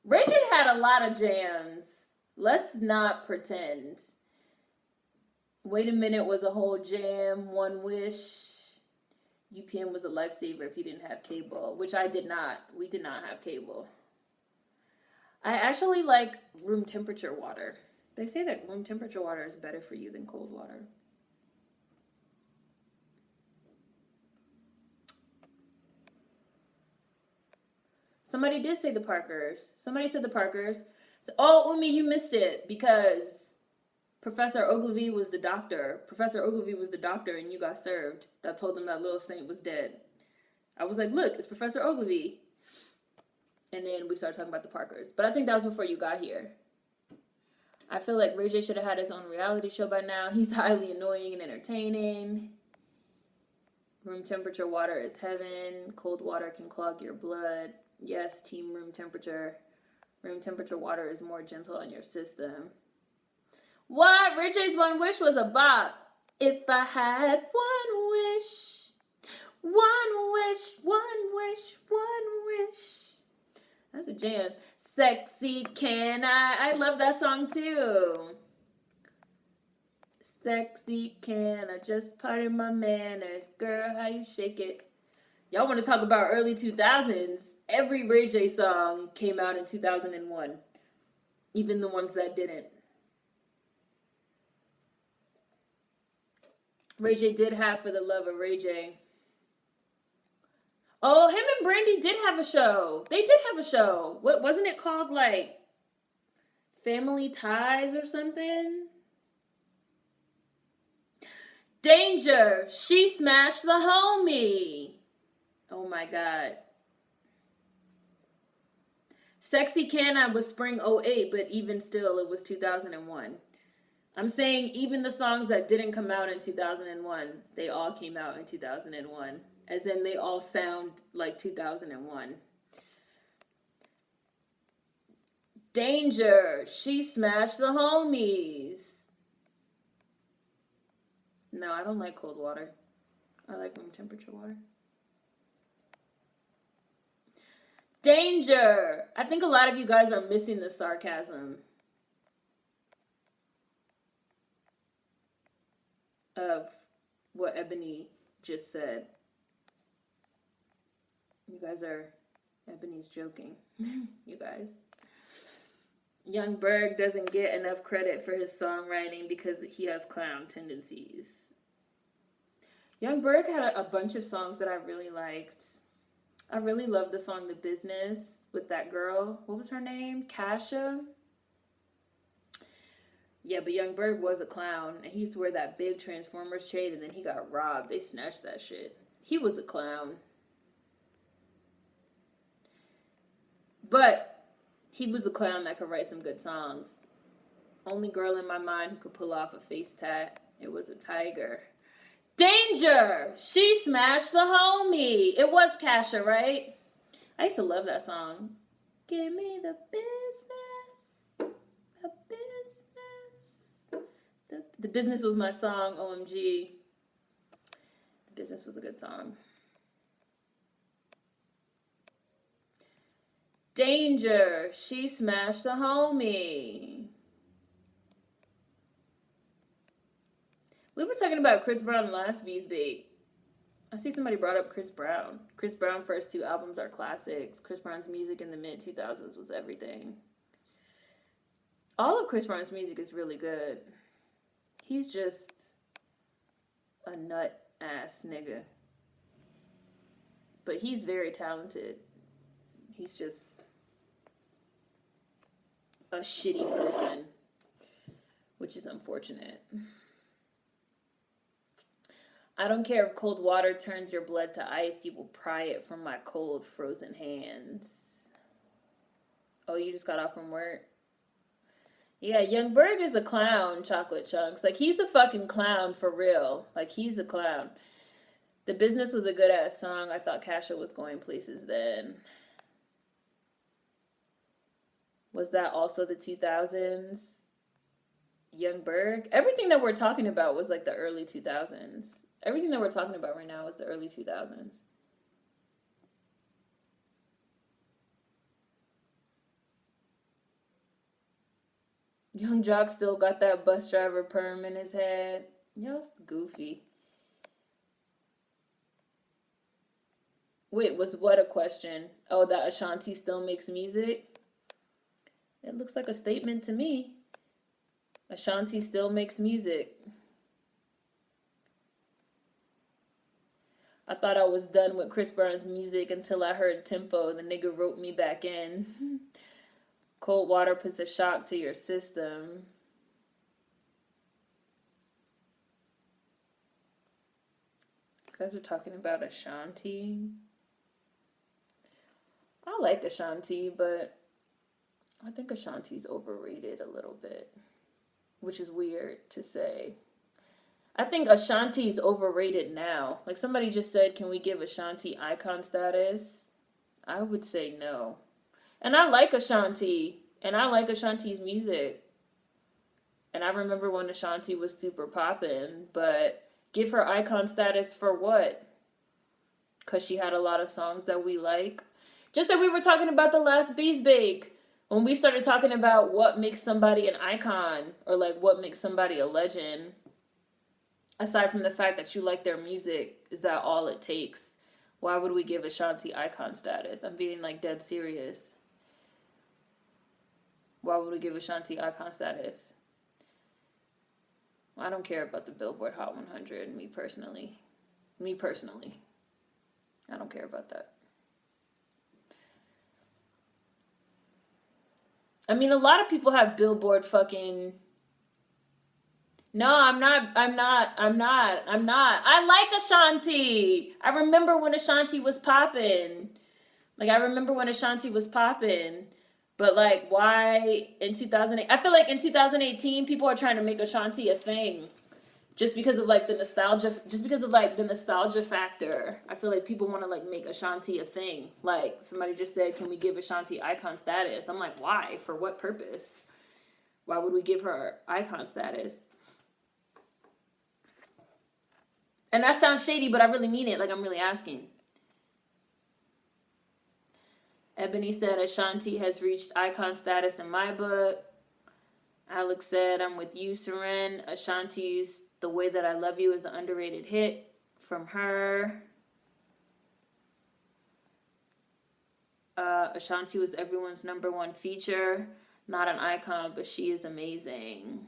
Ray J had a lot of jams. Let's not pretend. Wait a Minute was a whole jam. One Wish. UPN was a lifesaver if you didn't have cable, which I did not. We did not have cable. I actually like room temperature water. They say that room temperature water is better for you than cold water. Somebody did say the Parkers. Somebody said the Parkers. So, oh, Umi, you missed it because Professor Ogilvy was the doctor. Professor Ogilvy was the doctor, and you got served. That told them that little Saint was dead. I was like, look, it's Professor Ogilvy. And then we started talking about the Parkers. But I think that was before you got here. I feel like Ray J should have had his own reality show by now. He's highly annoying and entertaining. Room temperature water is heaven. Cold water can clog your blood. Yes, team room temperature. Room temperature water is more gentle on your system. What? Ray J's One Wish was a bop. If I had one wish, one wish, one wish, one wish. That's a jam. Sexy can I love that song too. Sexy can I just pardon my manners. Girl, how you shake it. Y'all want to talk about early 2000s. Every Ray J song came out in 2001. Even the ones that didn't. Ray J did have For the Love of Ray J. Oh, him and Brandy did have a show. They did have a show. What wasn't it called, like Family Ties or something? Danger. She smashed the homie. Oh my God. Sexy Can I was spring 08, but even still it was 2001. I'm saying even the songs that didn't come out in 2001, they all came out in 2001. As in they all sound like 2001. Danger. She smashed the homies. No, I don't like cold water. I like room temperature water. Danger. I think a lot of you guys are missing the sarcasm of what Ebony just said. You guys are, Ebony's joking. You guys. Young Berg doesn't get enough credit for his songwriting because he has clown tendencies. Young Berg had a bunch of songs that I really liked. I really loved the song The Business with that girl. What was her name? Kasha? Yeah, but Young Berg was a clown. And he used to wear that big Transformers chain and then he got robbed. They snatched that shit. He was a clown. But he was a clown that could write some good songs. Only girl in my mind who could pull off a face tat. It was a tiger. Danger! She smashed the homie. It was Kasha, right? I used to love that song. Give me the business. The business. The Business was my song, OMG. The Business was a good song. Danger. She smashed the homie. We were talking about Chris Brown last Bees Bait. I see somebody brought up Chris Brown. Chris Brown's first two albums are classics. Chris Brown's music in the mid-2000s was everything. All of Chris Brown's music is really good. He's just a nut-ass nigga. But he's very talented. He's just a shitty person, which is unfortunate. I don't care if cold water turns your blood to ice. You will pry it from my cold, frozen hands. Oh, you just got off from work? Yeah, Young Berg is a clown, Chocolate Chunks. Like, he's a fucking clown for real. Like, he's a clown. The Business was a good-ass song. I thought Kasha was going places then. Was that also the 2000s? Young Berg? Everything that we're talking about was like the early 2000s. Everything that we're talking about right now is the early 2000s. Young Jock still got that bus driver perm in his head. Y'all's goofy. Wait, was what a question? Oh, that Ashanti still makes music? It looks like a statement to me. Ashanti still makes music. I thought I was done with Chris Brown's music until I heard Tempo. The nigga wrote me back in. Cold water puts a shock to your system. You guys are talking about Ashanti. I like Ashanti, but I think Ashanti's overrated a little bit, which is weird to say. I think Ashanti's overrated now. Like somebody just said, can we give Ashanti icon status? I would say no. And I like Ashanti, and I like Ashanti's music. And I remember when Ashanti was super poppin', but give her icon status for what? Because she had a lot of songs that we like. Just that we were talking about the last Bees Bake. When we started talking about what makes somebody an icon, or like what makes somebody a legend, aside from the fact that you like their music, is that all it takes? Why would we give Ashanti icon status? I'm being like dead serious. Why would we give Ashanti icon status? I don't care about the Billboard Hot 100, me personally. I don't care about that. I mean, a lot of people have Billboard fucking... No, I'm not. I like Ashanti. I remember when Ashanti was popping. But like, why in 2008? I feel like in 2018, people are trying to make Ashanti a thing, just because of like the nostalgia. Just because of like the nostalgia factor. I feel like people want to like make Ashanti a thing. Like somebody just said, "Can we give Ashanti icon status?" I'm like, why? For what purpose? Why would we give her icon status? And that sounds shady, but I really mean it. Like, I'm really asking. Ebony said, Ashanti has reached icon status in my book. Alex said, I'm with you, Seren. Ashanti's The Way That I Love You is an underrated hit from her. Ashanti was everyone's #1 feature. Not an icon, but she is amazing.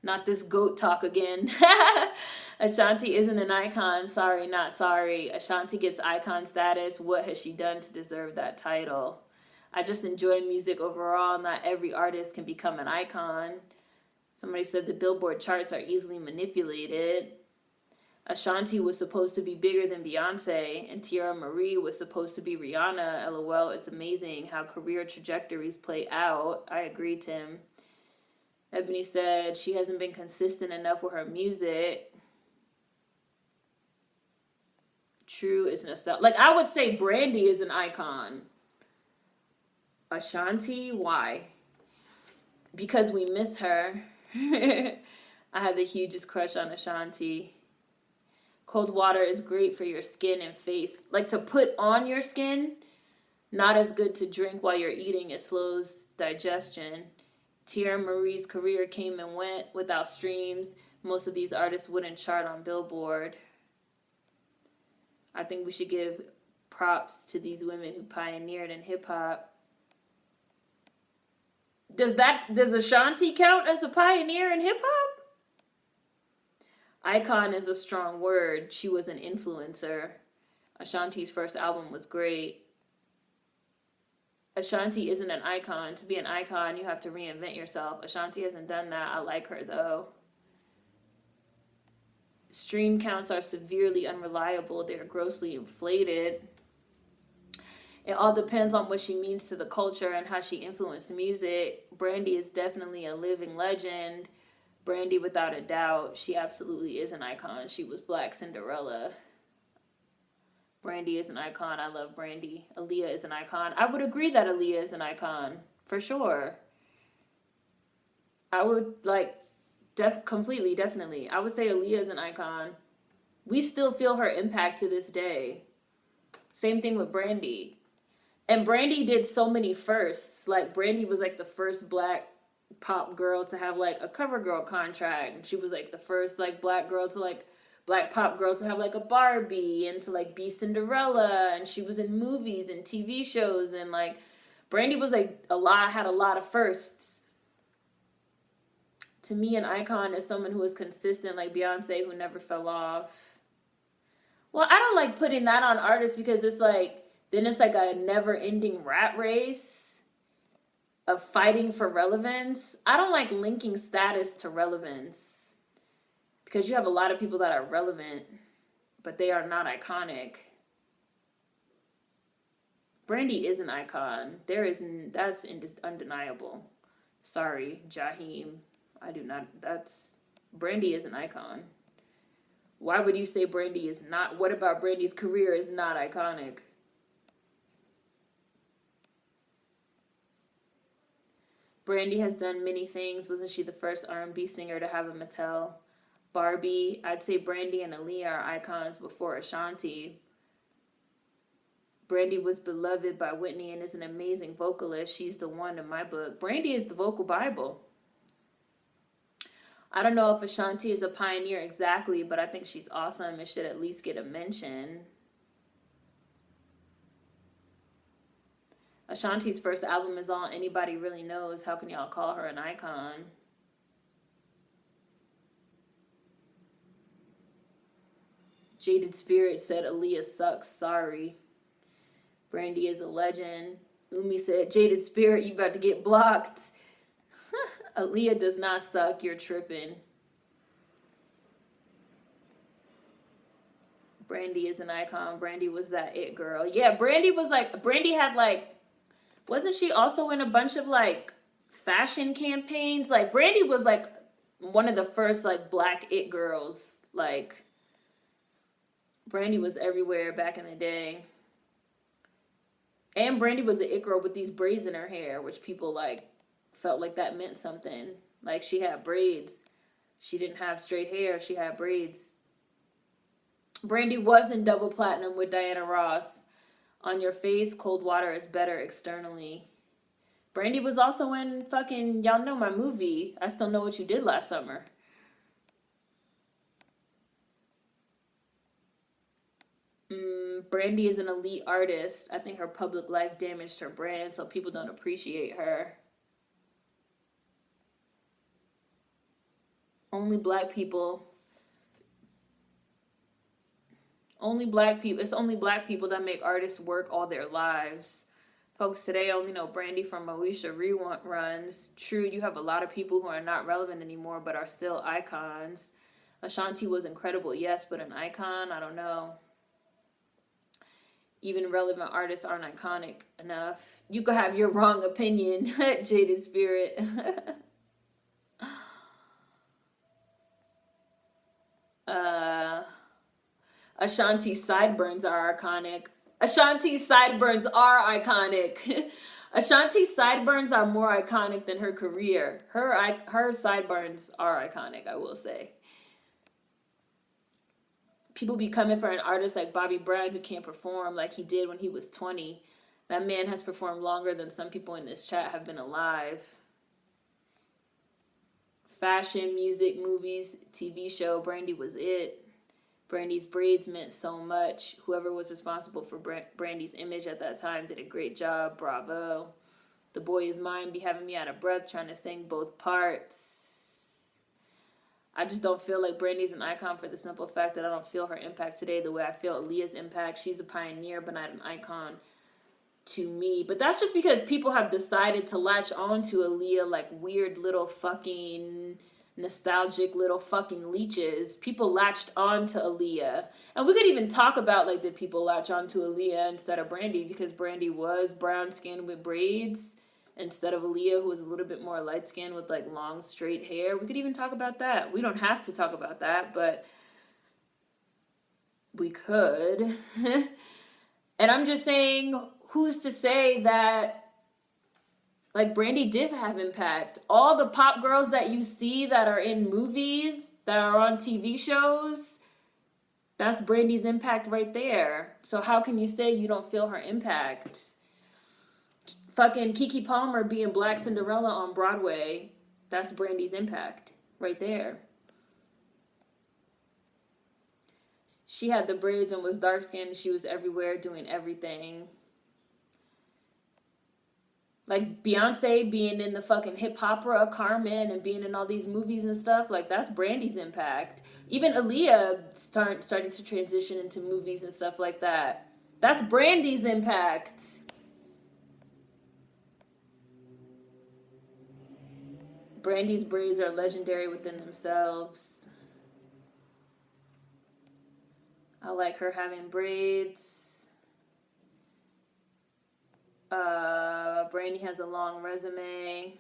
Not this goat talk again. Ashanti isn't an icon. Sorry, not sorry. Ashanti gets icon status. What has she done to deserve that title? I just enjoy music overall. Not every artist can become an icon. Somebody said the Billboard charts are easily manipulated. Ashanti was supposed to be bigger than Beyonce, and Tierra Marie was supposed to be Rihanna. LOL, it's amazing how career trajectories play out. I agree, Tim. Ebony said she hasn't been consistent enough with her music. True is nostalgia. Like, I would say Brandy is an icon. Ashanti, why? Because we miss her. I had the hugest crush on Ashanti. Cold water is great for your skin and face. Like, to put on your skin, not as good to drink while you're eating. It slows digestion. Tierra Marie's career came and went without streams. Most of these artists wouldn't chart on Billboard. I think we should give props to these women who pioneered in hip-hop. Does Ashanti count as a pioneer in hip-hop? Icon is a strong word. She was an influencer. Ashanti's first album was great. Ashanti isn't an icon. To be an icon, you have to reinvent yourself. Ashanti hasn't done that. I like her, though. Stream counts are severely unreliable. They're grossly inflated. It all depends on what she means to the culture and how she influenced music. Brandy is definitely a living legend. Brandy, without a doubt. She absolutely is an icon. She was Black Cinderella. Brandy is an icon. I love Brandy. Aaliyah is an icon. I would agree that Aaliyah is an icon. For sure. I would, like, completely, definitely. I would say Aaliyah is an icon. We still feel her impact to this day. Same thing with Brandy. And Brandy did so many firsts. Like, Brandy was, like, the first Black pop girl to have, like, a CoverGirl contract. And she was, like, the first, like, Black pop girl to have like a Barbie and to like be Cinderella, and she was in movies and TV shows, and like Brandy was like had a lot of firsts. To me, an icon is someone who is consistent, like Beyonce, who never fell off. Well, I don't like putting that on artists because it's like then it's like a never-ending rat race of fighting for relevance. I don't like linking status to relevance. Because you have a lot of people that are relevant, but they are not iconic. Brandy is an icon. That's undeniable. Sorry, Jaheim. I do not. Brandy is an icon. Why would you say Brandy is not? What about Brandy's career is not iconic? Brandy has done many things. Wasn't she the first R&B singer to have a Mattel? Barbie. I'd say Brandy and Aaliyah are icons before Ashanti. Brandy was beloved by Whitney and is an amazing vocalist. She's the one in my book. Brandy is the vocal Bible. I don't know if Ashanti is a pioneer exactly, but I think she's awesome and should at least get a mention. Ashanti's first album is All Anybody Really Knows. How can y'all call her an icon? Jaded Spirit said Aaliyah sucks. Sorry. Brandy is a legend. Umi said, Jaded Spirit, you about to get blocked. Aaliyah does not suck. You're tripping. Brandy is an icon. Brandy was that it girl. Yeah, Brandy had like, wasn't she also in a bunch of like fashion campaigns? Like Brandy was like one of the first like black it girls. Like Brandy was everywhere back in the day. And Brandy was the it girl with these braids in her hair, which people like felt like that meant something. Like she had braids. She didn't have straight hair. She had braids. Brandy was in double platinum with Diana Ross. On Your Face, Cold Water is Better externally. Brandy was also in fucking, y'all know my movie, I Still Know What You Did Last Summer. Brandy is an elite artist. I think her public life damaged her brand, so people don't appreciate her. Only black people. It's only black people that make artists work all their lives. Folks today only know Brandy from Moesha reruns. True, you have a lot of people who are not relevant anymore but are still icons. Ashanti was incredible, yes, but an icon? I don't know. Even relevant artists aren't iconic enough. You could have your wrong opinion, Jaded Spirit. Ashanti's sideburns are iconic. Ashanti's sideburns are iconic. Ashanti's sideburns are more iconic than her career. Her sideburns are iconic, I will say. People be coming for an artist like Bobby Brown who can't perform like he did when he was 20. That man has performed longer than some people in this chat have been alive. Fashion, music, movies, TV show, Brandy was it. Brandy's braids meant so much. Whoever was responsible for Brandy's image at that time did a great job. Bravo. The Boy Is Mine be having me out of breath trying to sing both parts. I just don't feel like Brandy's an icon for the simple fact that I don't feel her impact today the way I feel Aaliyah's impact. She's a pioneer, but not an icon to me. But that's just because people have decided to latch on to Aaliyah like weird little fucking nostalgic little fucking leeches. People latched on to Aaliyah. And we could even talk about like, did people latch on to Aaliyah instead of Brandy? Because Brandy was brown skinned with braids instead of Aaliyah, who was a little bit more light skinned with like long straight hair. We could even talk about that. We don't have to talk about that, but we could. And I'm just saying, who's to say that like Brandy did have impact? All the pop girls that you see that are in movies, that are on TV shows, that's Brandy's impact right there. So how can you say you don't feel her impact? Fucking Keke Palmer being Black Cinderella on Broadway, that's Brandy's impact right there. She had the braids and was dark skinned. She was everywhere doing everything. Like Beyonce being in the fucking hip opera Carmen and being in all these movies and stuff, like that's Brandy's impact. Even Aaliyah starting to transition into movies and stuff like that. That's Brandy's impact. Brandy's braids are legendary within themselves. I like her having braids. Brandy has a long resume.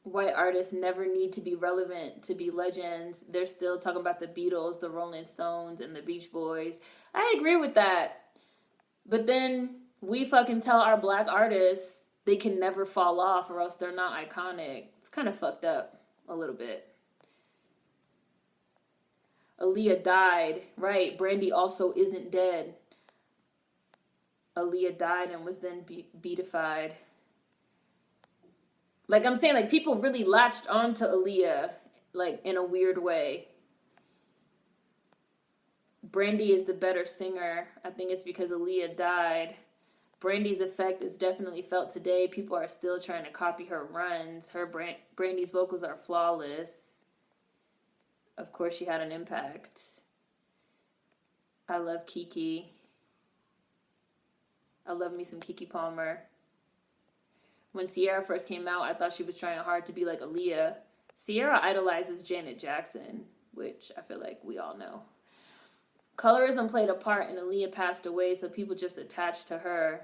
White artists never need to be relevant to be legends. They're still talking about the Beatles, the Rolling Stones, and the Beach Boys. I agree with that. But then we fucking tell our black artists they can never fall off or else they're not iconic. It's kind of fucked up a little bit. Aaliyah died. Right. Brandy also isn't dead. Aaliyah died and was then beatified. Like I'm saying, like people really latched onto Aaliyah, like in a weird way. Brandy is the better singer. I think it's because Aaliyah died. Brandy's effect is definitely felt today. People are still trying to copy her runs. Brandy's vocals are flawless. Of course, she had an impact. I love Kiki. I love me some Kiki Palmer. When Sierra first came out, I thought she was trying hard to be like Aaliyah. Sierra idolizes Janet Jackson, which I feel like we all know. Colorism played a part and Aaliyah passed away, so people just attached to her.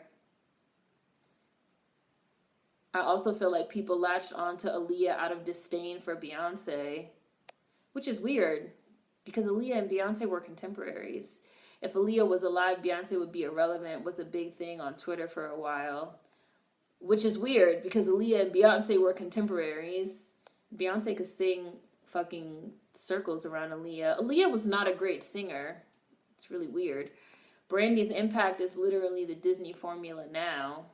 I also feel like people latched onto Aaliyah out of disdain for Beyonce, which is weird because Aaliyah and Beyonce were contemporaries. If Aaliyah was alive, Beyonce would be irrelevant, was a big thing on Twitter for a while. Which is weird because Aaliyah and Beyonce were contemporaries. Beyonce could sing fucking circles around Aaliyah. Aaliyah was not a great singer. It's really weird. Brandy's impact is literally the Disney formula now.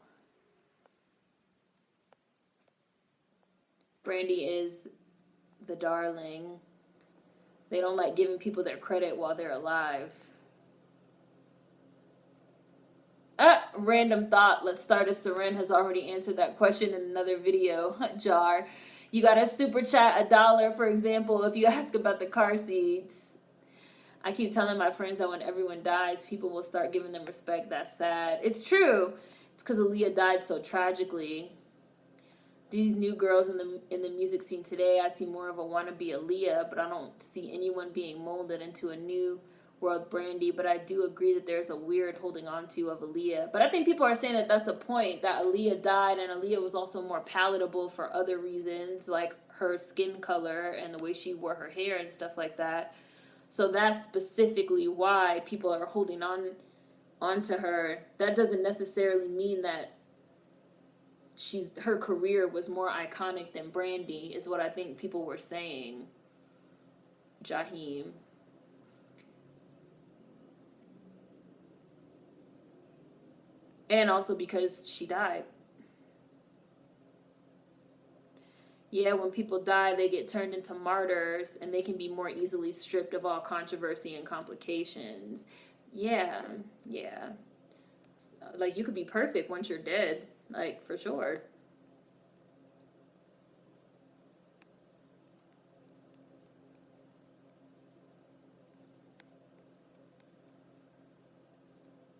Brandy is the darling. They don't like giving people their credit while they're alive. Random thought. Let's start as Seren has already answered that question in another video. Jar. You got to super chat $1, for example, if you ask about the car seats. I keep telling my friends that when everyone dies, people will start giving them respect. That's sad. It's true. It's because Aaliyah died so tragically. These new girls in the music scene today, I see more of a wannabe Aaliyah, but I don't see anyone being molded into a new world Brandy. But I do agree that there's a weird holding on to of Aaliyah. But I think people are saying that that's the point, that Aaliyah died and Aaliyah was also more palatable for other reasons, like her skin color and the way she wore her hair and stuff like that. So that's specifically why people are holding onto her. That doesn't necessarily mean that her career was more iconic than Brandy, is what I think people were saying. Jaheim. And also because she died. Yeah, when people die, they get turned into martyrs and they can be more easily stripped of all controversy and complications. Yeah. Like, you could be perfect once you're dead. Like, for sure.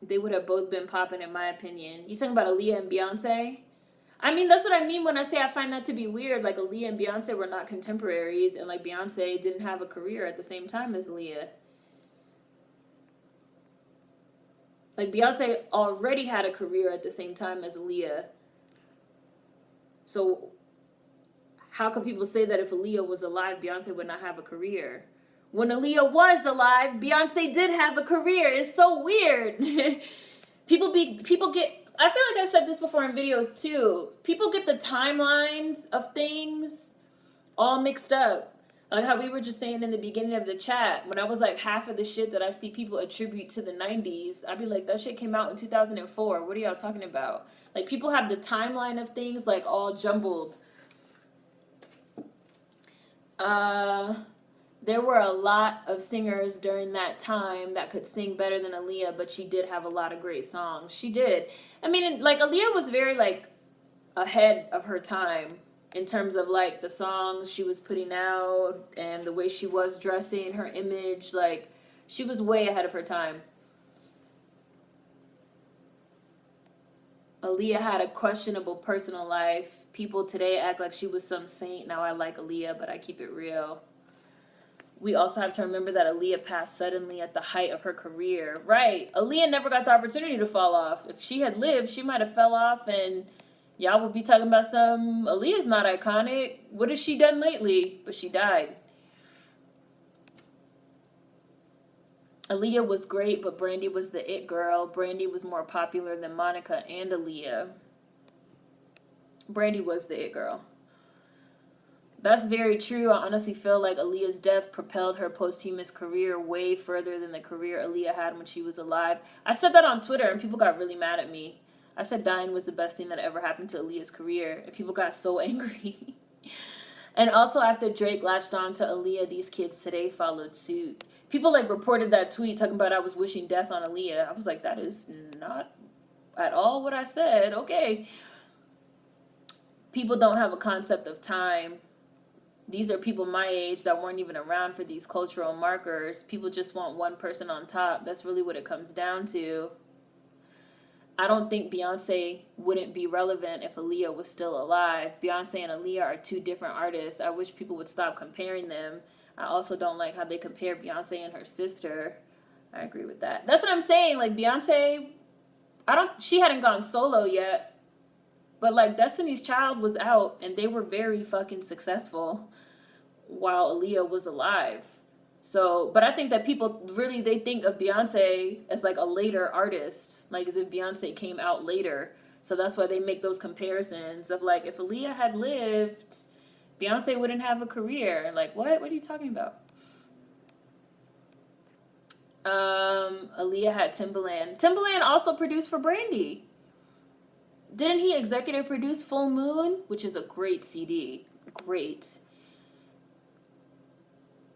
They would have both been popping, in my opinion. You talking about Aaliyah and Beyonce? I mean, that's what I mean when I say I find that to be weird. Like, Aaliyah and Beyonce were not contemporaries, and, like, Beyonce didn't have a career at the same time as Aaliyah. Like, Beyonce already had a career at the same time as Aaliyah. So, how can people say that if Aaliyah was alive, Beyonce would not have a career? When Aaliyah was alive, Beyonce did have a career. It's so weird. People get, I feel like I've said this before in videos too. People get the timelines of things all mixed up. Like how we were just saying in the beginning of the chat, when I was like, half of the shit that I see people attribute to the 90s, I'd be like, that shit came out in 2004. What are y'all talking about? Like, people have the timeline of things like all jumbled. There were a lot of singers during that time that could sing better than Aaliyah, but she did have a lot of great songs. She did. I mean, like, Aaliyah was very, like, ahead of her time in terms of, like, the songs she was putting out and the way she was dressing, her image. Like, she was way ahead of her time. Aaliyah had a questionable personal life. People today act like she was some saint. Now I like Aaliyah, but I keep it real. We also have to remember that Aaliyah passed suddenly at the height of her career. Right. Aaliyah never got the opportunity to fall off. If she had lived, she might have fell off and y'all would be talking about some, Aaliyah's not iconic. What has she done lately? But she died. Aaliyah was great, but Brandy was the it girl. Brandy was more popular than Monica and Aaliyah. Brandy was the it girl. That's very true. I honestly feel like Aaliyah's death propelled her posthumous career way further than the career Aaliyah had when she was alive. I said that on Twitter and people got really mad at me. I said dying was the best thing that ever happened to Aaliyah's career, and people got so angry. And also after Drake latched on to Aaliyah, these kids today followed suit. People like reported that tweet talking about I was wishing death on Aaliyah. I was like, that is not at all what I said. Okay. People don't have a concept of time. These are people my age that weren't even around for these cultural markers. People just want one person on top. That's really what it comes down to. I don't think Beyonce wouldn't be relevant if Aaliyah was still alive. Beyonce and Aaliyah are two different artists. I wish people would stop comparing them. I also don't like how they compare Beyonce and her sister. I agree with that. That's what I'm saying. Like Beyonce, she hadn't gone solo yet. But like Destiny's Child was out and they were very fucking successful while Aaliyah was alive. So, but I think that people really, they think of Beyonce as like a later artist, like as if Beyonce came out later. So that's why they make those comparisons of like, if Aaliyah had lived, Beyonce wouldn't have a career. Like, what? What are you talking about? Aaliyah had Timbaland. Timbaland also produced for Brandy. Didn't he executive produce Full Moon? Which is a great CD. Great.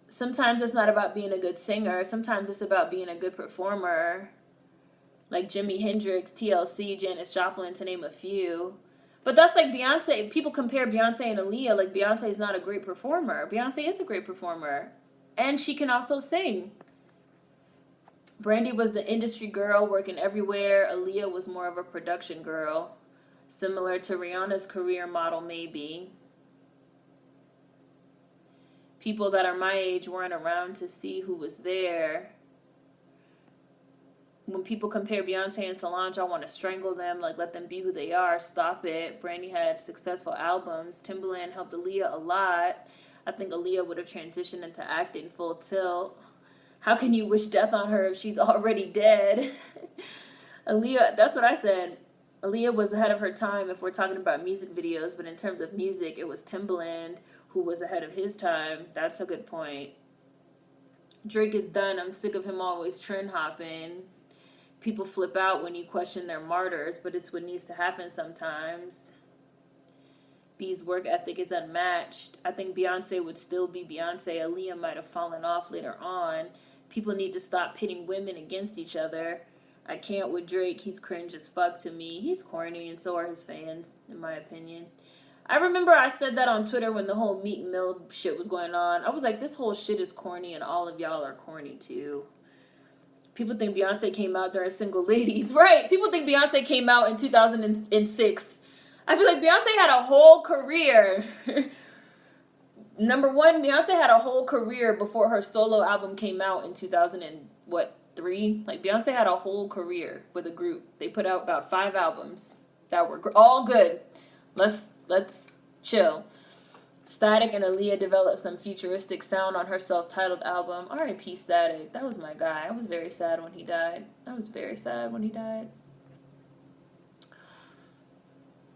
Sometimes it's not about being a good singer. Sometimes it's about being a good performer. Like Jimi Hendrix, TLC, Janis Joplin, to name a few. But that's like Beyonce. People compare Beyonce and Aaliyah. Like Beyonce is not a great performer. Beyonce is a great performer. And she can also sing. Brandy was the industry girl working everywhere. Aaliyah was more of a production girl. Similar to Rihanna's career model, maybe. People that are my age weren't around to see who was there. When people compare Beyonce and Solange, I want to strangle them, like let them be who they are. Stop it. Brandy had successful albums. Timbaland helped Aaliyah a lot. I think Aaliyah would have transitioned into acting full tilt. How can you wish death on her if she's already dead? Aaliyah, that's what I said. Aaliyah was ahead of her time if we're talking about music videos, but in terms of music, it was Timbaland who was ahead of his time. That's a good point. Drake is done. I'm sick of him always trend hopping. People flip out when you question their martyrs, but it's what needs to happen sometimes. B's work ethic is unmatched. I think Beyonce would still be Beyonce. Aaliyah might have fallen off later on. People need to stop pitting women against each other. I can't with Drake. He's cringe as fuck to me. He's corny, and so are his fans, in my opinion. I remember I said that on Twitter when the whole Meek Mill shit was going on. I was like, this whole shit is corny, and all of y'all are corny, too. People think Beyonce came out during Single Ladies. Right. People think Beyonce came out in 2006. I feel like Beyonce had a whole career. Number one, Beyonce had a whole career before her solo album came out in 2003. Like Beyonce had a whole career with a group. They put out about 5 albums that were all good. Let's chill. Static and Aaliyah developed some futuristic sound on her self-titled album. R.I.P. Static. That was my guy. I was very sad when he died.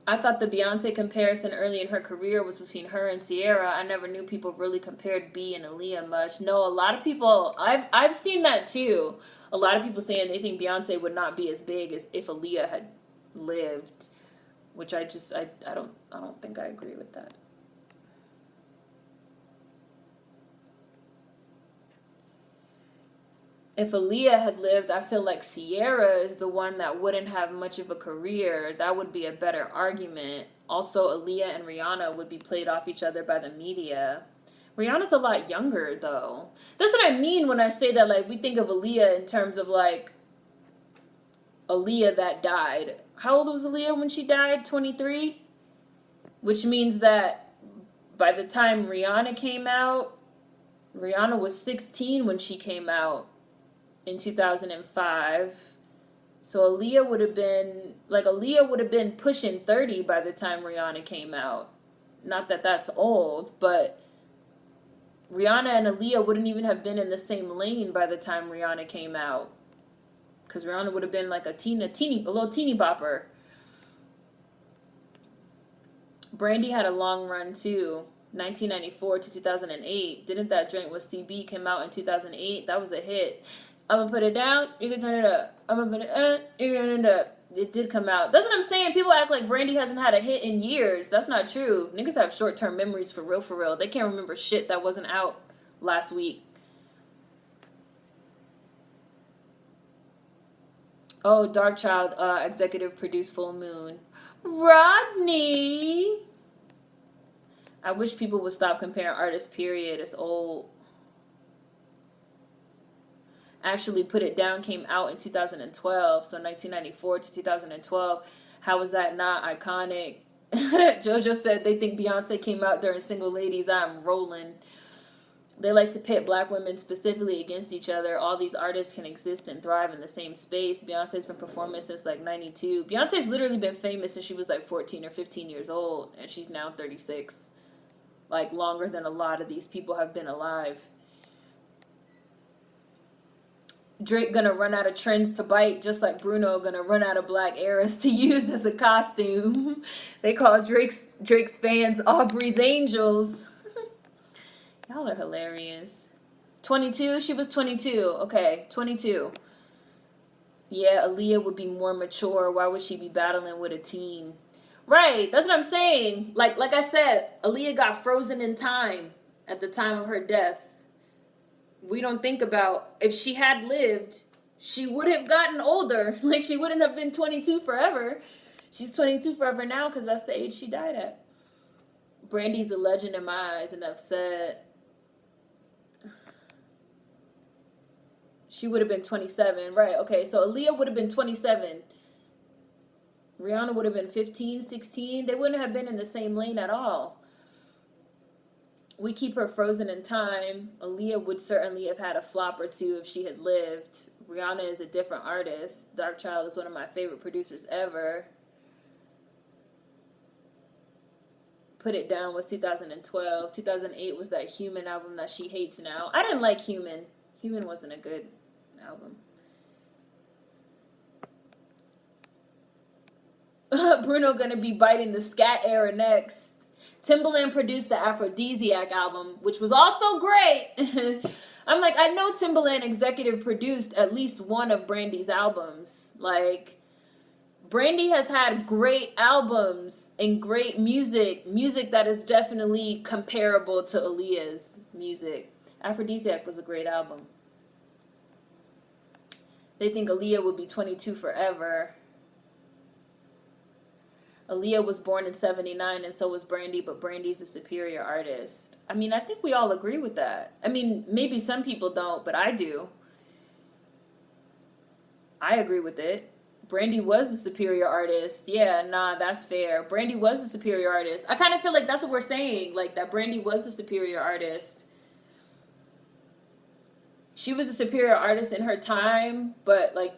I thought the Beyonce comparison early in her career was between her and Ciara. I never knew people really compared B and Aaliyah much. No, a lot of people, I've seen that too. A lot of people saying they think Beyonce would not be as big as if Aaliyah had lived, which I don't think I agree with that. If Aaliyah had lived, I feel like Ciara is the one that wouldn't have much of a career. That would be a better argument. Also, Aaliyah and Rihanna would be played off each other by the media. Rihanna's a lot younger, though. That's what I mean when I say that, like, we think of Aaliyah in terms of, like, Aaliyah that died. How old was Aaliyah when she died? 23? Which means that by the time Rihanna came out, Rihanna was 16 when she came out in 2005. So Aaliyah would have been pushing 30 by the time Rihanna came out. Not that that's old, but Rihanna and Aaliyah wouldn't even have been in the same lane by the time Rihanna came out. Because Rihanna would have been like a little teeny bopper. Brandy had a long run too. 1994 to 2008. Didn't that joint with CB come out in 2008? That was a hit. I'm gonna put it down, you can turn it up. I'm gonna put it up, you can turn it up. It did come out. That's what I'm saying. People act like Brandy hasn't had a hit in years. That's not true. Niggas have short-term memories for real, for real. They can't remember shit that wasn't out last week. Oh, Dark Child, executive produced Full Moon. Rodney! I wish people would stop comparing artists, period. It's old. Actually, Put It Down came out in 2012, so 1994 to 2012. How was that not iconic? JoJo said they think Beyonce came out during Single Ladies. I'm rolling. They like to pit black women specifically against each other. All these artists can exist and thrive in the same space. Beyonce's been performing since like 92. Beyonce's literally been famous since she was like 14 or 15 years old, and she's now 36. Like longer than a lot of these people have been alive. Drake gonna run out of trends to bite, just like Bruno gonna run out of black eras to use as a costume. They call Drake's fans Aubrey's Angels. Y'all are hilarious. 22? She was 22. Okay, 22. Yeah, Aaliyah would be more mature. Why would she be battling with a teen? Right, that's what I'm saying. Like I said, Aaliyah got frozen in time at the time of her death. We don't think about, if she had lived, she would have gotten older. Like, she wouldn't have been 22 forever. She's 22 forever now because that's the age she died at. Brandy's a legend in my eyes, enough said. She would have been 27. Right, okay, so Aaliyah would have been 27. Rihanna would have been 15, 16. They wouldn't have been in the same lane at all. We keep her frozen in time. Aaliyah would certainly have had a flop or two if she had lived. Rihanna is a different artist. Dark Child is one of my favorite producers ever. Put It Down was 2012. 2008 was that Human album that she hates now. I didn't like Human. Human wasn't a good album. Bruno gonna be biting the scat era next. Timbaland produced the Aphrodisiac album, which was also great. I'm like, I know Timbaland executive produced at least one of Brandy's albums. Like, Brandy has had great albums and great music that is definitely comparable to Aaliyah's music. Aphrodisiac was a great album. They think Aaliyah would be 22 forever. Aaliyah was born in 79 and so was Brandy, but Brandy's a superior artist. I mean, I think we all agree with that. I mean, maybe some people don't, but I do. I agree with it. Brandy was the superior artist. Yeah, nah, that's fair. Brandy was the superior artist. I kind of feel like that's what we're saying, like that Brandy was the superior artist. She was a superior artist in her time, but like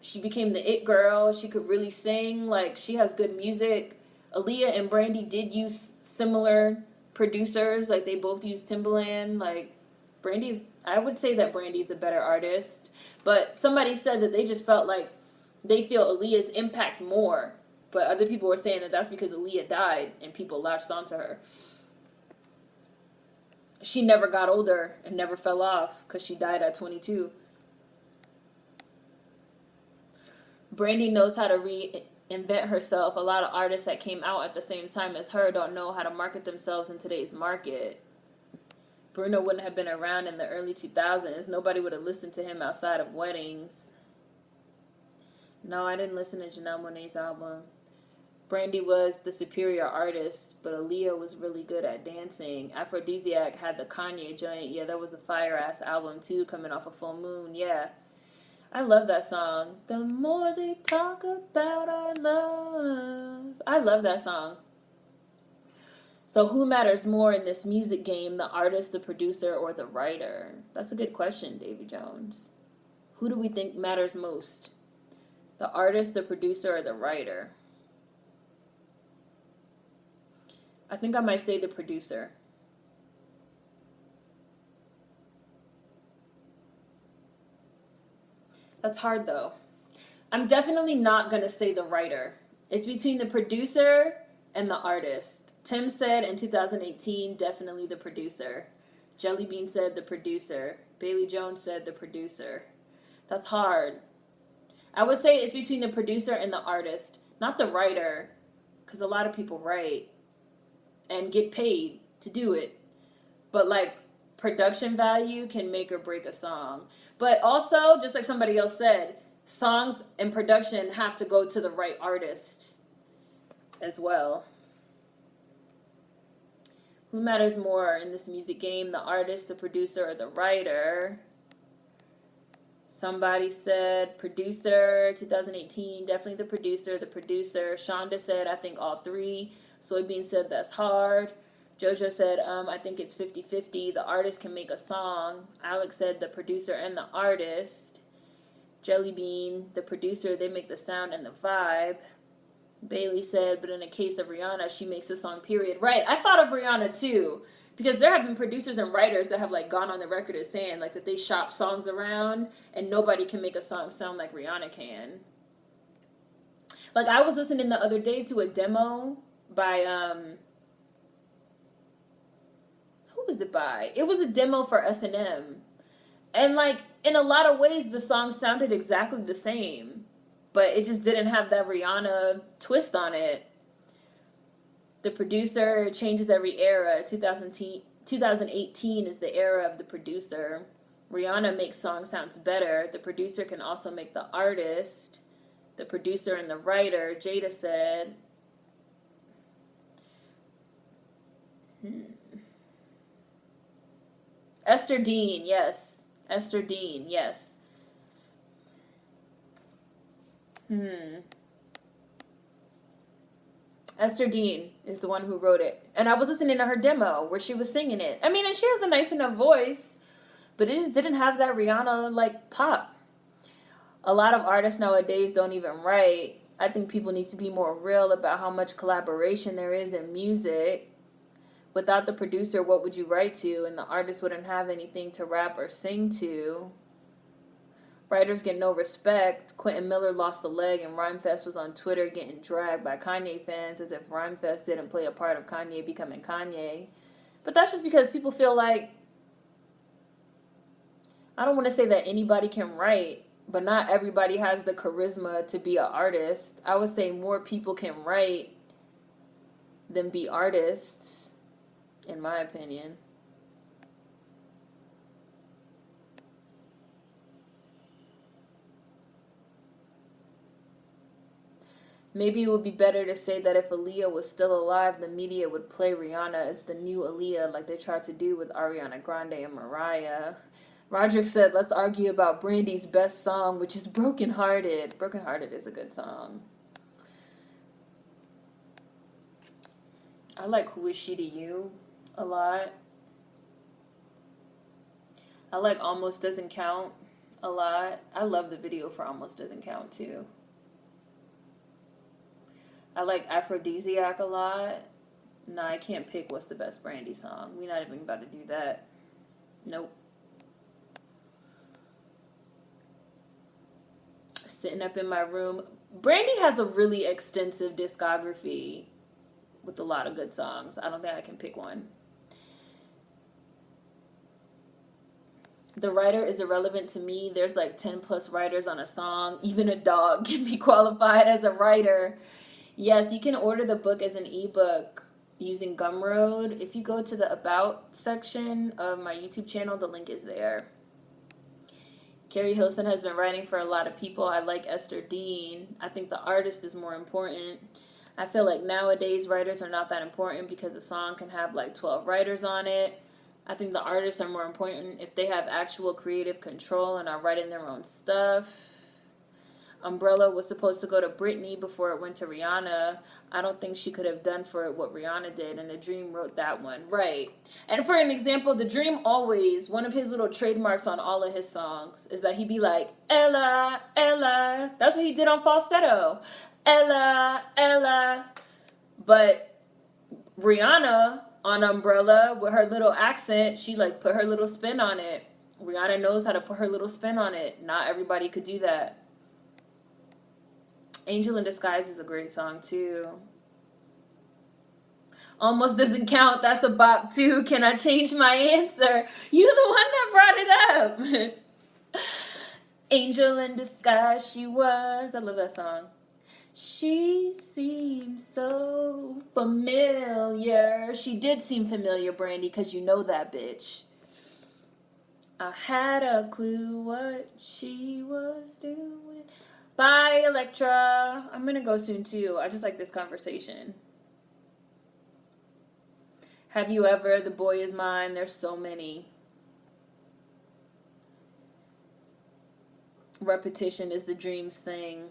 she became the it girl. She could really sing. Like, she has good music. Aaliyah and Brandy did use similar producers. Like, they both used Timbaland. Like, I would say that Brandy's a better artist. But somebody said that they just felt like they feel Aaliyah's impact more. But other people were saying that that's because Aaliyah died and people latched onto her. She never got older and never fell off because she died at 22. Brandy knows how to reinvent herself. A lot of artists that came out at the same time as her don't know how to market themselves in today's market. Bruno wouldn't have been around in the early 2000s. Nobody would have listened to him outside of weddings. No, I didn't listen to Janelle Monáe's album. Brandy was the superior artist, but Aaliyah was really good at dancing. Aphrodisiac had the Kanye joint. Yeah, that was a fire-ass album too, coming off of Full Moon. Yeah. I love that song. The more they talk about our love. I love that song. So who matters more in this music game, the artist, the producer, or the writer? That's a good question, Davy Jones. Who do we think matters most? The artist, the producer, or the writer? I think I might say the producer. That's hard though. I'm definitely not going to say the writer. It's between the producer and the artist. Tim said in 2018, definitely the producer. Jellybean said the producer. Bailey Jones said the producer. That's hard. I would say it's between the producer and the artist, not the writer, because a lot of people write and get paid to do it. But like production value can make or break a song. But also, just like somebody else said, songs and production have to go to the right artist as well. Who matters more in this music game, the artist, the producer, or the writer? Somebody said producer, 2018, definitely the producer, the producer. Shonda said, I think all three. Soybean said, that's hard. Jojo said, I think it's 50-50. The artist can make a song. Alex said the producer and the artist. Jellybean, the producer, they make the sound and the vibe. Bailey said, but in the case of Rihanna, she makes a song, period. Right, I thought of Rihanna too. Because there have been producers and writers that have like gone on the record as saying like that they shop songs around and nobody can make a song sound like Rihanna can. Like I was listening the other day to a demo by who was it by? It was a demo for S&M. And like in a lot of ways the song sounded exactly the same, but it just didn't have that Rihanna twist on it. The producer changes every era. 2018 is the era of the producer. Rihanna makes songs sounds better. The producer can also make the artist. The producer and the writer. Jada said. Esther Dean, yes. Esther Dean, yes. Esther Dean is the one who wrote it. And I was listening to her demo where she was singing it. I mean, and she has a nice enough voice, but it just didn't have that Rihanna, like, pop. A lot of artists nowadays don't even write. I think people need to be more real about how much collaboration there is in music. Without the producer, what would you write to? And the artist wouldn't have anything to rap or sing to. Writers get no respect. Quentin Miller lost a leg and Rhymefest was on Twitter getting dragged by Kanye fans as if Rhymefest didn't play a part of Kanye becoming Kanye. But that's just because people feel like, I don't want to say that anybody can write, but not everybody has the charisma to be an artist. I would say more people can write than be artists, in my opinion. Maybe it would be better to say that if Aaliyah was still alive, the media would play Rihanna as the new Aaliyah like they tried to do with Ariana Grande and Mariah. Roderick said, let's argue about Brandy's best song, which is Broken Hearted. Broken Hearted is a good song. I like Who Is She to You a lot. I like Almost Doesn't Count a lot. I love the video for Almost Doesn't Count too. I like Aphrodisiac a lot. Nah, I can't pick what's the best Brandy song. We're not even about to do that. Nope. Sitting Up in My Room. Brandy has a really extensive discography with a lot of good songs. I don't think I can pick one. The writer is irrelevant to me. There's like 10 plus writers on a song. Even a dog can be qualified as a writer. Yes, you can order the book as an ebook using Gumroad. If you go to the About section of my YouTube channel, the link is there. Carrie Hilson has been writing for a lot of people. I like Esther Dean. I think the artist is more important. I I feel like nowadays writers are not that important because a song can have like 12 writers on it. I think the artists are more important if they have actual creative control and are writing their own stuff. Umbrella was supposed to go to Britney before it went to Rihanna. I don't think she could have done for it what Rihanna did, and The Dream wrote that one. Right. And for an example, The Dream always, one of his little trademarks on all of his songs is that he'd be like, Ella, Ella. That's what he did on Falsetto. Ella, Ella. But Rihanna on Umbrella, with her little accent, she like put her little spin on it. Rihanna knows how to put her little spin on it. Not everybody could do that. Angel in Disguise is a great song too. Almost doesn't count. That's a bop too. Can I change my answer? You the one that brought it up. Angel in Disguise, she was. I love that song. She seems so familiar. She did seem familiar, Brandy, because you know that bitch. I had a clue what she was doing. Bye, Electra. I'm gonna go soon too. I just like this conversation. Have you ever? The Boy Is Mine. There's so many. Repetition is the dream's thing.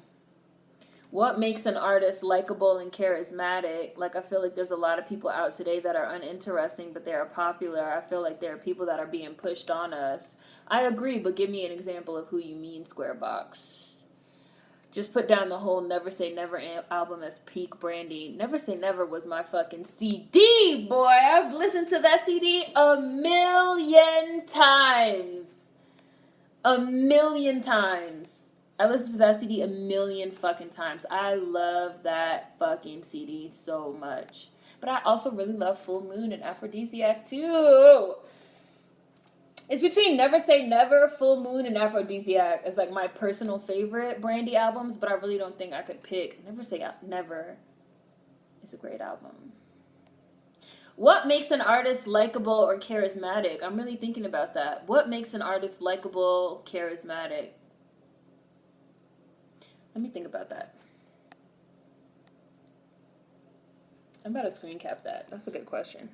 What makes an artist likable and charismatic? Like, I feel like there's a lot of people out today that are uninteresting, but they are popular. I feel like there are people that are being pushed on us. I agree, but give me an example of who you mean, Squarebox. Just put down the whole Never Say Never album as peak Brandy. Never Say Never was my fucking CD, boy. I've listened to that CD a million times. A million times. I listened to that CD a million fucking times. I love that fucking CD so much. But I also really love Full Moon and Aphrodisiac too. It's between Never Say Never, Full Moon, and Aphrodisiac as like my personal favorite Brandy albums, but I really don't think I could pick. Never Say Never is a great album. What makes an artist likable or charismatic? I'm really thinking about that. What makes an artist likable, charismatic? Let me think about that. I'm about to screen cap that. That's a good question.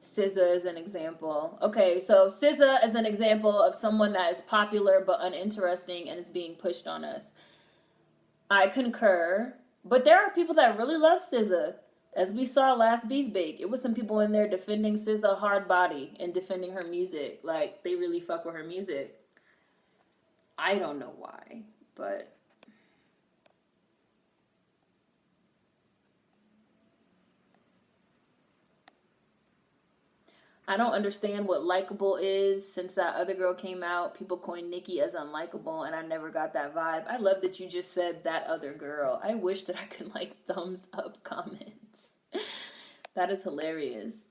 SZA is an example. Okay, so SZA is an example of someone that is popular but uninteresting and is being pushed on us. I concur, but there are people that really love SZA. As we saw last Bees Bake, it was some people in there defending SZA hard body and defending her music. Like, they really fuck with her music. I don't know why, but I don't understand what likable is. Since that other girl came out, people coined Nicki as unlikable, and I never got that vibe. I love that you just said that other girl. I wish that I could like thumbs up comments. That is hilarious.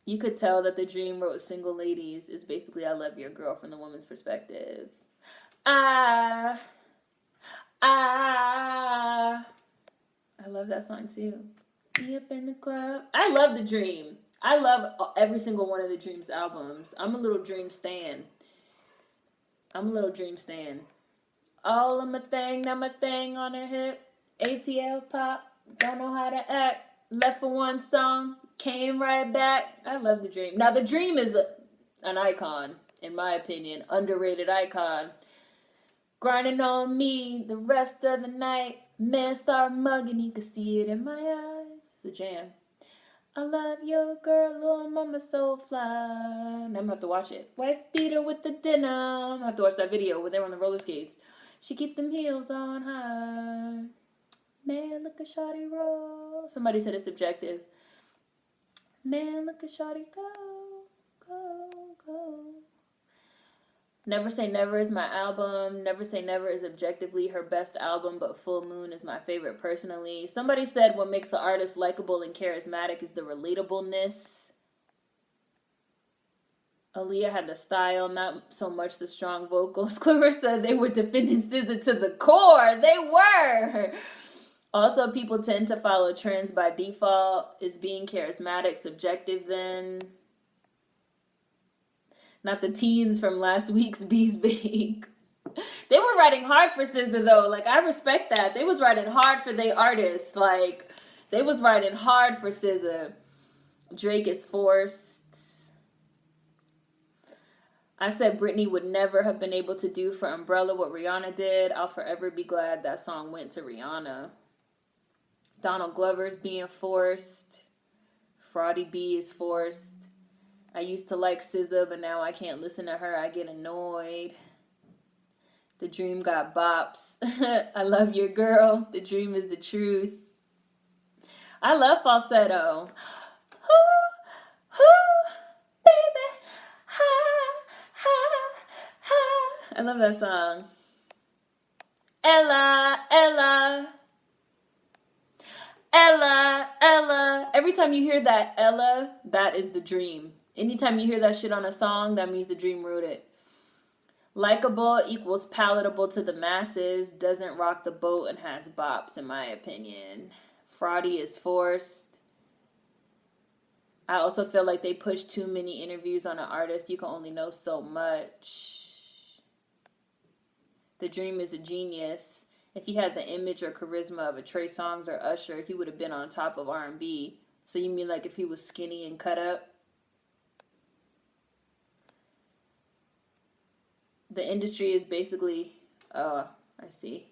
You could tell that The Dream wrote Single Ladies is basically I love your girl from the woman's perspective. I love that song too. Be up in the club. I love The Dream. I love every single one of The Dream's albums. I'm a little Dream stan. All of my thing, now my thing on her hip. ATL pop, don't know how to act. Left for one song, came right back. I love The Dream. Now, The Dream is an icon, in my opinion. Underrated icon. Grinding on me the rest of the night. Man start mugging, he could see it in my eyes. It's a jam. I love your girl, little mama so fly. Now I'm gonna have to watch it. Wife beater with the denim. I'm gonna have to watch that video where they're on the roller skates. She keep them heels on high. Man, look at shawty roll. Somebody said it's subjective. Man, look at shawty go, go, go. Never Say Never is my album. Never Say Never is objectively her best album, but Full Moon is my favorite personally. Somebody said what makes an artist likable and charismatic is the relatableness. Aaliyah had the style, not so much the strong vocals. Clarissa, they were defending SZA to the core. They were. Also, people tend to follow trends by default. Is being charismatic subjective then? Not the teens from last week's Bees Bake. They were writing hard for SZA though. Like, I respect that. They was writing hard for they artists. Like, they was writing hard for SZA. Drake is forced. I said Britney would never have been able to do for Umbrella what Rihanna did. I'll forever be glad that song went to Rihanna. Donald Glover's being forced. Fraudy B is forced. I used to like SZA, but now I can't listen to her. I get annoyed. The Dream got bops. I love your girl. The Dream is the truth. I love falsetto. Baby. Ha, ha, ha. I love that song. Ella, Ella. Ella, Ella. Every time you hear that Ella, that is the Dream. Anytime you hear that shit on a song, that means the Dream wrote it. Likeable equals palatable to the masses, doesn't rock the boat, and has bops, in my opinion. Fraudy is forced. I also feel like they push too many interviews on an artist. You can only know so much. The Dream is a genius. If he had the image or charisma of a Trey Songz or Usher, he would have been on top of R&B. So you mean like if he was skinny and cut up? The industry is basically, I see.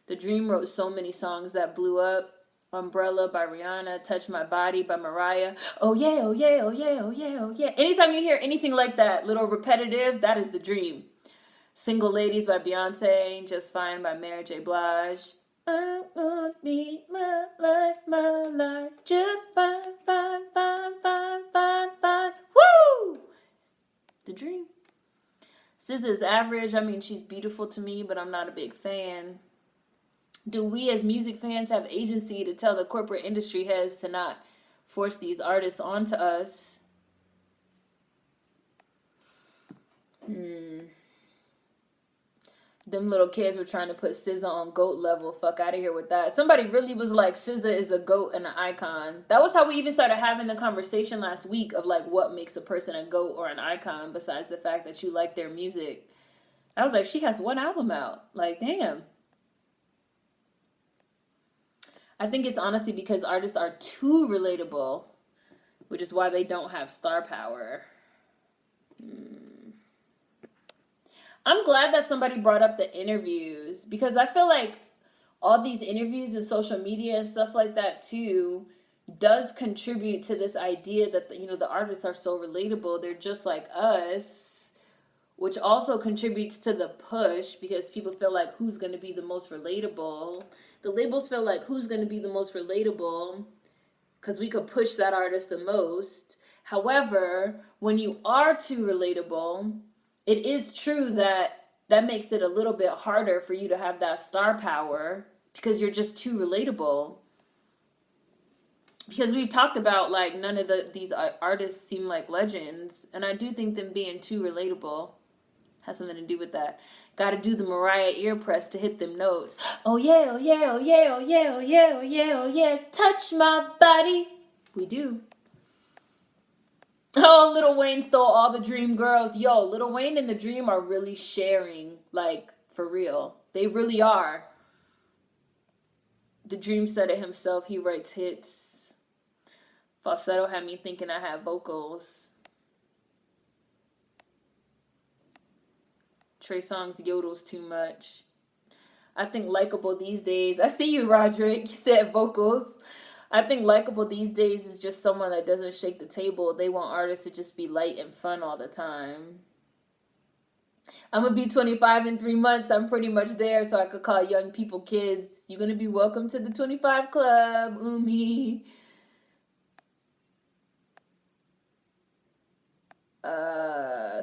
The Dream wrote so many songs that blew up. Umbrella by Rihanna, Touch My Body by Mariah. Oh yeah, oh yeah, oh yeah, oh yeah, oh yeah. Anytime you hear anything like that, little repetitive, that is the Dream. Single Ladies by Beyonce, Just Fine by Mary J. Blige. I want me my life, just fine, fine, fine, fine, fine, fine. Woo! The Dream. SZA is average. I mean, she's beautiful to me, but I'm not a big fan. Do we as music fans have agency to tell the corporate industry heads to not force these artists onto us? Them little kids were trying to put SZA on GOAT level. Fuck out of here with that. Somebody really was like, SZA is a GOAT and an icon. That was how we even started having the conversation last week of like what makes a person a GOAT or an icon besides the fact that you like their music. I was like, she has one album out. Like, damn. I think it's honestly because artists are too relatable, which is why they don't have star power. I'm glad that somebody brought up the interviews because I feel like all these interviews and social media and stuff like that too does contribute to this idea that the artists are so relatable. They're just like us, which also contributes to the push because people feel like who's going to be the most relatable. The labels feel like who's going to be the most relatable because we could push that artist the most. However, when you are too relatable, it is true that makes it a little bit harder for you to have that star power because you're just too relatable. Because we've talked about like none of these artists seem like legends, and I do think them being too relatable has something to do with that. Got to do the Mariah ear press to hit them notes. Oh yeah, oh yeah, oh yeah, oh yeah, oh yeah, oh yeah, oh yeah. Touch my body. We do. Oh, Lil Wayne stole all the Dream girls. Yo, Lil Wayne and the Dream are really sharing, like, for real. They really are. The Dream said it himself. He writes hits. Falsetto had me thinking I had vocals. Trey Songz yodels too much. I think likable these days. I see you, Roderick. You said vocals. I think likable these days is just someone that doesn't shake the table. They want artists to just be light and fun all the time. I'm going to be 25 in 3 months. I'm pretty much there, so I could call young people kids. You're going to be welcome to the 25 club, Umi.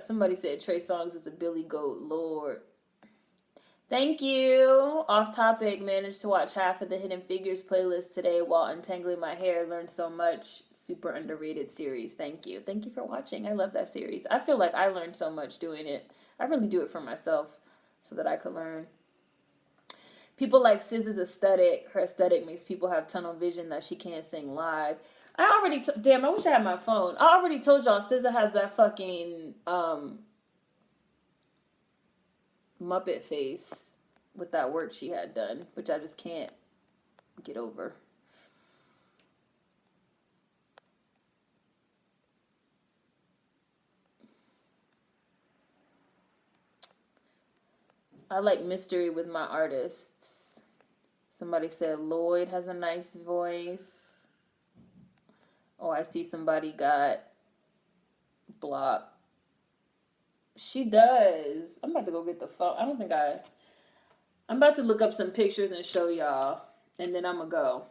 Somebody said Trey Songz is a Billy Goat Lord. Thank you. Off topic, managed to watch half of the Hidden Figures playlist today while untangling my hair. Learned so much. Super underrated series. Thank you. Thank you for watching. I love that series. I feel like I learned so much doing it. I really do it for myself so that I could learn. People like SZA's aesthetic. Her aesthetic makes people have tunnel vision that she can't sing live. I already... Damn, I wish I had my phone. I already told y'all SZA has that fucking... Muppet face with that work she had done, which I just can't get over. I like mystery with my artists. Somebody said Lloyd has a nice voice. Oh, I see somebody got blocked. She does. I'm about to go get the phone. I'm about to look up some pictures and show y'all. And then I'm going to go.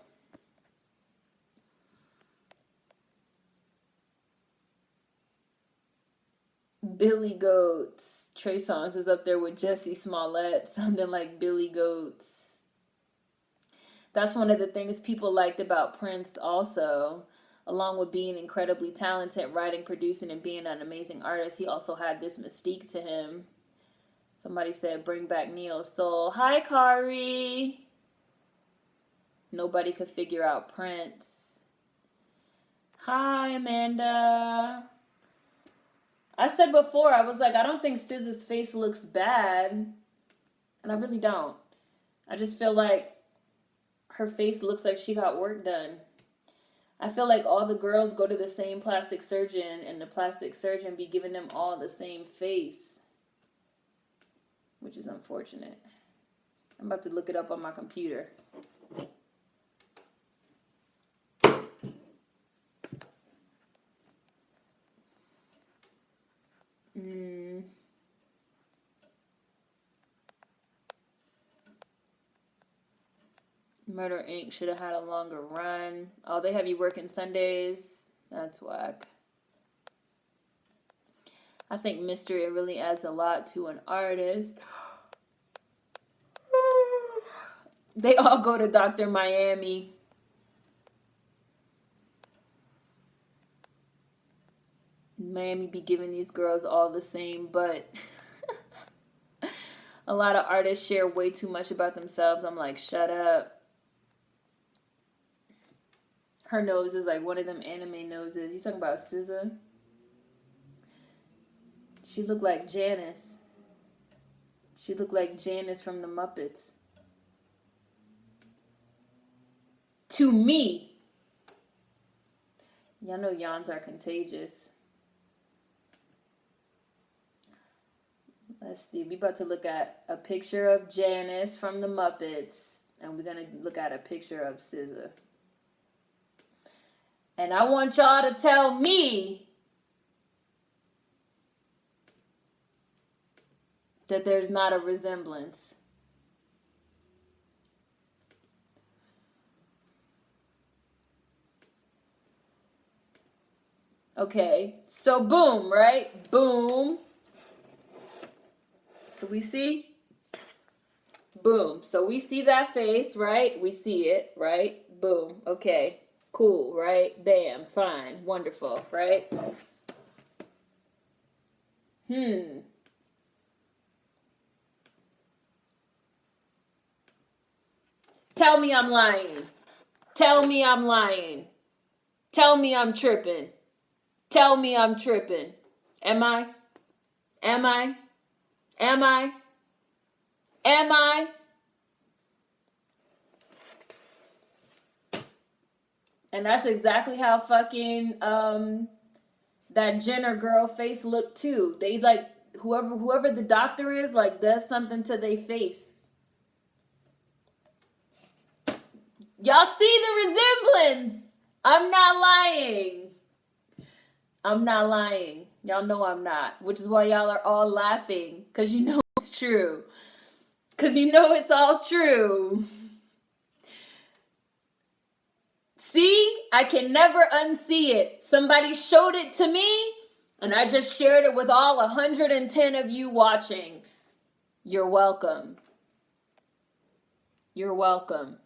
Billy Goats. Trey Songz is up there with Jesse Smollett, sounding like Billy Goats. That's one of the things people liked about Prince also. Along with being incredibly talented, writing, producing, and being an amazing artist, he also had this mystique to him. Somebody said, bring back Neo Soul. Hi, Kari. Nobody could figure out Prince. Hi, Amanda. I said before, I was like, I don't think SZA's face looks bad. And I really don't. I just feel like her face looks like she got work done. I feel like all the girls go to the same plastic surgeon and the plastic surgeon be giving them all the same face. Which is unfortunate. I'm about to look it up on my computer. Murder Inc. should have had a longer run. Oh, they have you working Sundays? That's whack. I think mystery really adds a lot to an artist. They all go to Dr. Miami. Miami be giving these girls all the same, but a lot of artists share way too much about themselves. I'm like, shut up. Her nose is like one of them anime noses. You talking about SZA? She looked like Janice. She looked like Janice from the Muppets. To me. Y'all know yawns are contagious. Let's see. We about to look at a picture of Janice from the Muppets. And we're going to look at a picture of SZA. And I want y'all to tell me that there's not a resemblance. Okay, so boom, right? Boom. Can we see? Boom. So we see that face, right? We see it, right? Boom. Okay. Cool, right? Bam. Fine. Wonderful, right? Tell me I'm lying. Tell me I'm lying. Tell me I'm tripping. Tell me I'm tripping. Am I? Am I? Am I? Am I? And that's exactly how fucking that Jenner girl face looked too. They like whoever the doctor is like does something to their face. Y'all see the resemblance? I'm not lying. I'm not lying. Y'all know I'm not. Which is why y'all are all laughing. Because you know it's true. Because you know it's all true. See? I can never unsee it. Somebody showed it to me. And I just shared it with all 110 of you watching. You're welcome. You're welcome.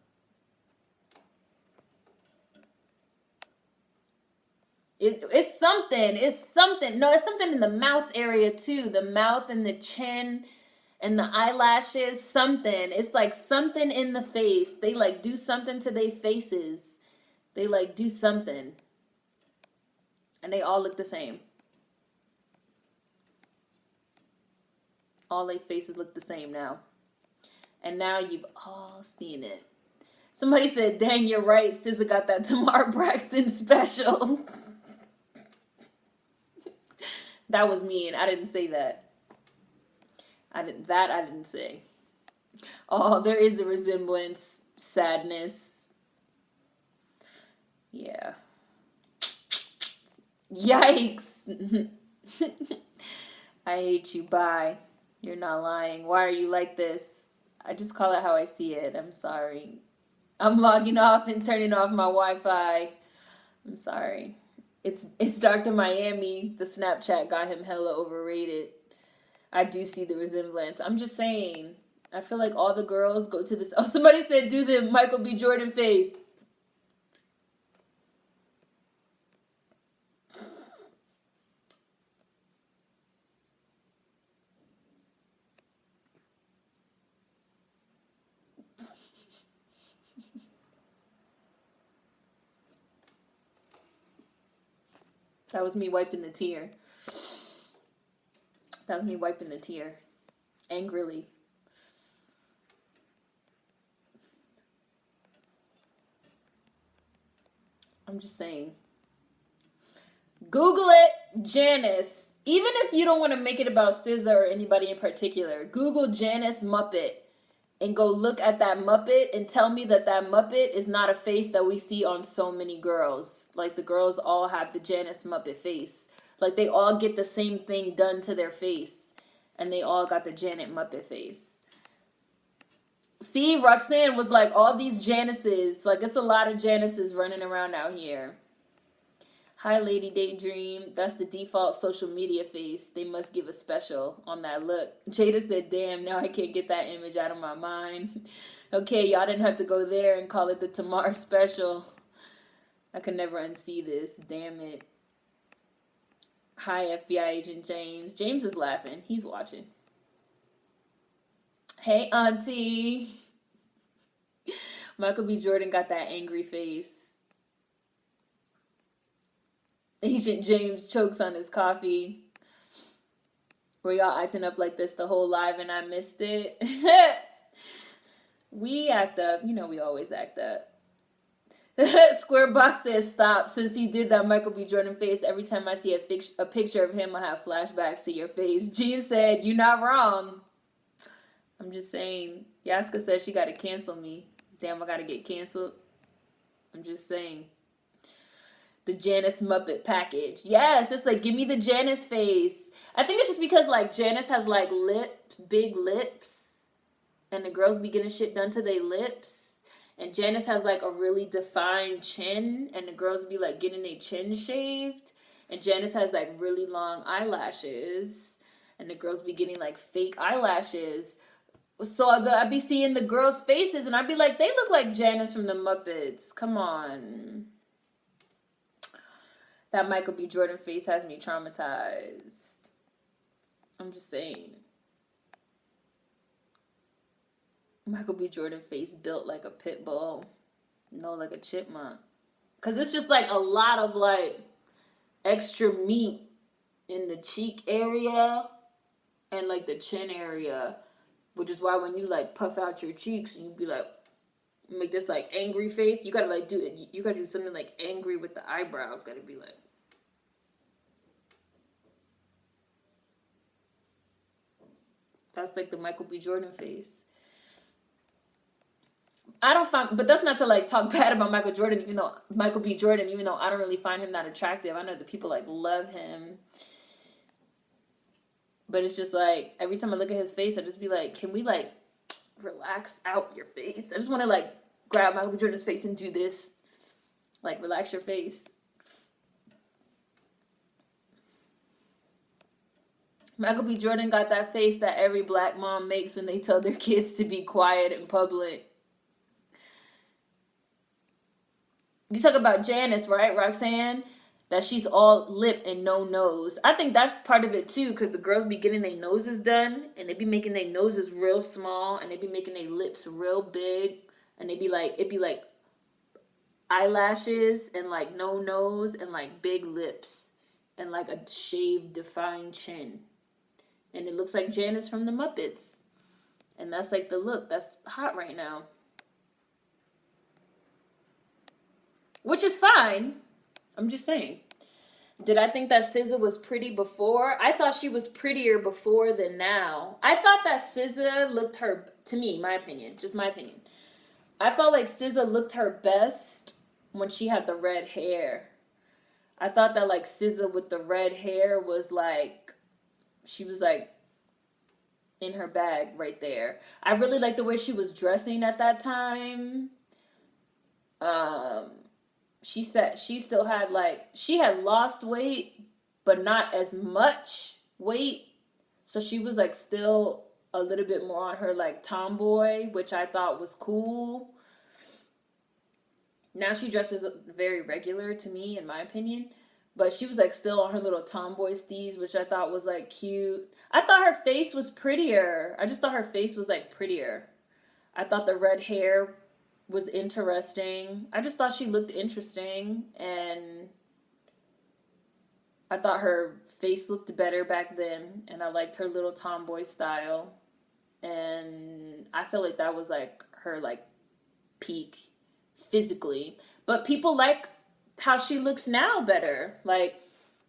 It's something. It's something. No, it's something in the mouth area too. The mouth and the chin and the eyelashes. Something. It's like something in the face. They like do something to their faces. They like do something. And they all look the same. All their faces look the same now. And now you've all seen it. Somebody said, dang, you're right. SZA got that Tamar Braxton special. That was mean. I didn't say that. I didn't say. Oh, there is a resemblance. Sadness. Yeah. Yikes. I hate you. Bye. You're not lying. Why are you like this? I just call it how I see it. I'm sorry. I'm logging off and turning off my Wi-Fi. I'm sorry. It's Dr. Miami. The Snapchat got him hella overrated. I do see the resemblance. I'm just saying. I feel like all the girls go to this. Oh, somebody said do the Michael B. Jordan face. That was me wiping the tear. That was me wiping the tear. Angrily. I'm just saying. Google it, Janice. Even if you don't want to make it about SZA or anybody in particular, Google Janice Muppet and go look at that Muppet and tell me that that Muppet is not a face that we see on so many girls. Like, the girls all have the Janice Muppet face. Like, they all get the same thing done to their face. And they all got the Janet Muppet face. See, Roxanne was like, all these Janices. Like, it's a lot of Janices running around out here. Hi, Lady Daydream. That's the default social media face. They must give a special on that look. Jada said, damn, now I can't get that image out of my mind. Okay, y'all didn't have to go there and call it the Tamar special. I could never unsee this. Damn it. Hi, FBI agent James. James is laughing. He's watching. Hey, auntie. Michael B. Jordan got that angry face. Agent James chokes on his coffee. Were y'all acting up like this the whole live and I missed it? We act up. You know we always act up. Square Box says stop. Since you did that Michael B. Jordan face, every time I see a picture of him, I have flashbacks to your face. Jean said, you're not wrong. I'm just saying. Yaska says she got to cancel me. Damn, I got to get canceled. I'm just saying. The Janice Muppet package. Yes, it's like, give me the Janice face. I think it's just because, like, Janice has, like, big lips. And the girls be getting shit done to their lips. And Janice has, like, a really defined chin. And the girls be, like, getting their chin shaved. And Janice has, like, really long eyelashes. And the girls be getting, like, fake eyelashes. So I'd be seeing the girls' faces. And I'd be like, they look like Janice from the Muppets. Come on. That Michael B. Jordan face has me traumatized. I'm just saying. Michael B. Jordan face built like a pit bull. No, like a chipmunk. Because it's just like a lot of like extra meat in the cheek area and like the chin area. Which is why when you like puff out your cheeks and you be like, make this like angry face, you gotta like do it. You gotta do something like angry with the eyebrows. Gotta be like. That's like the Michael B. Jordan face. But that's not to like talk bad about Michael B. Jordan, even though I don't really find him that attractive. I know the people like love him. But it's just like, every time I look at his face, I just be like, can we like relax out your face? I just want to like grab Michael B. Jordan's face and do this. Like, relax your face. Michael B. Jordan got that face that every black mom makes when they tell their kids to be quiet in public. You talk about Janice, right, Roxanne? That she's all lip and no nose. I think that's part of it too, because the girls be getting their noses done, and they be making their noses real small, and they be making their lips real big, and it'd be like eyelashes, and like no nose, and like big lips, and like a shaved, defined chin. And it looks like Janice from the Muppets. And that's like the look that's hot right now. Which is fine. I'm just saying. Did I think that SZA was pretty before? I thought she was prettier before than now. I thought that SZA looked her, to me, my opinion, just my opinion. I felt like SZA looked her best when she had the red hair. I thought that like SZA with the red hair was like, she was like in her bag right there. I really liked the way she was dressing at that time. Um, she said she still had like, she had lost weight, but not as much weight. So she was like still a little bit more on her like tomboy, which I thought was cool. Now she dresses very regular to me, in my opinion. But she was like still on her little tomboy steez, which I thought was like cute. I thought her face was prettier. I just thought her face was like prettier. I thought the red hair was interesting. I just thought she looked interesting, and I thought her face looked better back then, and I liked her little tomboy style. And I feel like that was like her like peak physically. But people like how she looks now better. Like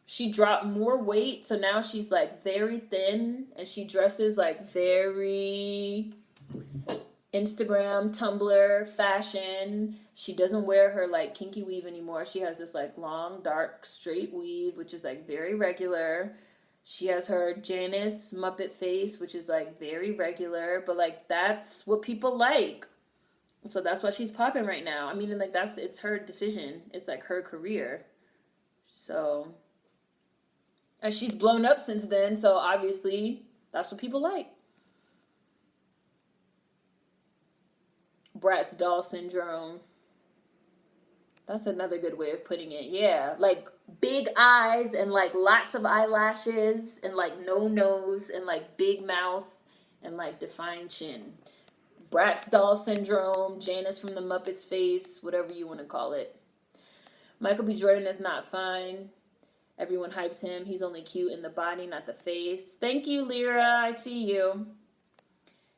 she dropped more weight, so now she's like very thin, and she dresses like very Instagram, Tumblr fashion. She doesn't wear her like kinky weave anymore. She has this like long, dark, straight weave, which is like very regular. She has her Janice Muppet face, which is like very regular, but like that's what people like. So that's why she's popping right now. I mean, and like it's her decision. It's like her career. So, and she's blown up since then. So obviously, that's what people like. Bratz doll syndrome. That's another good way of putting it. Yeah, like big eyes and like lots of eyelashes and like no nose and like big mouth and like defined chin. Bratz doll syndrome, Janice from the Muppets face, whatever you want to call it. Michael B. Jordan is not fine. Everyone hypes him. He's only cute in the body, not the face. Thank you, Lyra. I see you.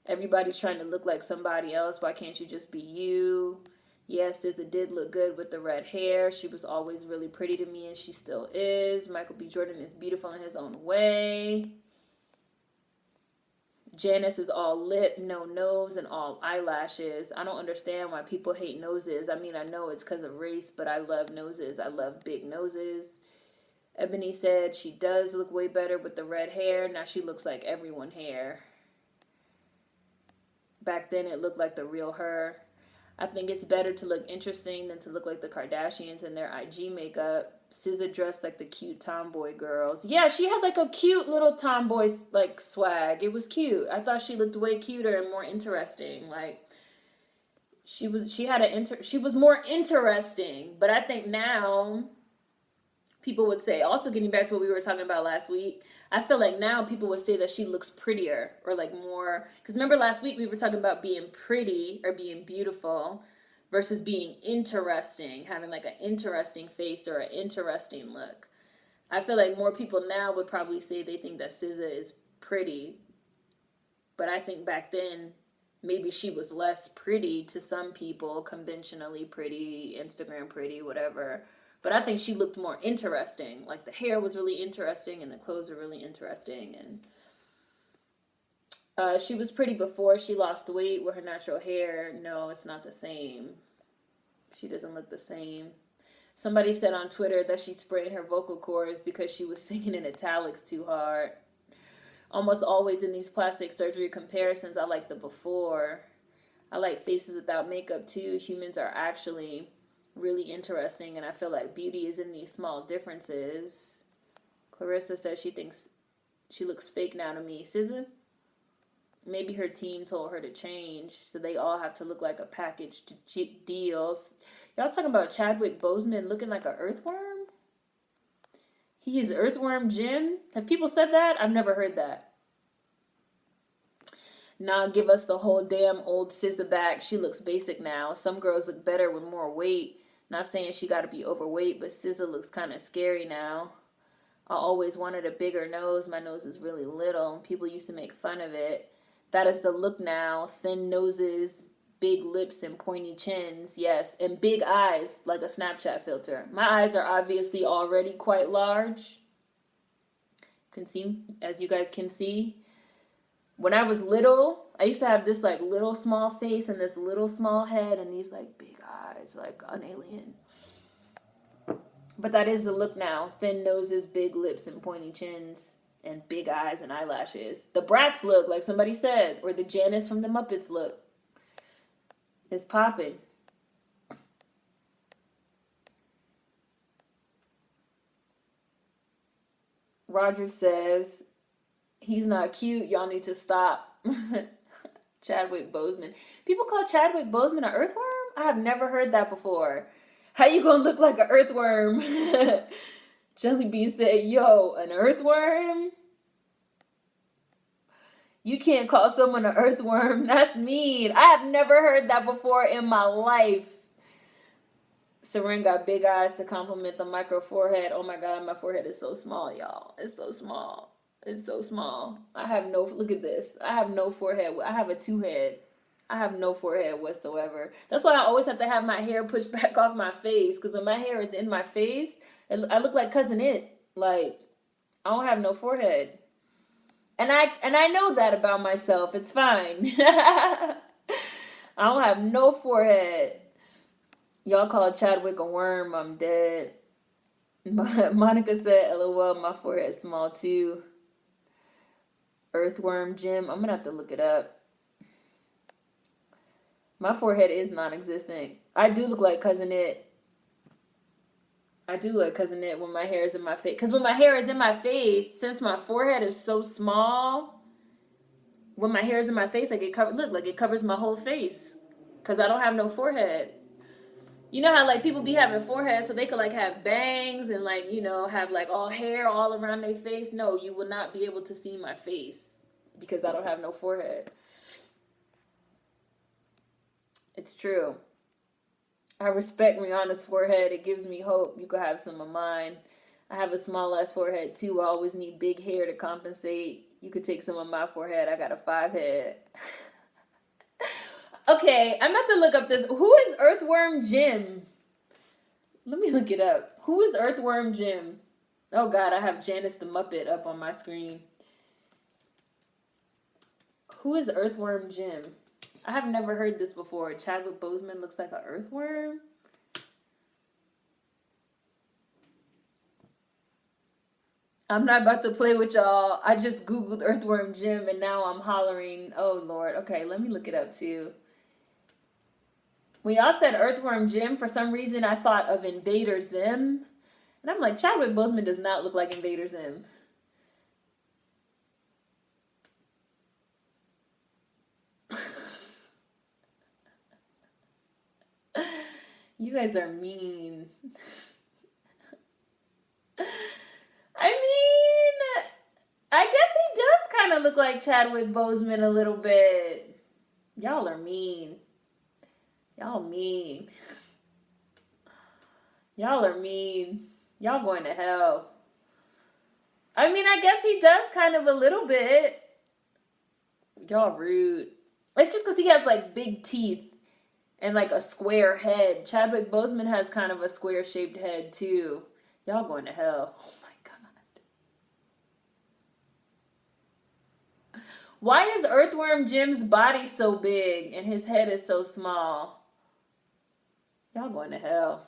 Everybody's trying to look like somebody else. Why can't you just be you? Yes, SZA did look good with the red hair. She was always really pretty to me, and she still is. Michael B. Jordan is beautiful in his own way. Janice is all lip, no nose, and all eyelashes. I don't understand why people hate noses. I mean, I know it's because of race, but I love noses. I love big noses. Ebony said she does look way better with the red hair. Now she looks like everyone hair. Back then it looked like the real her. I think it's better to look interesting than to look like the Kardashians in their IG makeup. SZA dressed like the cute tomboy girls. Yeah, she had like a cute little tomboy like swag. It was cute. I thought she looked way cuter and more interesting. Like she was more interesting. But I think now people would say, also getting back to what we were talking about last week, I feel like now people would say that she looks prettier or like more, because remember last week we were talking about being pretty or being beautiful versus being interesting, having like an interesting face or an interesting look. I feel like more people now would probably say they think that SZA is pretty, but I think back then maybe she was less pretty to some people, conventionally pretty, Instagram pretty, whatever. But I think she looked more interesting. Like the hair was really interesting and the clothes were really interesting. And she was pretty before she lost weight with her natural hair. No, it's not the same. She doesn't look the same. Somebody said on Twitter that she sprained her vocal cords because she was singing in italics too hard. Almost always in these plastic surgery comparisons, I like the before. I like faces without makeup too. Humans are actually really interesting, and I feel like beauty is in these small differences. Clarissa says she thinks she looks fake now to me. SZA? Maybe her team told her to change, so they all have to look like a packaged deal. Y'all talking about Chadwick Boseman looking like an earthworm? He is Earthworm Jim? Have people said that? I've never heard that. Nah, give us the whole damn old SZA back. She looks basic now. Some girls look better with more weight. Not saying she got to be overweight, but SZA looks kind of scary now. I always wanted a bigger nose. My nose is really little. People used to make fun of it. That is the look now. Thin noses, big lips, and pointy chins. Yes, and big eyes like a Snapchat filter. My eyes are obviously already quite large. Can see, as you guys can see. When I was little, I used to have this like little small face and this little small head and these like big eyes, like an alien. But that is the look now. Thin noses, big lips, and pointy chins, and big eyes and eyelashes. The Bratz look, like somebody said, or the Janice from the Muppets look, is popping. Roger says, he's not cute. Y'all need to stop. Chadwick Boseman. People call Chadwick Boseman an earthworm? I have never heard that before. How you gonna look like an earthworm? Jelly Bean said, yo, an earthworm? You can't call someone an earthworm. That's mean. I have never heard that before in my life. Seren got big eyes to compliment the micro forehead. Oh my God, my forehead is so small, y'all. It's so small. It's so small. I have no, look at this. I have no forehead. I have a two head. I have no forehead whatsoever. That's why I always have to have my hair pushed back off my face. Because when my hair is in my face, I look like Cousin It. Like, I don't have no forehead. And I know that about myself. It's fine. I don't have no forehead. Y'all call Chadwick a worm. I'm dead. Monica said, LOL, my forehead's small too. Earthworm Jim. I'm going to have to look it up. My forehead is non-existent. I do look like Cousin It. I do look like Cousin It when my hair is in my face. Because when my hair is in my face, since my forehead is so small, when my hair is in my face, like it covers, look, like it covers my whole face. Because I don't have no forehead. You know how like people be having foreheads so they could like have bangs and like, you know, have like all hair all around their face? No, you will not be able to see my face because I don't have no forehead. It's true. I respect Rihanna's forehead. It gives me hope. You could have some of mine. I have a small ass forehead too. I always need big hair to compensate. You could take some of my forehead. I got a 5 head. Okay, I'm about to look up this. Who is Earthworm Jim? Let me look it up. Who is Earthworm Jim? Oh God, I have Janice the Muppet up on my screen. Who is Earthworm Jim? I have never heard this before. Chadwick Boseman looks like an earthworm? I'm not about to play with y'all. I just Googled Earthworm Jim and now I'm hollering. Oh Lord. Okay, let me look it up too. When y'all said Earthworm Jim, for some reason I thought of Invader Zim. And I'm like, Chadwick Boseman does not look like Invader Zim. You guys are mean. I mean, I guess he does kind of look like Chadwick Boseman a little bit. Y'all are mean. Y'all mean. Y'all are mean. Y'all going to hell. I mean, I guess he does kind of a little bit. Y'all rude. It's just because he has like big teeth and like a square head. Chadwick Boseman has kind of a square shaped head too. Y'all going to hell. Oh my God. Why is Earthworm Jim's body so big and his head is so small? Y'all going to hell.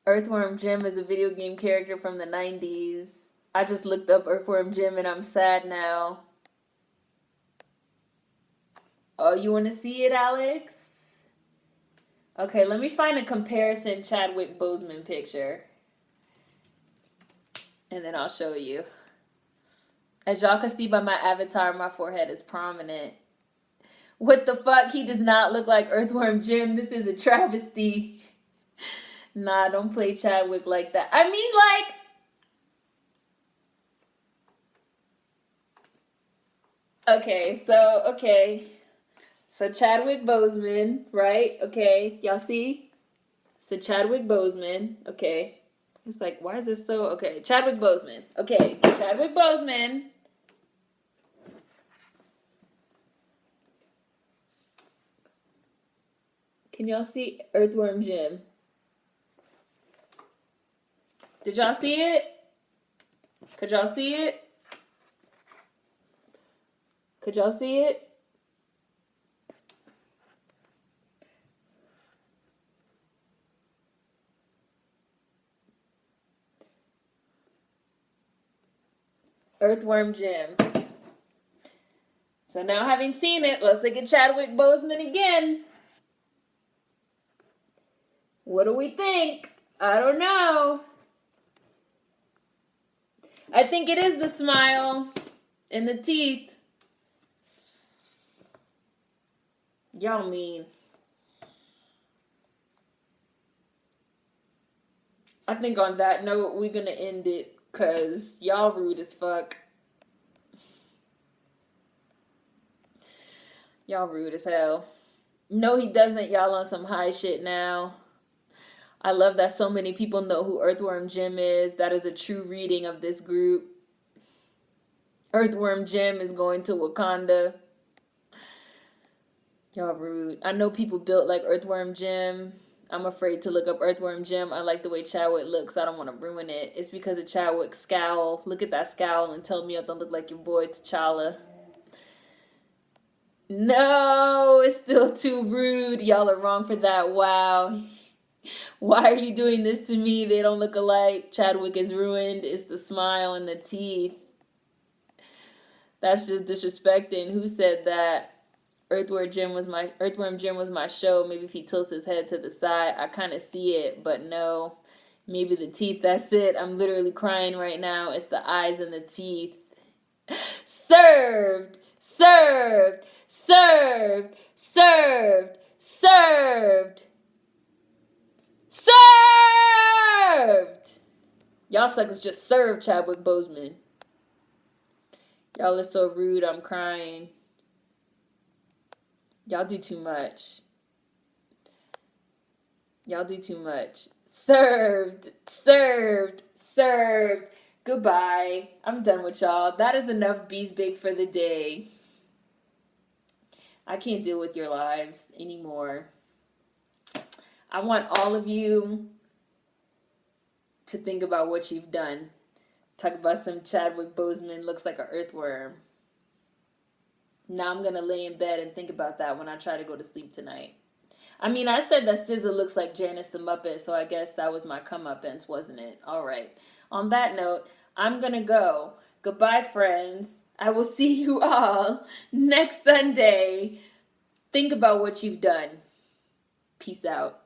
Earthworm Jim is a video game character from the 90s. I just looked up Earthworm Jim and I'm sad now. Oh, you want to see it, Alex? Okay, let me find a comparison Chadwick Boseman picture. And then I'll show you. As y'all can see by my avatar, my forehead is prominent. What the fuck? He does not look like Earthworm Jim. This is a travesty. Nah, don't play Chadwick like that. I mean, like... Okay. So Chadwick Boseman, right? Okay, y'all see? So Chadwick Boseman, okay. It's like, why is this so? Okay, Chadwick Boseman. Okay, Chadwick Boseman. Can y'all see Earthworm Jim? Did y'all see it? Could y'all see it? Could y'all see it? Earthworm Jim. So now having seen it, let's look at Chadwick Boseman again. What do we think? I don't know. I think it is the smile and the teeth. Y'all mean. I think on that note, we're gonna end it because y'all rude as fuck. Y'all rude as hell. No, he doesn't. Y'all on some high shit now. I love that so many people know who Earthworm Jim is. That is a true reading of this group. Earthworm Jim is going to Wakanda. Y'all rude. I know people built like Earthworm Jim. I'm afraid to look up Earthworm Jim. I like the way Chadwick looks. I don't want to ruin it. It's because of Chadwick's scowl. Look at that scowl and tell me I don't look like your boy T'Challa. No, it's still too rude. Y'all are wrong for that. Wow. Why are you doing this to me? They don't look alike. Chadwick is ruined. It's the smile and the teeth. That's just disrespecting. Who said that? Earthworm Jim was my show. Maybe if he tilts his head to the side, I kind of see it, but no. Maybe the teeth, that's it. I'm literally crying right now. It's the eyes and the teeth. Served! Served! Served! Served! Served! Served! Y'all suckers just served Chadwick Boseman. Y'all are so rude, I'm crying. Y'all do too much. Y'all do too much. Served. Served. Served. Goodbye. I'm done with y'all. That is enough Bees Big for the day. I can't deal with your lives anymore. I want all of you to think about what you've done. Talk about some Chadwick Boseman looks like an earthworm. Now I'm going to lay in bed and think about that when I try to go to sleep tonight. I mean, I said that SZA looks like Janice the Muppet, so I guess that was my comeuppance, wasn't it? All right. On that note, I'm going to go. Goodbye, friends. I will see you all next Sunday. Think about what you've done. Peace out.